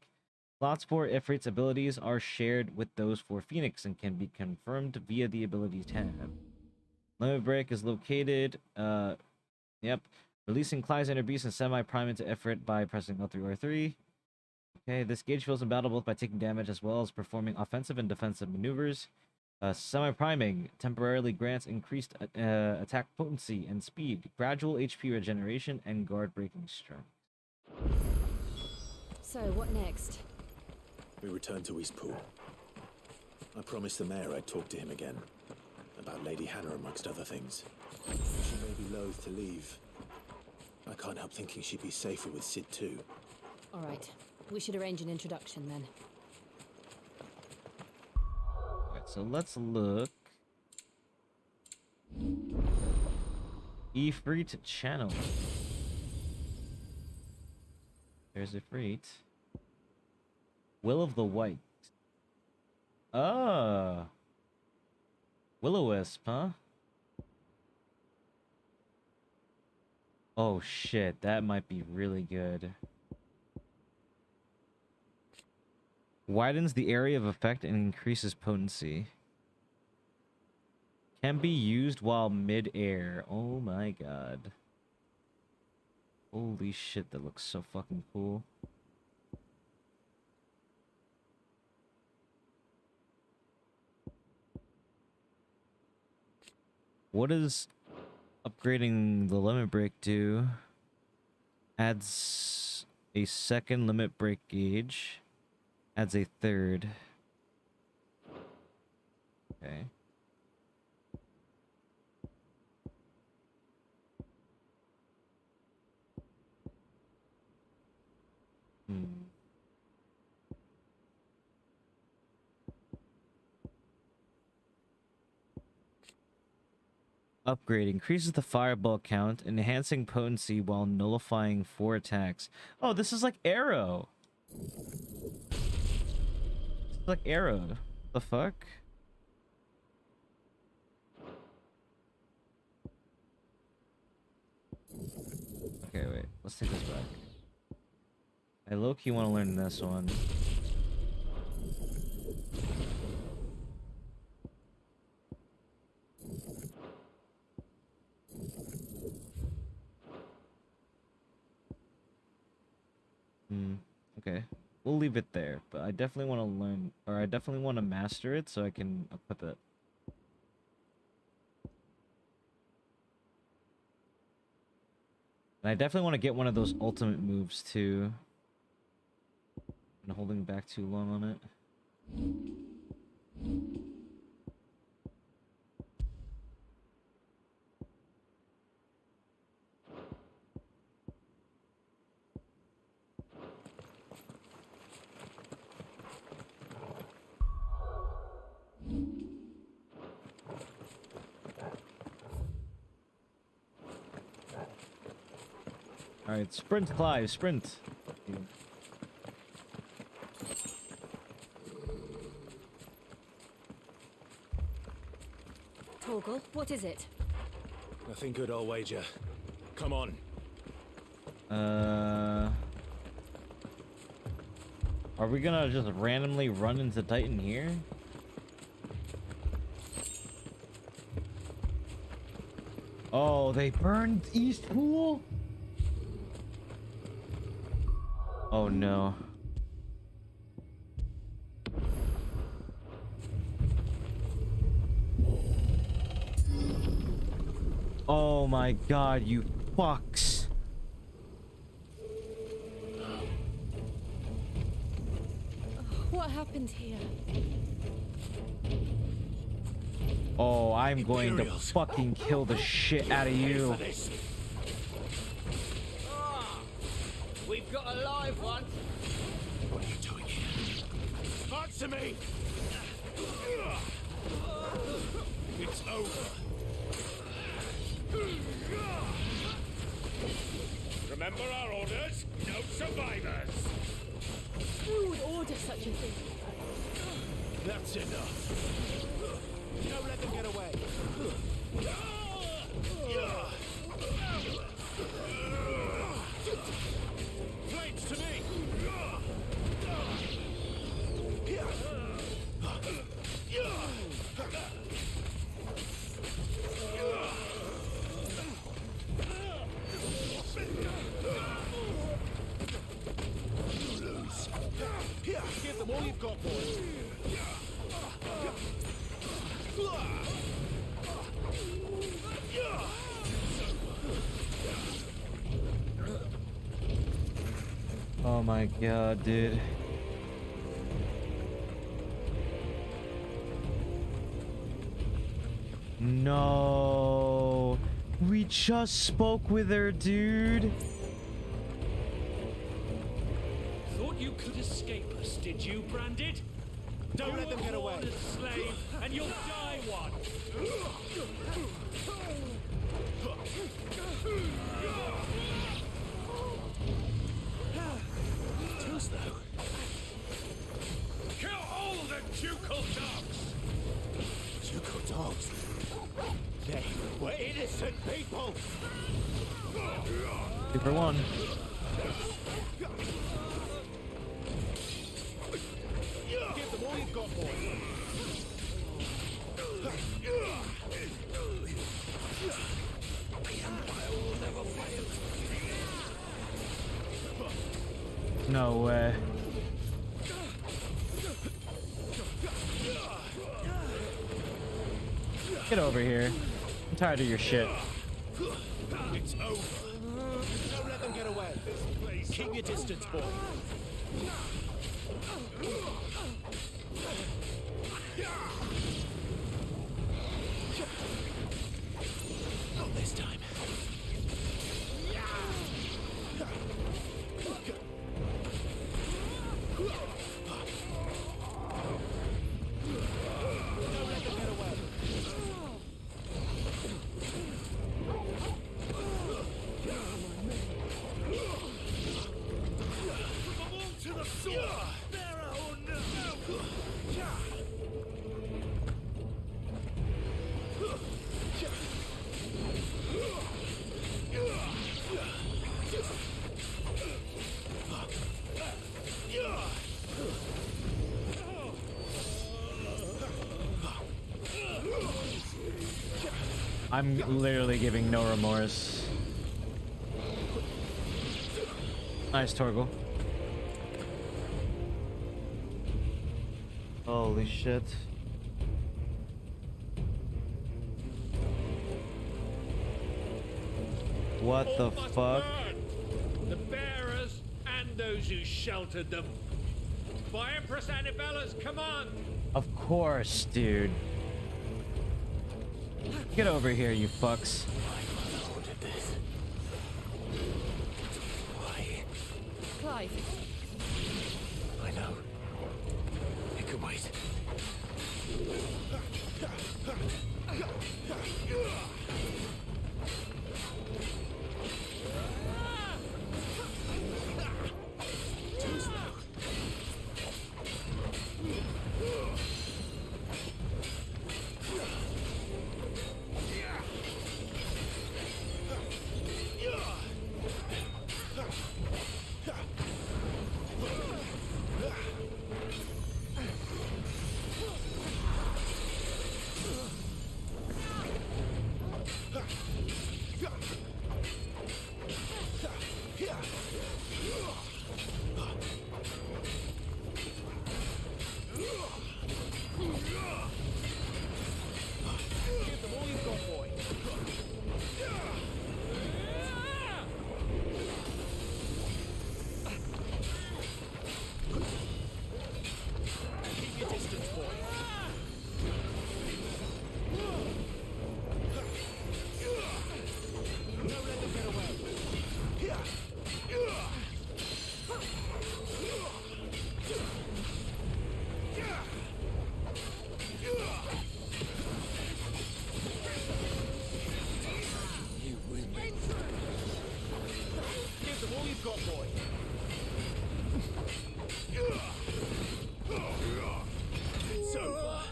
Slots for Ifrit's abilities are shared with those for Phoenix and can be confirmed via the abilities tab. Limit Break is located, releasing Clive's inner beast and semi-prime into Ifrit by pressing L3 or R3. Okay, this gauge feels in battle both by taking damage as well as performing offensive and defensive maneuvers. Semi-priming temporarily grants increased attack potency and speed, gradual HP regeneration, and guard-breaking strength. So, what next? We return to Eastpool. I promised the mayor I'd talk to him again. About Lady Hannah, amongst other things. She may be loath to leave. I can't help thinking she'd be safer with Sid too. All right. We should arrange an introduction then. Alright, so let's look. Ifrit channel. There's Ifrit. Will of the White. Ah. Will-o-wisp, huh? Oh shit, that might be really good. Widens the area of effect and increases potency. Can be used while mid-air. Oh my god. Holy shit, that looks so fucking cool. What does upgrading the limit break do? Adds a second limit break gauge. Adds a third. Okay. Upgrade increases the fireball count, enhancing potency while nullifying 4 attacks. Oh, this is like Arrow. It's like Arrow. The fuck? Okay, wait. Let's take this back. I low-key want to learn this one. Okay. We'll leave it there, but I definitely want to learn, or I definitely want to master it so I can equip it. And I definitely want to get one of those ultimate moves too. Been holding back too long on it. Alright, sprint, Clive, sprint. Torgal, what is it? Nothing good, I'll wager. Come on. Are we gonna just randomly run into Titan here? Oh, they burned East Pool? Oh no. Oh my god, you fucks. What happened here? Oh, I'm going to fucking kill the shit out of you. We've got a live one. What are you doing here? Answer me! It's over. Remember our orders? No survivors! Who would order such a thing? That's enough. Don't let them get away. Flames to me! Give them all you've got, boys. Oh my god, dude. No. We just spoke with her, dude. Thought you could escape us, did you, Branded? Don't let them get away. You were born a slave, and you'll die one. Too slow. Kill all the ducal dogs. Ducal dogs? They were innocent people. 2 for 1. Give them all you've got, boy. The Empire will never fail. No way. Get over here. I'm tired of your shit. It's over. Don't let them get away. Keep your distance, boy. Not this time. Don't let them get away. To the sword! I'm literally giving no remorse. Nice, Torgal. Holy shit. What All the must fuck? burn. The bearers and those who sheltered them. By Empress Annibella's command. Of course, dude. Get over here, you fucks. Clive. I know. It could wait.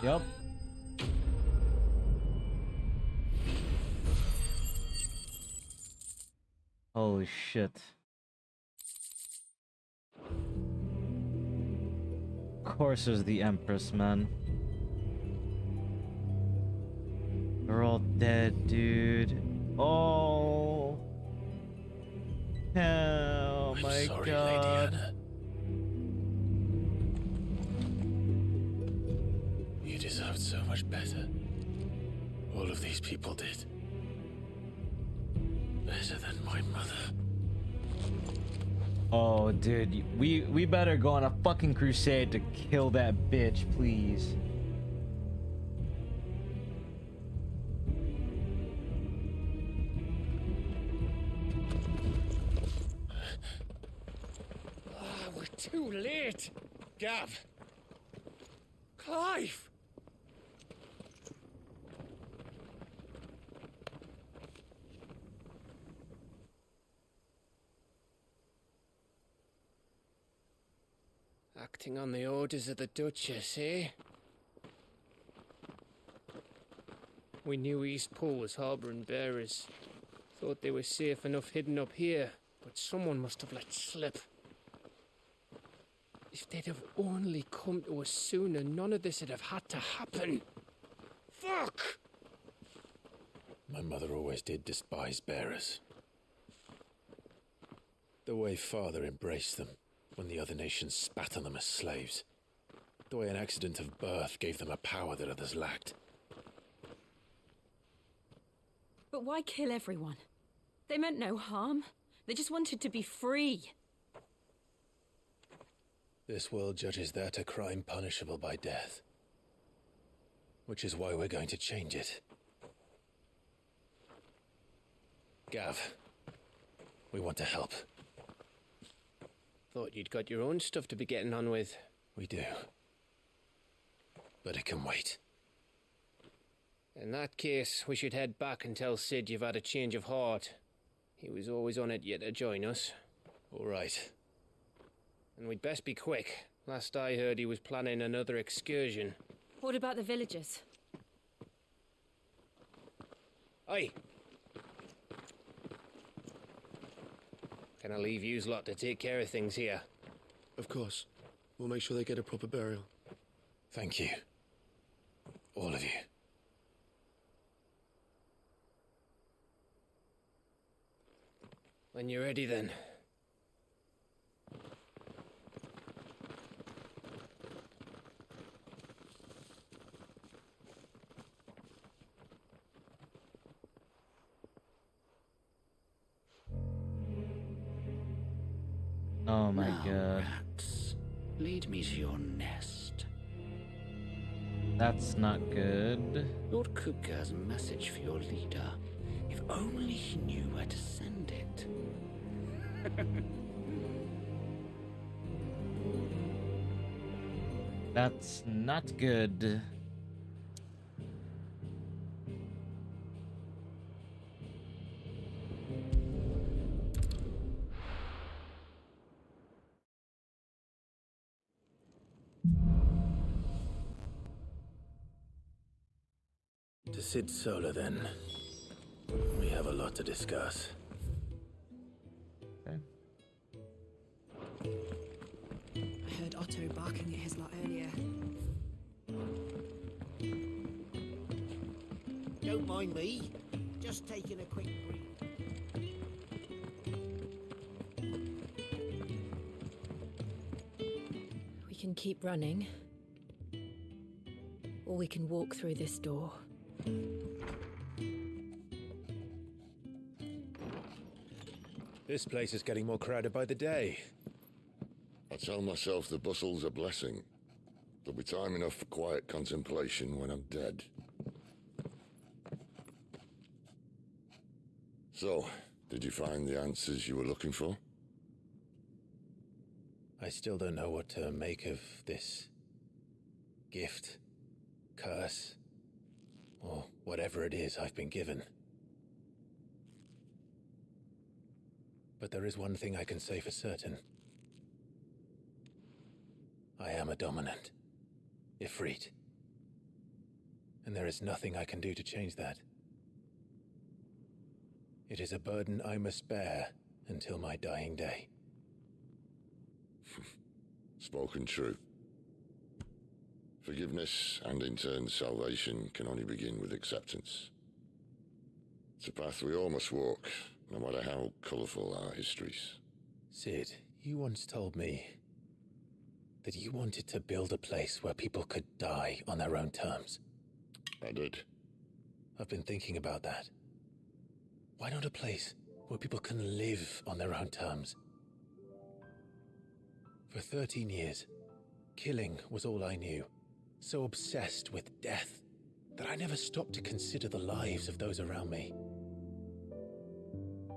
Yep. Holy shit. Of course there's the Empress, man. They're all dead, dude. Oh. Oh my sorry, god. Lady Anna. You deserved so much better. All of these people did. Better than my mother. Oh, dude, we better go on a fucking crusade to kill that bitch, please. We're too late. Gav. Clive. Acting on the orders of the Duchess, eh? We knew Eastpool was harbouring bearers. Thought they were safe enough hidden up here, but someone must have let slip. If they'd have only come to us sooner, none of this would have had to happen. Fuck! My mother always did despise bearers. The way Father embraced them when the other nations spat on them as slaves. The way an accident of birth gave them a power that others lacked. But why kill everyone? They meant no harm. They just wanted to be free. This world judges that a crime punishable by death. Which is why we're going to change it. Gav, we want to help. Thought you'd got your own stuff to be getting on with. We do. But it can wait. In that case, we should head back and tell Sid you've had a change of heart. He was always on it yet to join us. All right. And we'd best be quick. Last I heard, he was planning another excursion. What about the villagers? Aye. Can I leave yous lot to take care of things here? Of course. We'll make sure they get a proper burial. Thank you. All of you. When you're ready, then. Oh my Now, god. rats, lead me to your nest. That's not good. Lord Kupka has a message for your leader. If only he knew where to send it. That's not good. To Sid Solar, then. We have a lot to discuss. Okay. I heard Otto barking at his lot earlier. Don't mind me. Just taking a quick breathe. We can keep running. Or we can walk through this door. This place is getting more crowded by the day. I tell myself the bustle's a blessing. There'll be time enough for quiet contemplation when I'm dead. So, did you find the answers you were looking for? I still don't know what to make of this gift, curse, or whatever it is I've been given. But there is one thing I can say for certain. I am a dominant, Ifrit. And there is nothing I can do to change that. It is a burden I must bear until my dying day. Spoken true. Forgiveness, and in turn salvation, can only begin with acceptance. It's a path we all must walk, no matter how colourful our histories. Sid, you once told me that you wanted to build a place where people could die on their own terms. I did. I've been thinking about that. Why not a place where people can live on their own terms? For 13 years, killing was all I knew. So obsessed with death that I never stopped to consider the lives of those around me.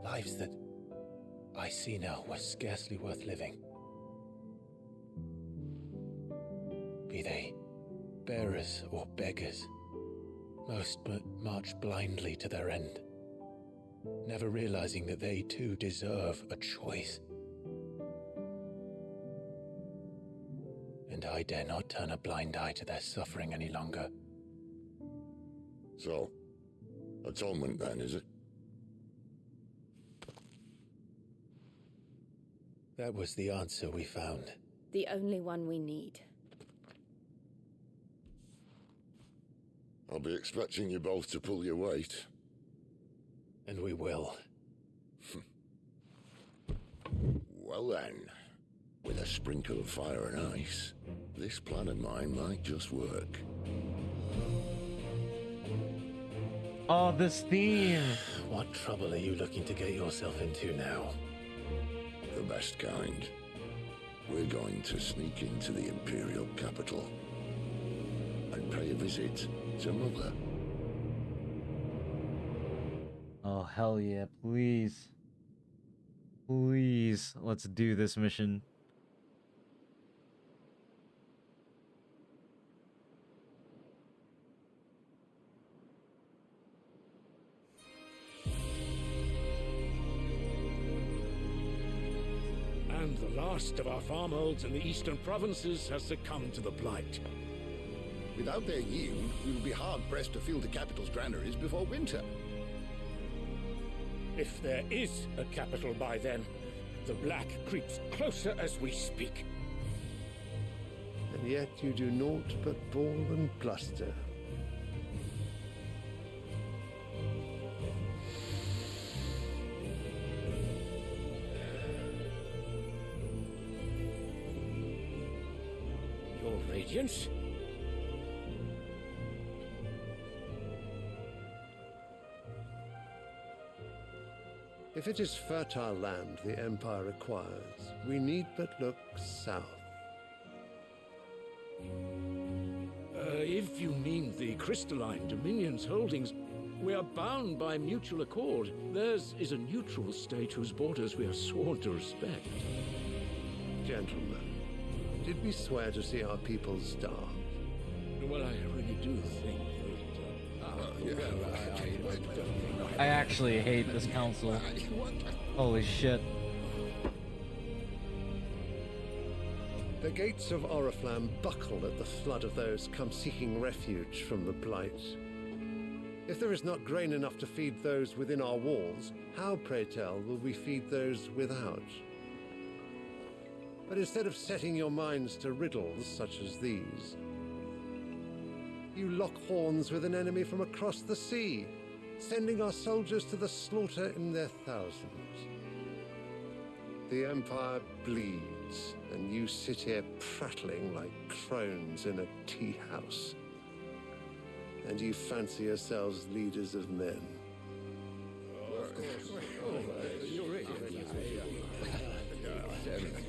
Lives that I see now were scarcely worth living. Be they bearers or beggars, most march blindly to their end, never realizing that they too deserve a choice. And I dare not turn a blind eye to their suffering any longer. So, atonement then, is it? That was the answer we found. The only one we need. I'll be expecting you both to pull your weight. And we will. Well then, with a sprinkle of fire and ice, this plan of mine might just work. Oh, this theme! What trouble are you looking to get yourself into now? The best kind. We're going to sneak into the Imperial capital and pay a visit to Mother. Oh, hell yeah, please. Please, let's do this mission. And the last of our farmholds in the eastern provinces has succumbed to the blight. Without their yield, we will be hard-pressed to fill the capital's granaries before winter. If there is a capital by then, the black creeps closer as we speak. And yet you do naught but ball and bluster. Your Radiance? If it is fertile land the Empire requires, we need but look south. If you mean the crystalline Dominion's holdings, we are bound by mutual accord. Theirs is a neutral state whose borders we are sworn to respect. Gentlemen, did we swear to see our people starve? Well, I really do think that... I actually hate this council. Holy shit. The gates of Oriflamme buckle at the flood of those come seeking refuge from the Blight. If there is not grain enough to feed those within our walls, how, pray tell, will we feed those without? But instead of setting your minds to riddles such as these, you lock horns with an enemy from across the sea, sending our soldiers to the slaughter in their thousands. The Empire bleeds, and you sit here prattling like crones in a tea house. And you fancy yourselves leaders of men.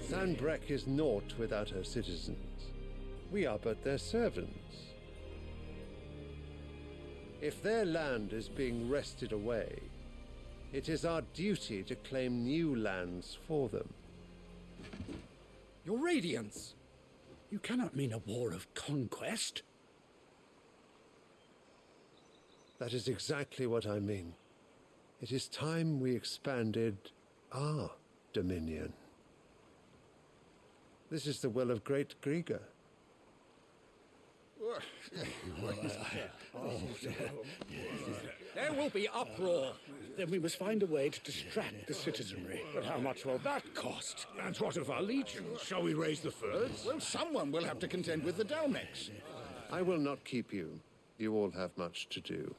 Sanbreque is naught without her citizens. We are but their servants. If their land is being wrested away, it is our duty to claim new lands for them. Your Radiance! You cannot mean a war of conquest. That is exactly what I mean. It is time we expanded our dominion. This is the will of great Grieger. There will be uproar. Then we must find a way to distract the citizenry. But how much will that cost? And what of our legions? Shall we raise the furs? Well, someone will have to contend with the Dalmex. I will not keep you. You all have much to do.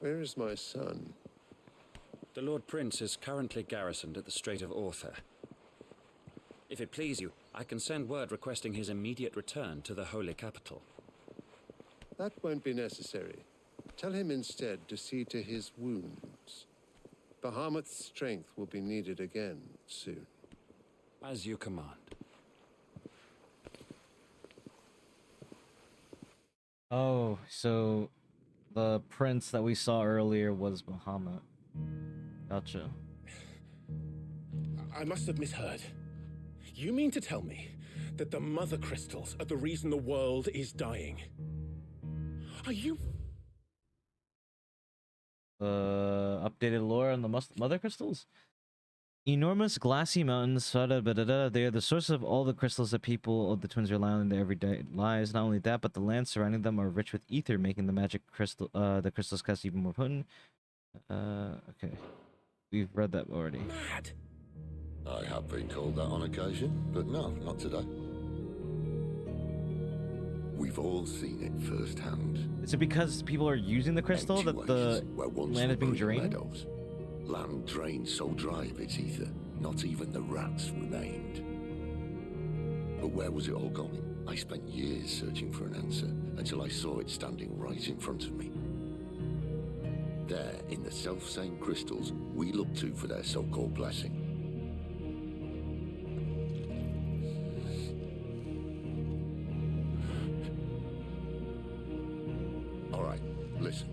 Where is my son? The Lord Prince is currently garrisoned at the Strait of Orther. If it please you, I can send word requesting his immediate return to the Holy Capital. That won't be necessary. Tell him instead to see to his wounds. Bahamut's strength will be needed again soon. As you command. Oh, so the prince that we saw earlier was Bahamut. Gotcha. I must have misheard. You mean to tell me that the Mother Crystals are the reason the world is dying? Are you... Updated lore on the Mother Crystals? Enormous glassy mountains, they are the source of all the crystals that people of the twins rely on in their everyday lives. Not only that, but the lands surrounding them are rich with ether, making the magic crystal, the crystals cast even more potent. Okay. We've read that already. Mad! I have been called that on occasion, but no, not today. We've all seen it firsthand. Is it because people are using the crystal that the land is being drained? Meadows. Land drained so dry of its ether, not even the rats remained. But where was it all going? I spent years searching for an answer, until I saw it standing right in front of me. There, in the self-same crystals we look to for their so-called blessing. All right, listen.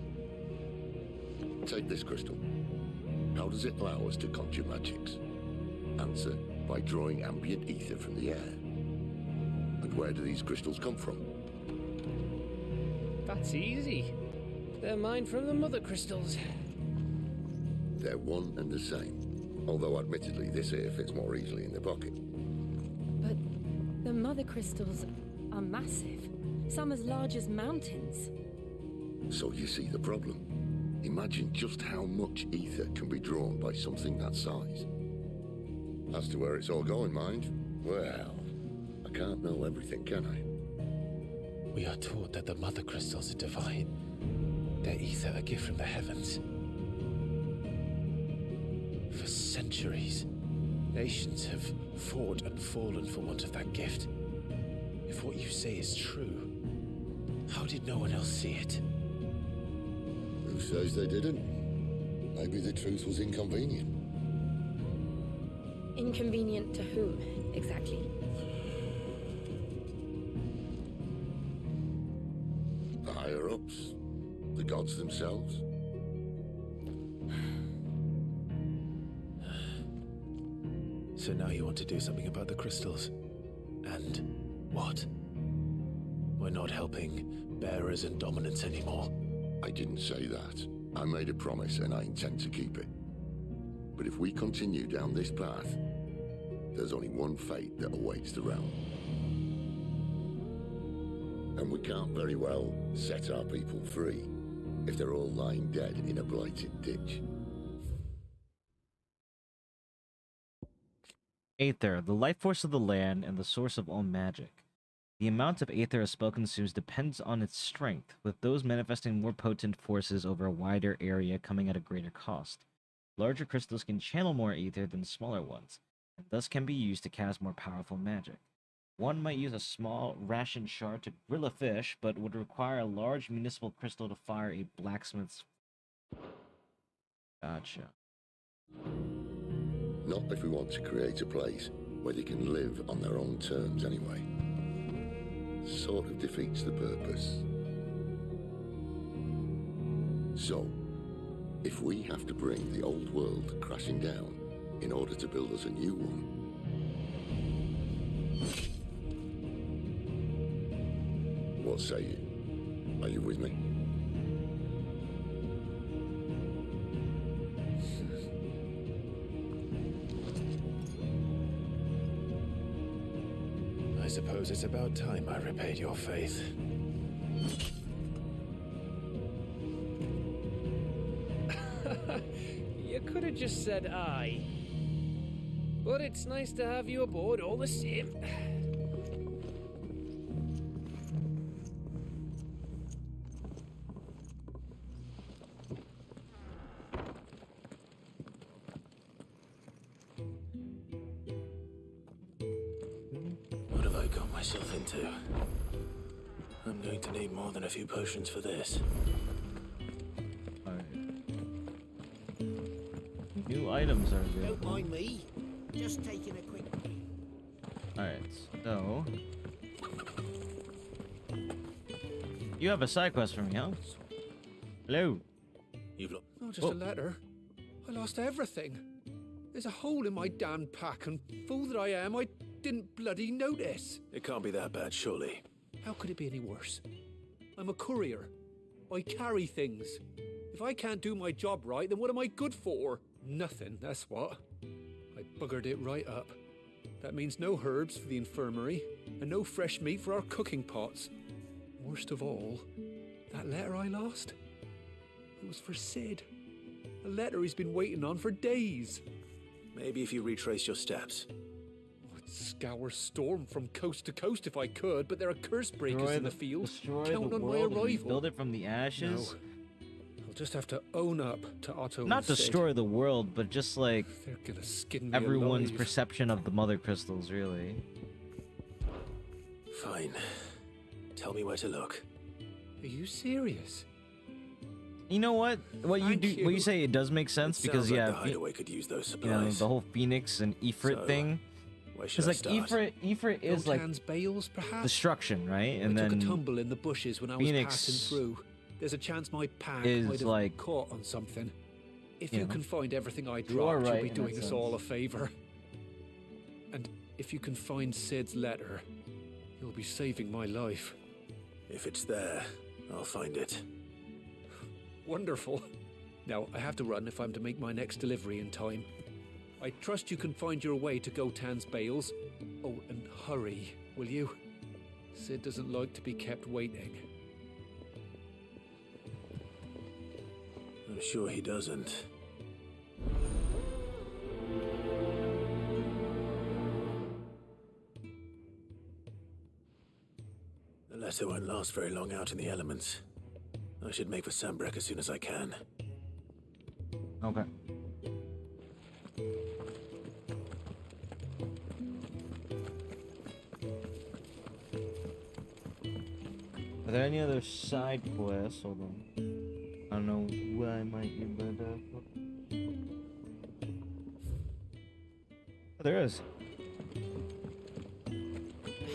Take this crystal. How does it allow us to conjure magics? Answer, by drawing ambient ether from the air. And where do these crystals come from? That's easy. They're mined from the Mother Crystals. They're one and the same. Although admittedly this here fits more easily in the pocket. But the Mother Crystals are massive. Some as large as mountains. So you see the problem. Imagine just how much ether can be drawn by something that size. As to where it's all going, mind, well, I can't know everything, can I? We are taught that the mother crystals are divine. Their ether a gift from the heavens. For centuries, nations have fought and fallen for want of that gift. If what you say is true, how did no one else see it? Who says they didn't? Maybe the truth was inconvenient. Inconvenient to whom, exactly? The higher-ups? The gods themselves? So now you want to do something about the crystals. And what? We're not helping bearers and dominants anymore. I didn't say that. I made a promise and I intend to keep it. But if we continue down this path, there's only one fate that awaits the realm. And we can't very well set our people free if they're all lying dead in a blighted ditch. Aether, the life force of the land and the source of all magic. The amount of Aether a spell consumes depends on its strength, with those manifesting more potent forces over a wider area coming at a greater cost. Larger crystals can channel more Aether than smaller ones, and thus can be used to cast more powerful magic. One might use a small ration shard to grill a fish, but would require a large municipal crystal to fire a blacksmith's... Gotcha. Not if we want to create a place where they can live on their own terms anyway. Sort of defeats the purpose. So, if we have to bring the old world crashing down in order to build us a new one, what say you? Are you with me? I suppose it's about time I repaid your faith. You could have just said aye. But it's nice to have you aboard all the same. What have I got myself into? I'm going to need more than a few potions for this. New items are Don't available. mind me. Just taking a quick break. Alright, so... You have a side quest for me, huh? Hello. You've looked. Oh, just a letter. I lost everything. There's a hole in my damn pack, and fool that I am, I didn't bloody notice. It can't be that bad, surely. How could it be any worse? I'm a courier. I carry things. If I can't do my job right, then what am I good for? Nothing, that's what. I buggered it right up. That means no herbs for the infirmary, and no fresh meat for our cooking pots. Worst of all, that letter I lost, it was for Sid. A letter he's been waiting on for days. Maybe if you retrace your steps. I'd scour Storm from coast to coast if I could, but there are curse breakers in the field. Count on my arrival. Build it from the ashes? No. I'll just have to own up to Otto. Not and destroy Sid. the world, but just like They're gonna skin me everyone's alive. perception of the mother crystals, really. Fine. Tell me where to look. Are you serious? You know what? What Thank what you you. say, it does make sense It because sounds like yeah, the hideaway could use those you know, supplies. the whole Phoenix and Ifrit So, thing. Where should Because I like start? Ifrit is like Gotan's bales, perhaps? destruction, right? And I took then a tumble in the bushes when I was Phoenix passing through. There's a chance my pack is might have like, caught on something. If you you know, can find everything I you are dropped, right you'll be in doing that us all a sense. favor. And if you can find Sid's letter, you'll be saving my life. If it's there, I'll find it. Wonderful. Now, I have to run if I'm to make my next delivery in time. I trust you can find your way to Gotan's bales. Oh, and hurry, will you? Sid doesn't like to be kept waiting. I'm sure he doesn't. The letter won't last very long out in the elements. I should make for Sambrek as soon as I can. Okay. Are there any other side quests? Hold on. I don't know where I might be, but oh, there is. I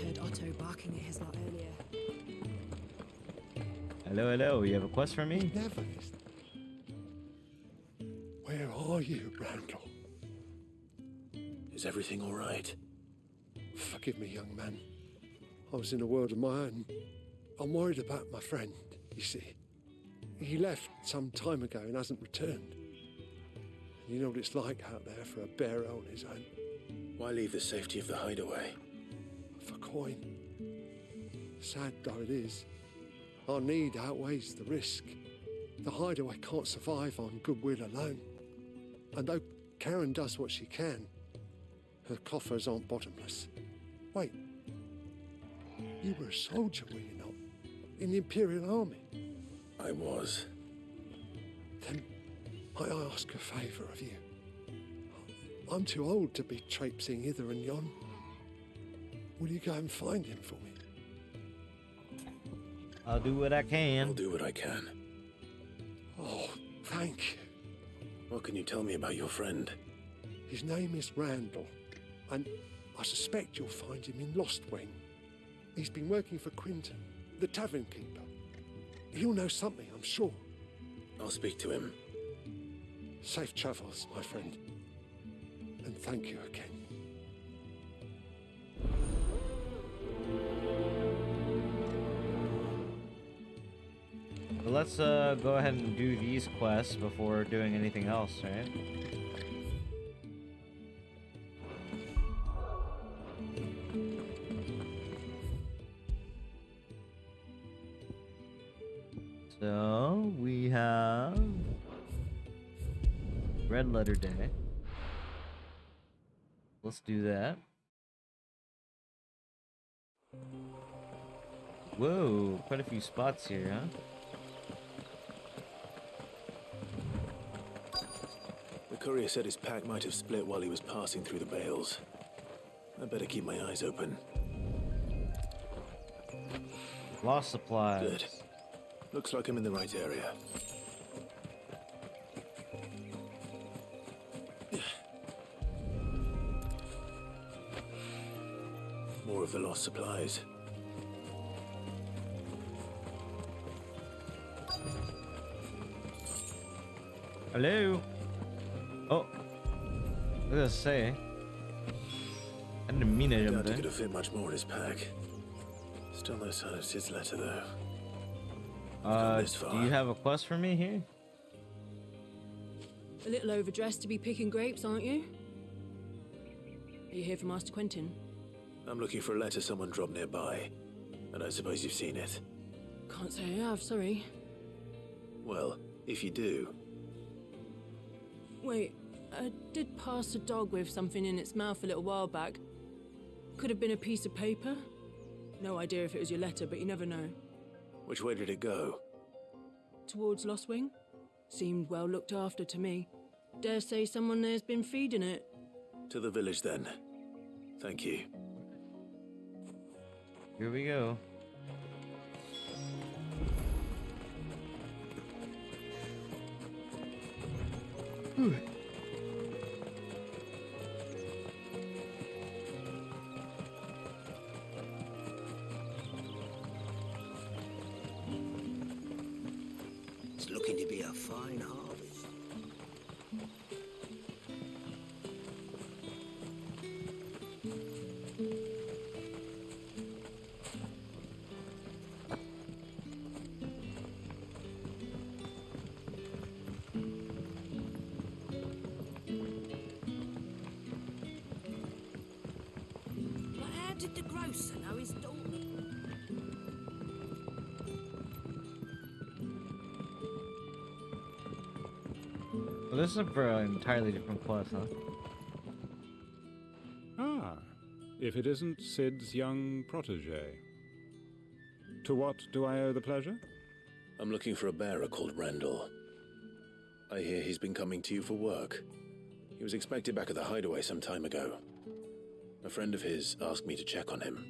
heard Otto barking at his lot earlier. Hello, hello. You have a quest for me? Never. Where are you, Randall? Is everything all right? Forgive me, young man. I was in a world of my own. I'm worried about my friend, you see. He left some time ago and hasn't returned. You know what it's like out there for a bearer on his own. Why leave the safety of the hideaway? For coin. Sad though it is, our need outweighs the risk. The hideaway can't survive on goodwill alone. And though Karen does what she can, her coffers aren't bottomless. Wait, you were a soldier, were you not? In the Imperial Army? I was. Then might I ask a favour of you? I'm too old to be traipsing hither and yon. Will you go and find him for me? I'll do what I can. I'll do what I can. Oh, thank you. What can you tell me about your friend? His name is Randall, and I suspect you'll find him in Lost Wing. He's been working for Quinton, the tavern keeper. He'll know something, I'm sure. I'll speak to him. Safe travels, my friend. And thank you again. Well, let's go ahead and do these quests before doing anything else, right? So we have Red Letter Day. Let's do that. Whoa, quite a few spots here, huh? The courier said his pack might have split while he was passing through the bales. I better keep my eyes open. Lost supplies. Good. Looks like I'm in the right area. More of the lost supplies. Hello? Oh. I was gonna say. I didn't mean it. I doubt he could have fit much more in his pack. Still no sign of Sid's letter, though. Do you have a quest for me here? A little overdressed to be picking grapes, aren't you? Are you here for Master Quentin? I'm looking for a letter someone dropped nearby. And I suppose you've seen it. Can't say I have, sorry. Well, if you do... Wait, I did pass a dog with something in its mouth a little while back. Could have been a piece of paper. No idea if it was your letter, but you never know. Which way did it go? Towards Lost Wing. Seemed well looked after to me. Dare say someone there's been feeding it. To the village, then. Thank you. Here we go. It's looking to be a fine harvest. But how did the grocer know his daughter? Well, this is for an entirely different quest, huh? Ah, if it isn't Sid's young protege. To what do I owe the pleasure? I'm looking for a bearer called Randall. I hear he's been coming to you for work. He was expected back at the hideaway some time ago. A friend of his asked me to check on him.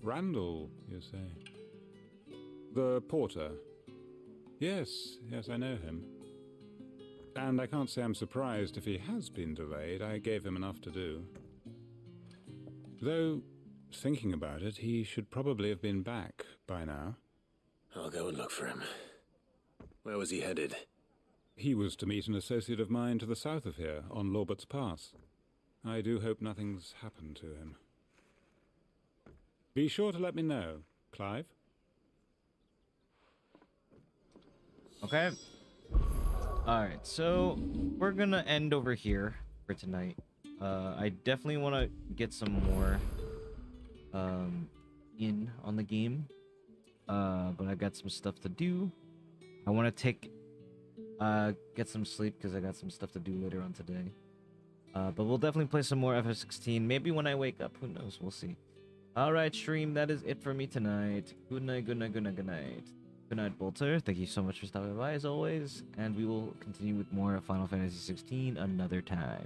Randall, you say? The porter? Yes, I know him. And I can't say I'm surprised if he has been delayed. I gave him enough to do. Though, thinking about it, he should probably have been back by now. I'll go and look for him. Where was he headed? He was to meet an associate of mine to the south of here, on Lorbert's Pass. I do hope nothing's happened to him. Be sure to let me know, Clive. Okay. Alright, so we're gonna end over here for tonight. I definitely want to get some more in on the game. But I got some stuff to do. I want to get some sleep because I got some stuff to do later on today. But we'll definitely play some more FF16. Maybe when I wake up. Who knows? We'll see. Alright, stream. That is it for me tonight. Good night, good night, good night, good night. Good night, Bolter. Thank you so much for stopping by as always. And we will continue with more Final Fantasy XVI another time.